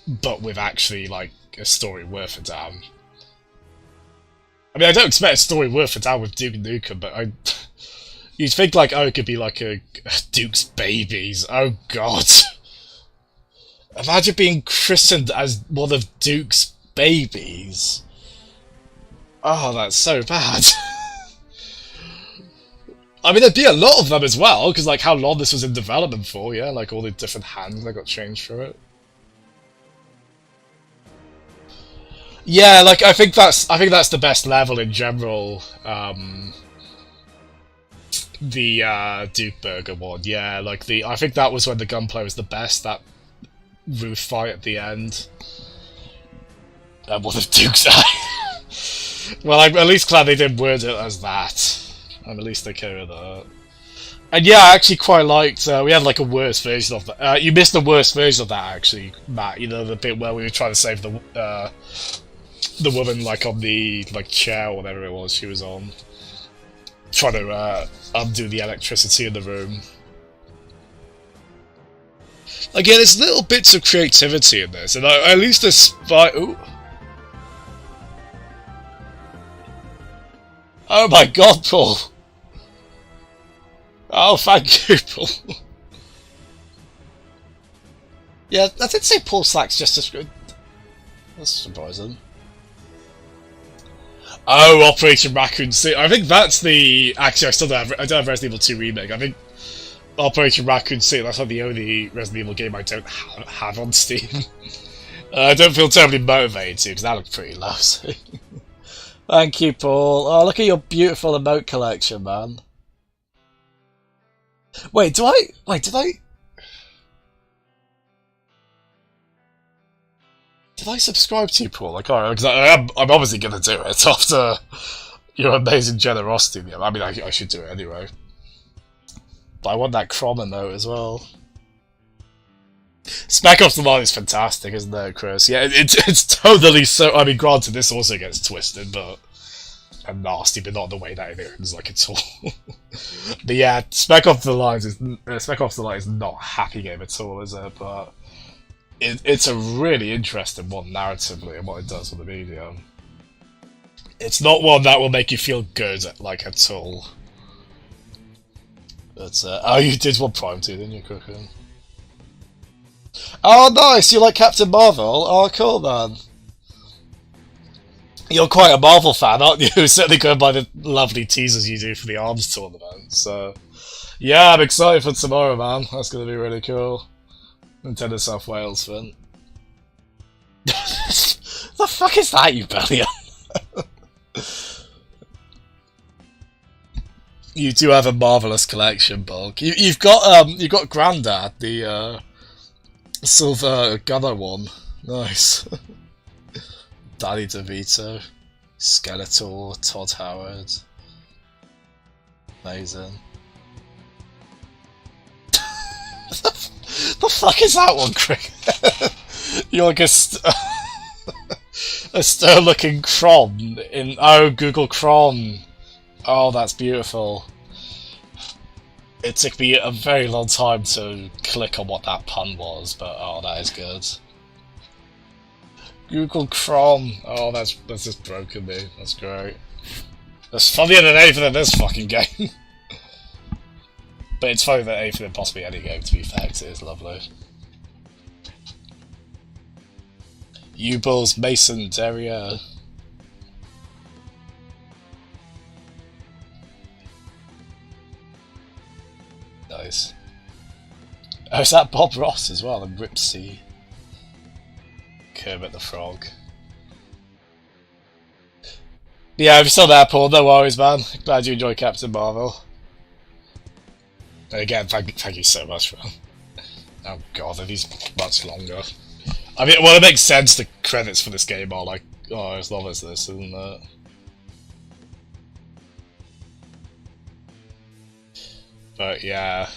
but with actually like a story worth a damn. I mean, I don't expect a story worth a damn with Duke Nukem, but you'd think, like, oh, it could be like a Duke's Babies. Oh, God. Imagine being christened as one of Duke's babies. Oh, that's so bad. I mean, there'd be a lot of them as well, because, like, how long this was in development for, yeah? Like, all the different hands that got changed for it. Yeah, like, I think that's the best level in general, the Duke Burger one, yeah, like I think that was when the gunplay was the best, that roof fight at the end. And one of Duke's eye. Well, I'm at least glad they didn't word it as that. I'm at least okay with that. And yeah, I actually quite liked, we had like a worse version of that. You missed the worst version of that actually, Matt, you know, the bit where we were trying to save the woman like on the like chair or whatever it was she was on. Trying to undo the electricity in the room. Again, there's little bits of creativity in this, and at least despite... Ooh. Oh my god, Paul! Oh, thank you, Paul. Yeah, I did say Paul Slack's just as good. That's surprising. Oh, Operation Raccoon City. I think that's the... Actually, I don't have Resident Evil 2 Remake. I think Operation Raccoon City, that's like the only Resident Evil game I don't have on Steam. I don't feel terribly motivated to, because that looks pretty lousy. Thank you, Paul. Oh, look at your beautiful emote collection, man. Wait, did I... Did I subscribe to you, Paul? I can't remember, because I'm obviously going to do it after Your amazing generosity. I mean, I should do it anyway. But I want that Chroma note as well. Spec Ops the Line is fantastic, isn't it, Chris? Yeah, it's totally so... I mean, granted, this also gets twisted, but... And nasty, but not the way that it ends, like, at all. But yeah, Spec Ops the Line is not a happy game at all, is it? But... It's a really interesting one, narratively, and what it does with the medium. It's not one that will make you feel good, like, at all. But, oh, you did one Prime 2, didn't you, Cookin? Oh, nice! You like Captain Marvel? Oh, cool, man. You're quite a Marvel fan, aren't you? Certainly going by the lovely teasers you do for the ARMS tournament, so... Yeah, I'm excited for tomorrow, man. That's going to be really cool. Nintendo South Wales fan. The fuck is that, you belly? You do have a marvelous collection, Bulk. You've got Grandad, the silver gunner one. Nice. Danny DeVito, Skeletor, Todd Howard. Amazing. The fuck is that one, Crick? You're like a stern-looking Chrome in Google Chrome. Oh, that's beautiful. It took me a very long time to click on what that pun was, but oh, that is good. Google Chrome. Oh, that's just broken me. That's great. That's funnier than anything in this fucking game. But it's funnier than anything in possibly any game, to be fair, 'cause it is lovely. U-Bulls, Mason, Derriere. Nice. Oh, is that Bob Ross as well? And Ripsy. Kermit the Frog. Yeah, if you're still there, Paul, no worries, man. Glad you enjoyed Captain Marvel. And again, thank you so much, man. Oh god, are these much longer? I mean, well, it makes sense the credits for this game are like, oh, as long as this, isn't it? But yeah,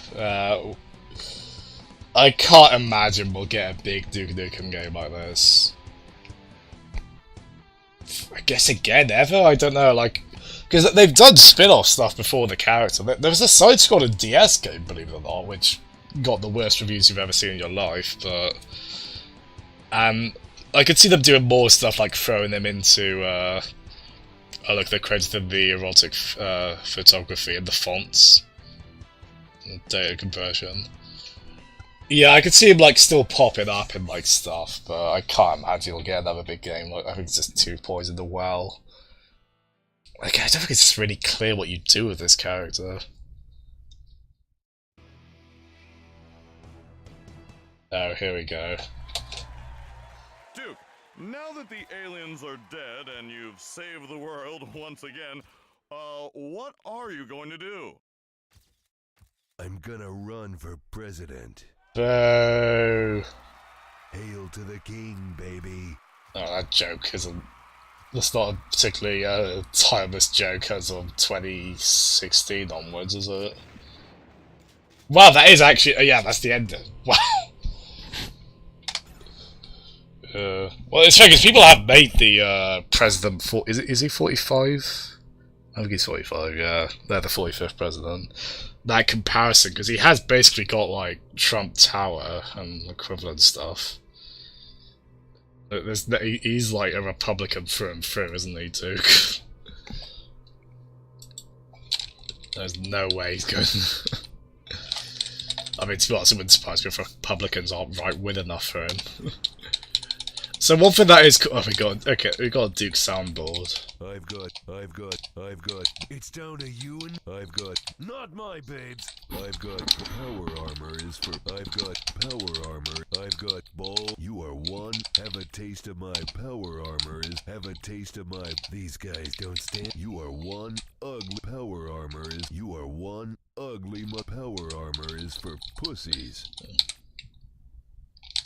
I can't imagine we'll get a big Duke Nukem game like this. I guess again, ever? I don't know, like... Because they've done spin-off stuff before the character. There was a side-scrolling DS game, believe it or not, which got the worst reviews you've ever seen in your life, but... And I could see them doing more stuff, like throwing them into... oh look, they're credited the erotic photography and the fonts. Data conversion. Yeah, I could see him like still popping up in like stuff, but I can't imagine he'll get another big game. Like, I think it's just too poisoned the well. Like, I don't think it's really clear what you do with this character. Oh, here we go. Duke, now that the aliens are dead and you've saved the world once again, what are you going to do? I'm gonna run for president. Boo! Hail to the king, baby. Oh, that joke isn't... That's not a particularly timeless joke as of 2016 onwards, is it? Wow, that is actually... yeah, that's the ending. Wow. Well, it's funny because people have made the president... Is he 45? I think he's 45, yeah. They're the 45th president. That comparison, because he has basically got, like, Trump Tower and equivalent stuff. He's like a Republican through and through, isn't he, Duke? There's no way he's going... I mean, to be honest, it wouldn't surprise me if Republicans aren't right-wing enough for him. So one thing that is cool... Oh, we got a Duke soundboard. I've got. It's down to you and I've got. Not my babes. I've got power armor is for. I've got power armor. I've got ball. You are one. Have a taste of my power armor is. Have a taste of my. These guys don't stand. You are one ugly power armor is. You are one ugly. My power armor is for pussies.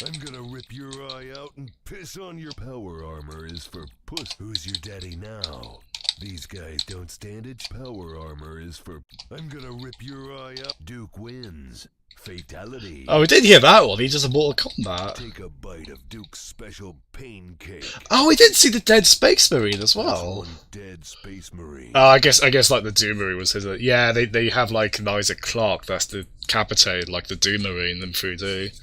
I'm gonna rip your eye out and piss on your power armor is for puss. Who's your daddy now? These guys don't stand it. Power armor is for... I'm gonna rip your eye up. Duke wins. Fatality. Oh, we did hear that one. He does a Mortal Kombat. Take a bite of Duke's special pain cake. Oh, we did see the dead Space Marine as That's well. one dead space marine. Oh, I guess like the Doom Marine was his. Yeah, they have like an Isaac Clarke that's decapitated like the Doom Marine in 3D.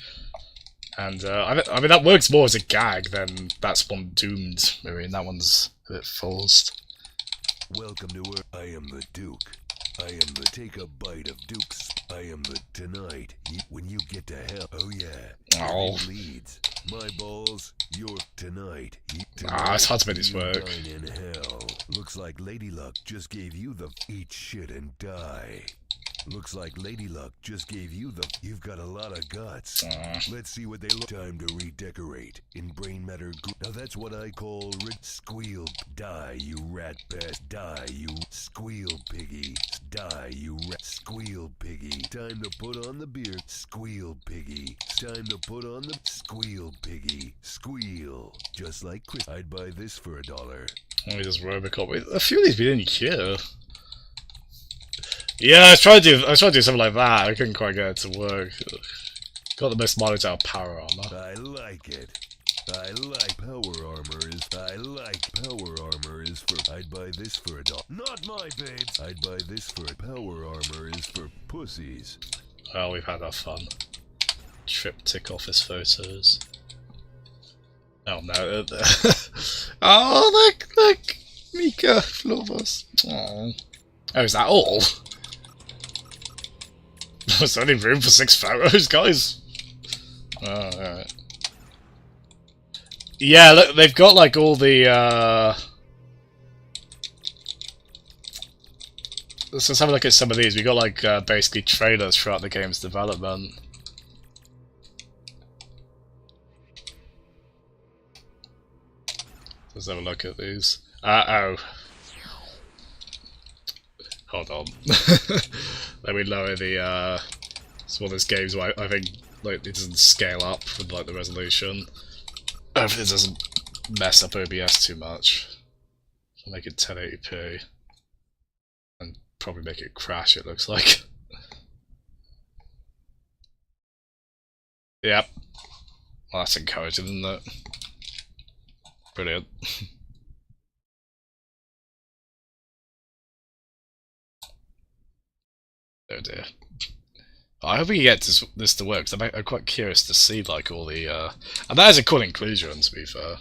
And I mean that works more as a gag than that's one doomed Marine. That one's a bit forced. Welcome to Earth. I am the Duke. I am the take a bite of Duke's. I am the tonight. When you get to hell. Oh yeah. Oh. Leads. My balls. Your tonight. It's hard to make this you work. dine in hell. Looks like Lady Luck just gave you the eat shit and die. Looks like Lady Luck just gave you the... You've got a lot of guts. Let's see what they look... Time to redecorate. In brain matter... Now that's what I call... Squeal. Die, you rat pest. Die, you... Squeal, piggy. Die, you rat... Squeal, piggy. Time to put on the beard. Squeal, piggy. Time to put on the... Squeal, piggy. Squeal. Just like Chris. I'd buy this for $1. Let me just Robocop. A few of these we didn't hear. Yeah, I was trying to do something like that. I couldn't quite get it to work. Got the most mileage out of power armor. I like it. I like power armor is... I like power armor is for... I'd buy this for $1. Not my babes! I'd buy this for... Power armor is for pussies. Well, we've had our fun. Triptych office photos. Oh no. Oh, look! Mika, Florvus. Oh, is that all? There's only room for 6 photos, guys. Oh, alright. Yeah, look, they've got like all the let's have a look at some of these. We got like basically trailers throughout the game's development. Let's have a look at these. Oh. Hold on. Let me lower the it's one of those games where I think like it doesn't scale up with like the resolution. Hopefully it doesn't mess up OBS too much. I'll make it 1080p. And probably make it crash, it looks like. Yep. Well, that's encouraging, isn't it? Brilliant. Oh dear. I hope we can get this to work, because I'm quite curious to see like all the and that is a cool inclusion, to be fair.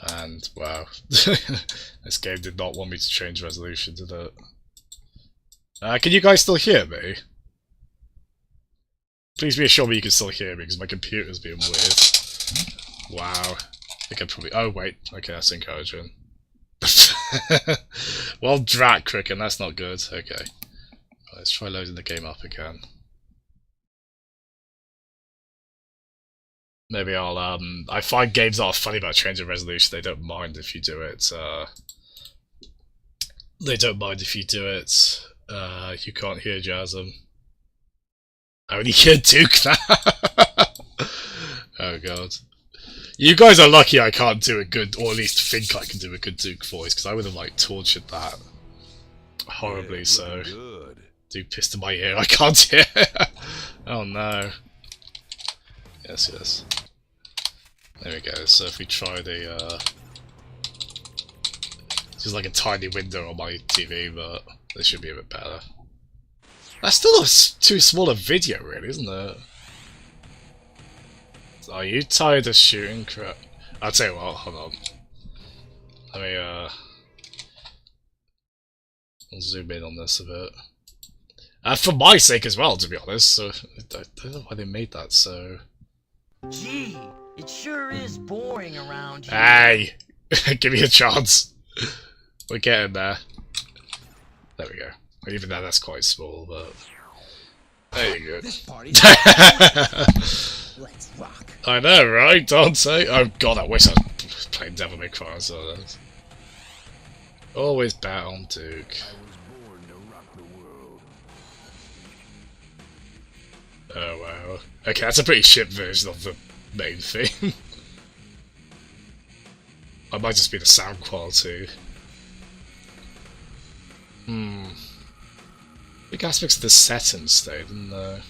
And wow. This game did not want me to change resolution, did it? Can you guys still hear me? Please reassure me you can still hear me, because my computer's being weird. Wow. I think I probably... Oh, wait. Okay, that's encouraging. Well, drat, Cricken, that's not good. Okay. Let's try loading the game up again. Maybe I'll, I find games that are funny about changing resolution. They don't mind if you do it, they don't mind if you do it. You can't hear Jasm. I only hear Duke now. Oh god. You guys are lucky I can't do a good, or at least think I can do a good Duke voice, because I would have like tortured that horribly. Yeah, so good. Duke pissed in my ear. I can't hear. Oh no. Yes, yes. There we go. So if we try the, just like a tiny window on my TV, but this should be a bit better. That's still too small a video, really, isn't it? Are you tired of shooting crap? I'll tell you what, hold on. Let me, I'll zoom in on this a bit. For my sake as well, to be honest, so I don't know why they made that so... Gee, it sure is boring around here. Hey! Give me a chance. We're getting there. There we go. Even though that's quite small, but... There you go. This party. Let's rock. I know, right, Dante? Oh god, I wish I was playing Devil May Cry, so that's... Always bet on Duke. I was born to rock the world. Oh wow. Okay, that's a pretty shit version of the main theme. It might just be the sound quality. Big aspects of the settings though, didn't there?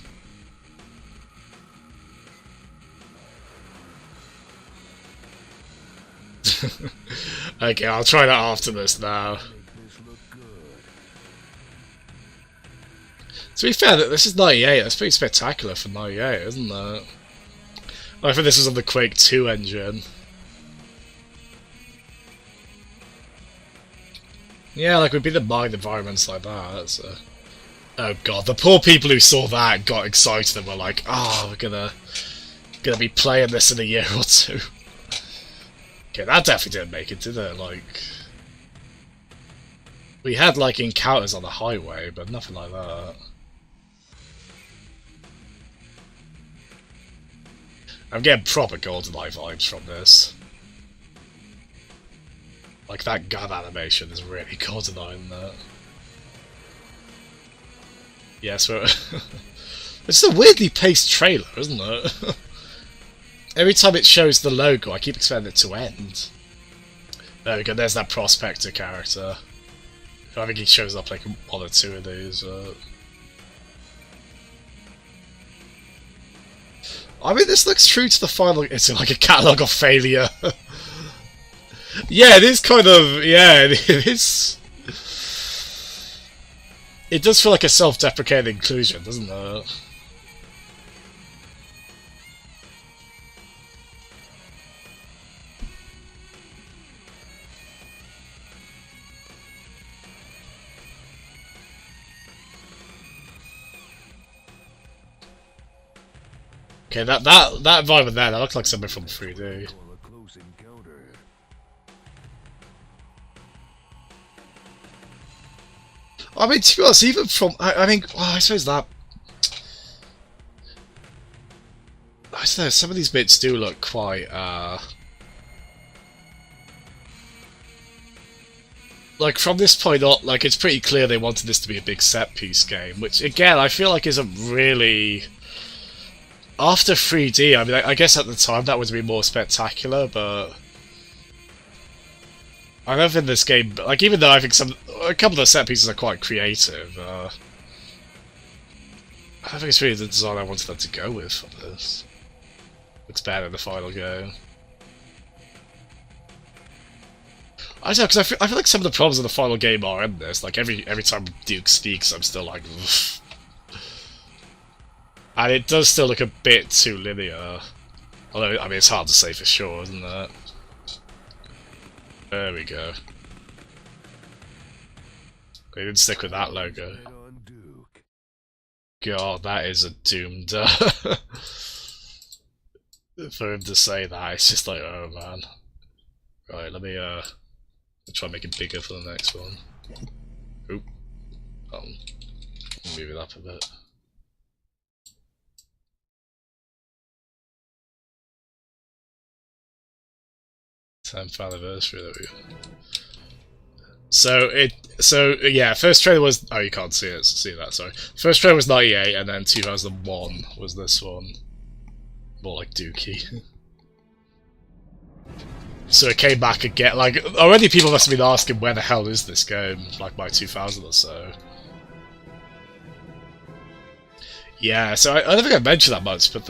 Okay, I'll try that after this now. To be fair, this is 98, that's pretty spectacular for 98, isn't it? I think this is on the Quake 2 engine. Yeah, like, we'd be the mind environments like that, so... Oh god, the poor people who saw that got excited and were like, oh, we're gonna be playing this in a year or two. Okay, that definitely didn't make it, did it? Like... We had, like, encounters on the highway, but nothing like that. I'm getting proper GoldenEye vibes from this. Like, that gun animation is really GoldenEye in that. Yes, it's a weirdly paced trailer, isn't it? Every time it shows the logo, I keep expecting it to end. There we go, there's that Prospector character. I think he shows up like one or two of these. I mean, this looks true to the final. It's like a catalogue of failure. Yeah, it is kind of. Yeah, it is. It does feel like a self-deprecating inclusion, doesn't it? Okay, that environment there, that looks like something from 3D. I mean, to be honest, even from... I mean, well, I suppose that... I don't know, some of these bits do look quite, like, from this point on, like, it's pretty clear they wanted this to be a big set-piece game, which, again, I feel like isn't really... After 3D, I mean, I guess at the time that would be more spectacular, but... I don't think this game, like, even though I think a couple of the set pieces are quite creative, I don't think it's really the design I wanted them to go with for this. Looks better in the final game. I don't know, because I feel like some of the problems in the final game are in this. Like, every time Duke speaks, I'm still like, ugh. And it does still look a bit too linear. Although, I mean, it's hard to say for sure, isn't it? There we go. They didn't stick with that logo. God, that is a doomed... for him to say that, it's just like, oh man. Right, let me try and make it bigger for the next one. Oop. Move it up a bit. 10th anniversary, there we go. So yeah, first trailer was, oh, you can't see it, see that, sorry. First trailer was 98, and then 2001 was this one. More like Dookie. So it came back again, like, already people must have been asking where the hell is this game, like by 2000 or so. Yeah, so I don't think I mentioned that much, but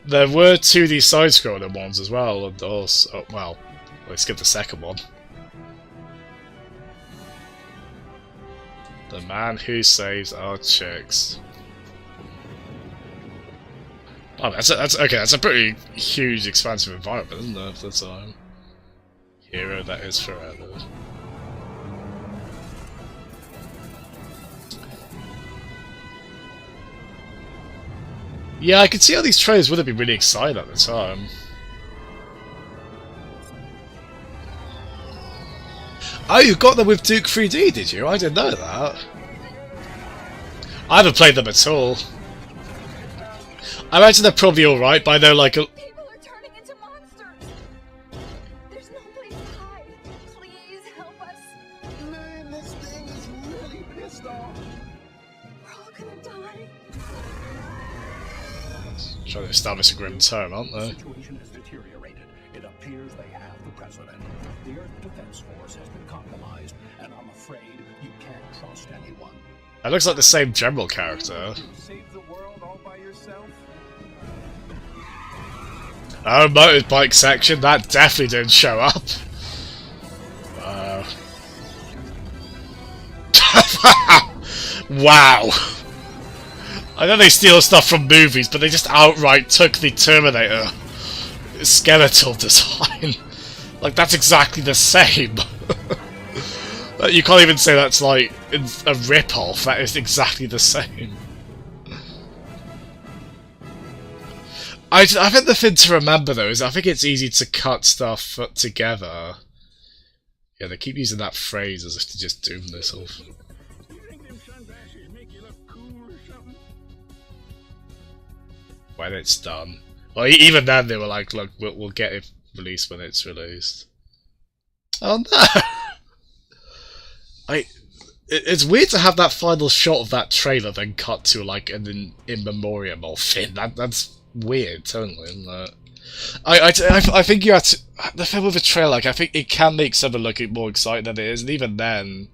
there were 2D side-scroller ones as well, and also, well, let's skip the second one. The man who saves our chicks. Oh, that's a pretty huge, expansive environment, isn't it, for the time? Hero that is forever. Yeah, I could see how these trailers would have been really exciting at the time. Oh, you got them with Duke 3D, did you? I didn't know that. I haven't played them at all. I imagine they're probably alright, but I know, like... People are turning into monsters! There's no place to hide. Please help us. Man, this thing is really pissed off. We're all gonna die. Try to establish a grim tone, aren't The they? situation has deteriorated. It appears they have the president. The Earth Defense Force has been compromised, and I'm afraid you can't trust anyone. It looks like the same general character. Save the world all by yourself? Oh, motorbike section, that definitely didn't show up. Wow. I know they steal stuff from movies, but they just outright took the Terminator skeletal design. Like, that's exactly the same. You can't even say that's like a rip-off, that is exactly the same. I think the thing to remember though is I think it's easy to cut stuff together. Yeah, they keep using that phrase as if to just doom this off. When it's done. Well, even then they were like, look, we'll get it released when it's released. Oh no! It's weird to have that final shot of that trailer then cut to like an in memoriam of Finn. That's weird, totally, isn't it? I think you have to... The thing with a trailer, like, I think it can make something look more exciting than it is, and even then,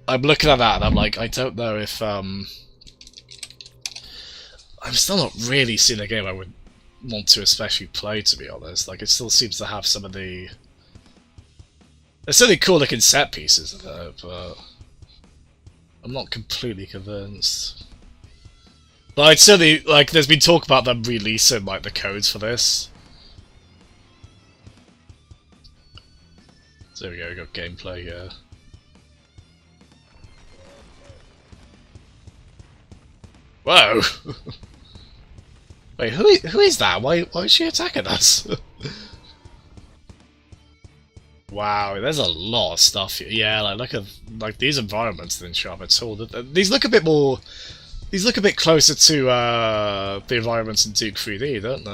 I'm looking at that and I'm like, I don't know if, I'm still not really seeing a game I would want to especially play, to be honest. Like, it still seems to have some of the... There's certainly cool looking set pieces in it, but I'm not completely convinced. But I'd certainly, like, there's been talk about them releasing, like, the codes for this. So there we go, we got gameplay here. Whoa! Wait, who is that? Why is she attacking us? Wow, there's a lot of stuff here. Yeah, like, look at, like, these environments didn't show up at all. These look a bit more... These look a bit closer to the environments in Duke 3D, don't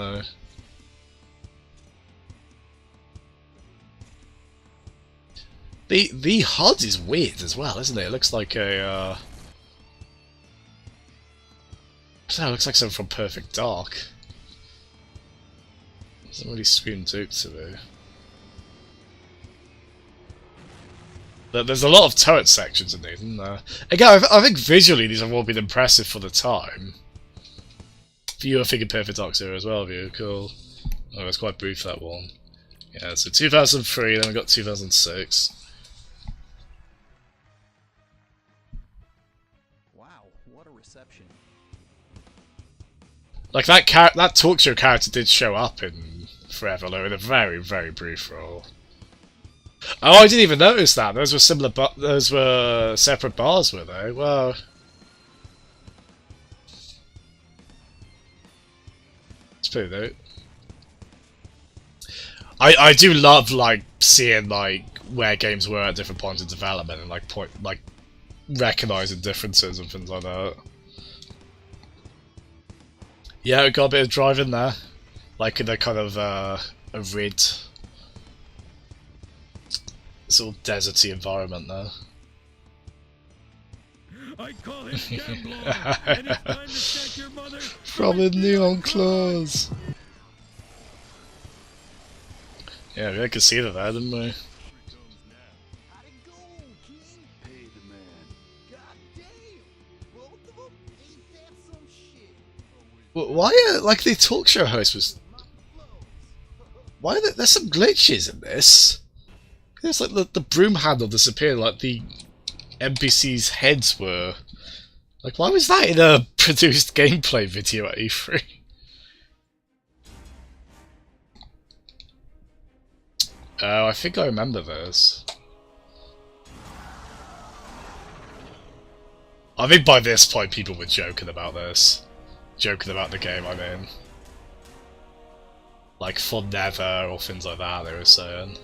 they? The HUD is weird as well, isn't it? It looks like a... I don't know, it looks like something from Perfect Dark. Doesn't really scream Duke to me. There's a lot of turret sections in these, isn't there? Again, I think visually these have all been impressive for the time. You were thinking Perfect Dark Zero as well, view, cool. Oh, it's quite brief, that one. Yeah, so 2003, then we got 2006. Wow, what a reception. Like, that talk show character did show up in Forever, though, in a very, very brief role. Oh, I didn't even notice that. Those were similar, those were separate bars, were they? Well, it's pretty neat. I do love like seeing like where games were at different points of development and like recognizing differences and things like that. Yeah, we got a bit of driving there, like in a kind of a rid. Sort of deserty environment there. I call him Gambler, and it's time to check your mother from the neon claws. Yeah, we could see that there, didn't we? Why are, like, the talk show host was... Why are there's some glitches in this? It's like the broom handle disappeared, like the NPC's heads were... Like, why was that in a produced gameplay video at E3? Oh, I think I remember this. I think by this point people were joking about this. Joking about the game, I mean. Like, for never, or things like that, they were saying.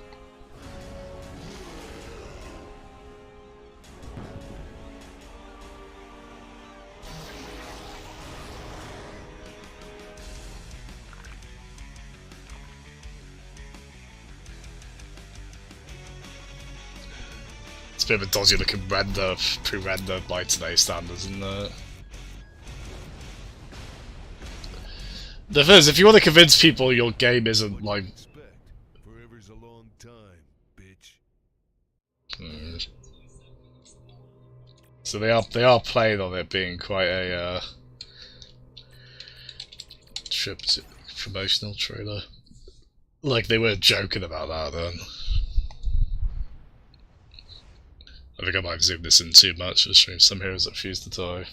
It's a bit of a dodgy looking render, pre-render by today's standards, isn't it? The thing is, if you want to convince people your game isn't like... Forever's a long time, bitch. So they are playing on it being quite a promotional trailer. Like they were joking about that then. I think I might have zoomed this in too much to stream some heroes that refuse to die.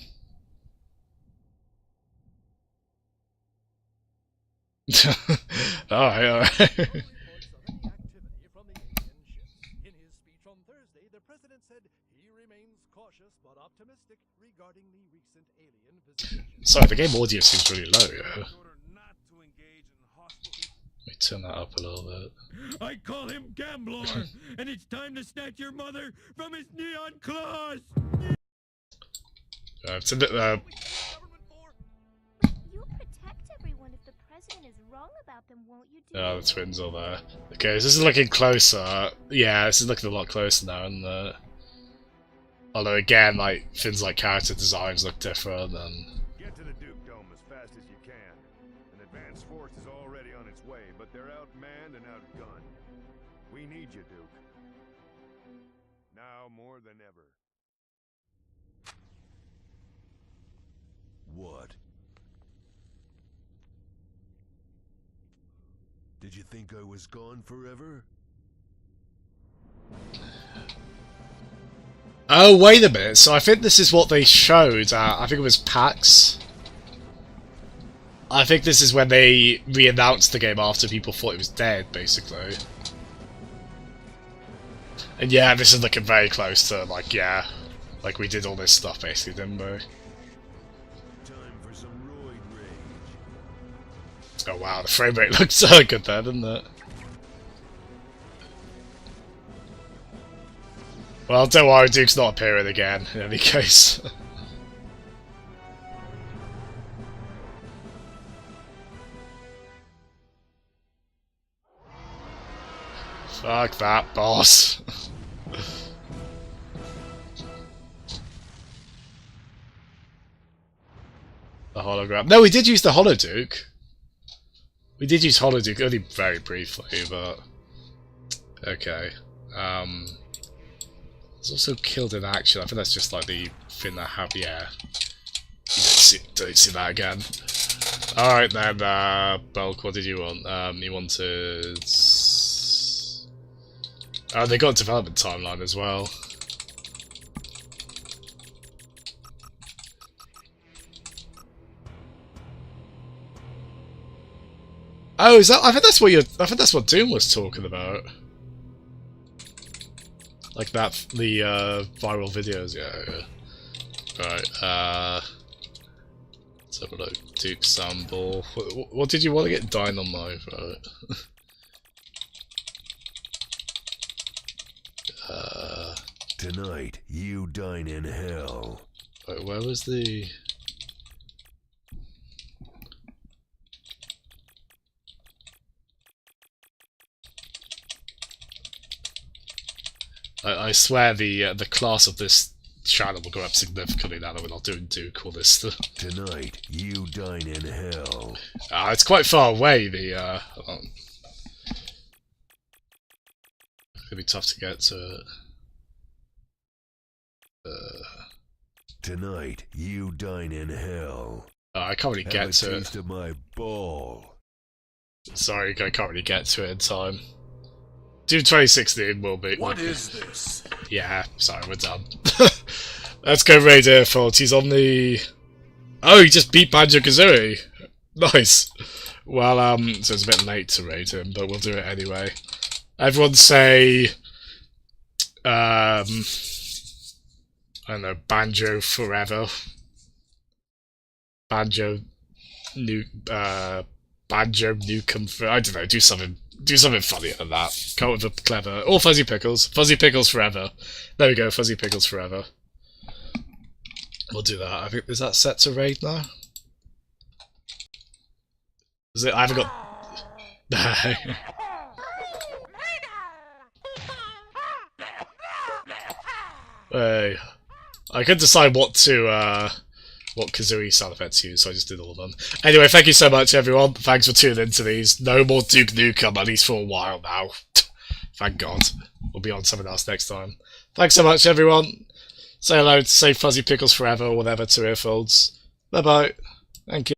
Alright. In his speech on Thursday, the president said he remains cautious but optimistic regarding the recent alien visitation. Sorry, the game audio seems really low, yeah. Let me turn that up a little bit. I call him Gambler, and it's time to snatch your mother from his neon claws! It's a bit, You'll protect everyone if the president is wrong about them, won't you, Duke? oh, the twins are there. Okay, so this is looking closer. Yeah, this is looking a lot closer now, and although again, like, things like character designs look different, and... Get to the Duke Dome as fast as you can. An advanced force is already on its way, but they're outmanned and outgunned. We need you, Duke. Now more than ever. What? Did you think I was gone forever? Oh, wait a minute, so I think this is what they showed at, I think it was PAX. I think this is when they re-announced the game after people thought it was dead, basically. And yeah, this is looking very close to, like, yeah, like we did all this stuff, basically, didn't we? Oh wow, the frame rate looks so good there, doesn't it? Well, don't worry, Duke's not appearing again, in any case. Fuck that, boss. The hologram. No, we did use the Holo Duke. We did use Holo Duke, only very briefly, but... Okay. It's also killed in action. I think that's just like the thing that have, yeah. You don't see that again. Alright then, Bulk, what did you want? You wanted... Oh, they got a development timeline as well. Oh, is that? I think that's what Doom was talking about. Like that, the viral videos. Yeah. Right. Let's have a look. Duke sample. What did you want to get Dynamite? Right. Tonight, you dine in hell. Wait, where was the... I swear the class of this channel will go up significantly now that we're not doing Duke or this. Tonight, you dine in hell. It's quite far away, the, hold on. It's gonna be tough to get to it. Tonight, you dine in hell. I can't really get to it. Have a taste of my ball. Sorry, I can't really get to it in time. Doom 2016 will be. What is this? Yeah, sorry, we're done. Let's go raid Airfault. He's on the... Oh, he just beat Banjo-Kazooie. Nice. Well, so it's a bit late to raid him, but we'll do it anyway. Everyone say... I don't know, Banjo forever. Banjo Nukem for... I don't know, do something funnier than that. Come up with a clever... Or Fuzzy Pickles. Fuzzy Pickles forever. There we go, Fuzzy Pickles forever. We'll do that. I think, is that set to raid now? Is it? I haven't got... Hey. I could decide what to what Kazooie sound effects use, so I just did all of them. Anyway, thank you so much, everyone. Thanks for tuning into these. No more Duke Nukem, at least for a while now. Thank God. We'll be on something else next time. Thanks so much, everyone. Say hello to Say Fuzzy Pickles Forever or whatever to Earfolds. Bye-bye. Thank you.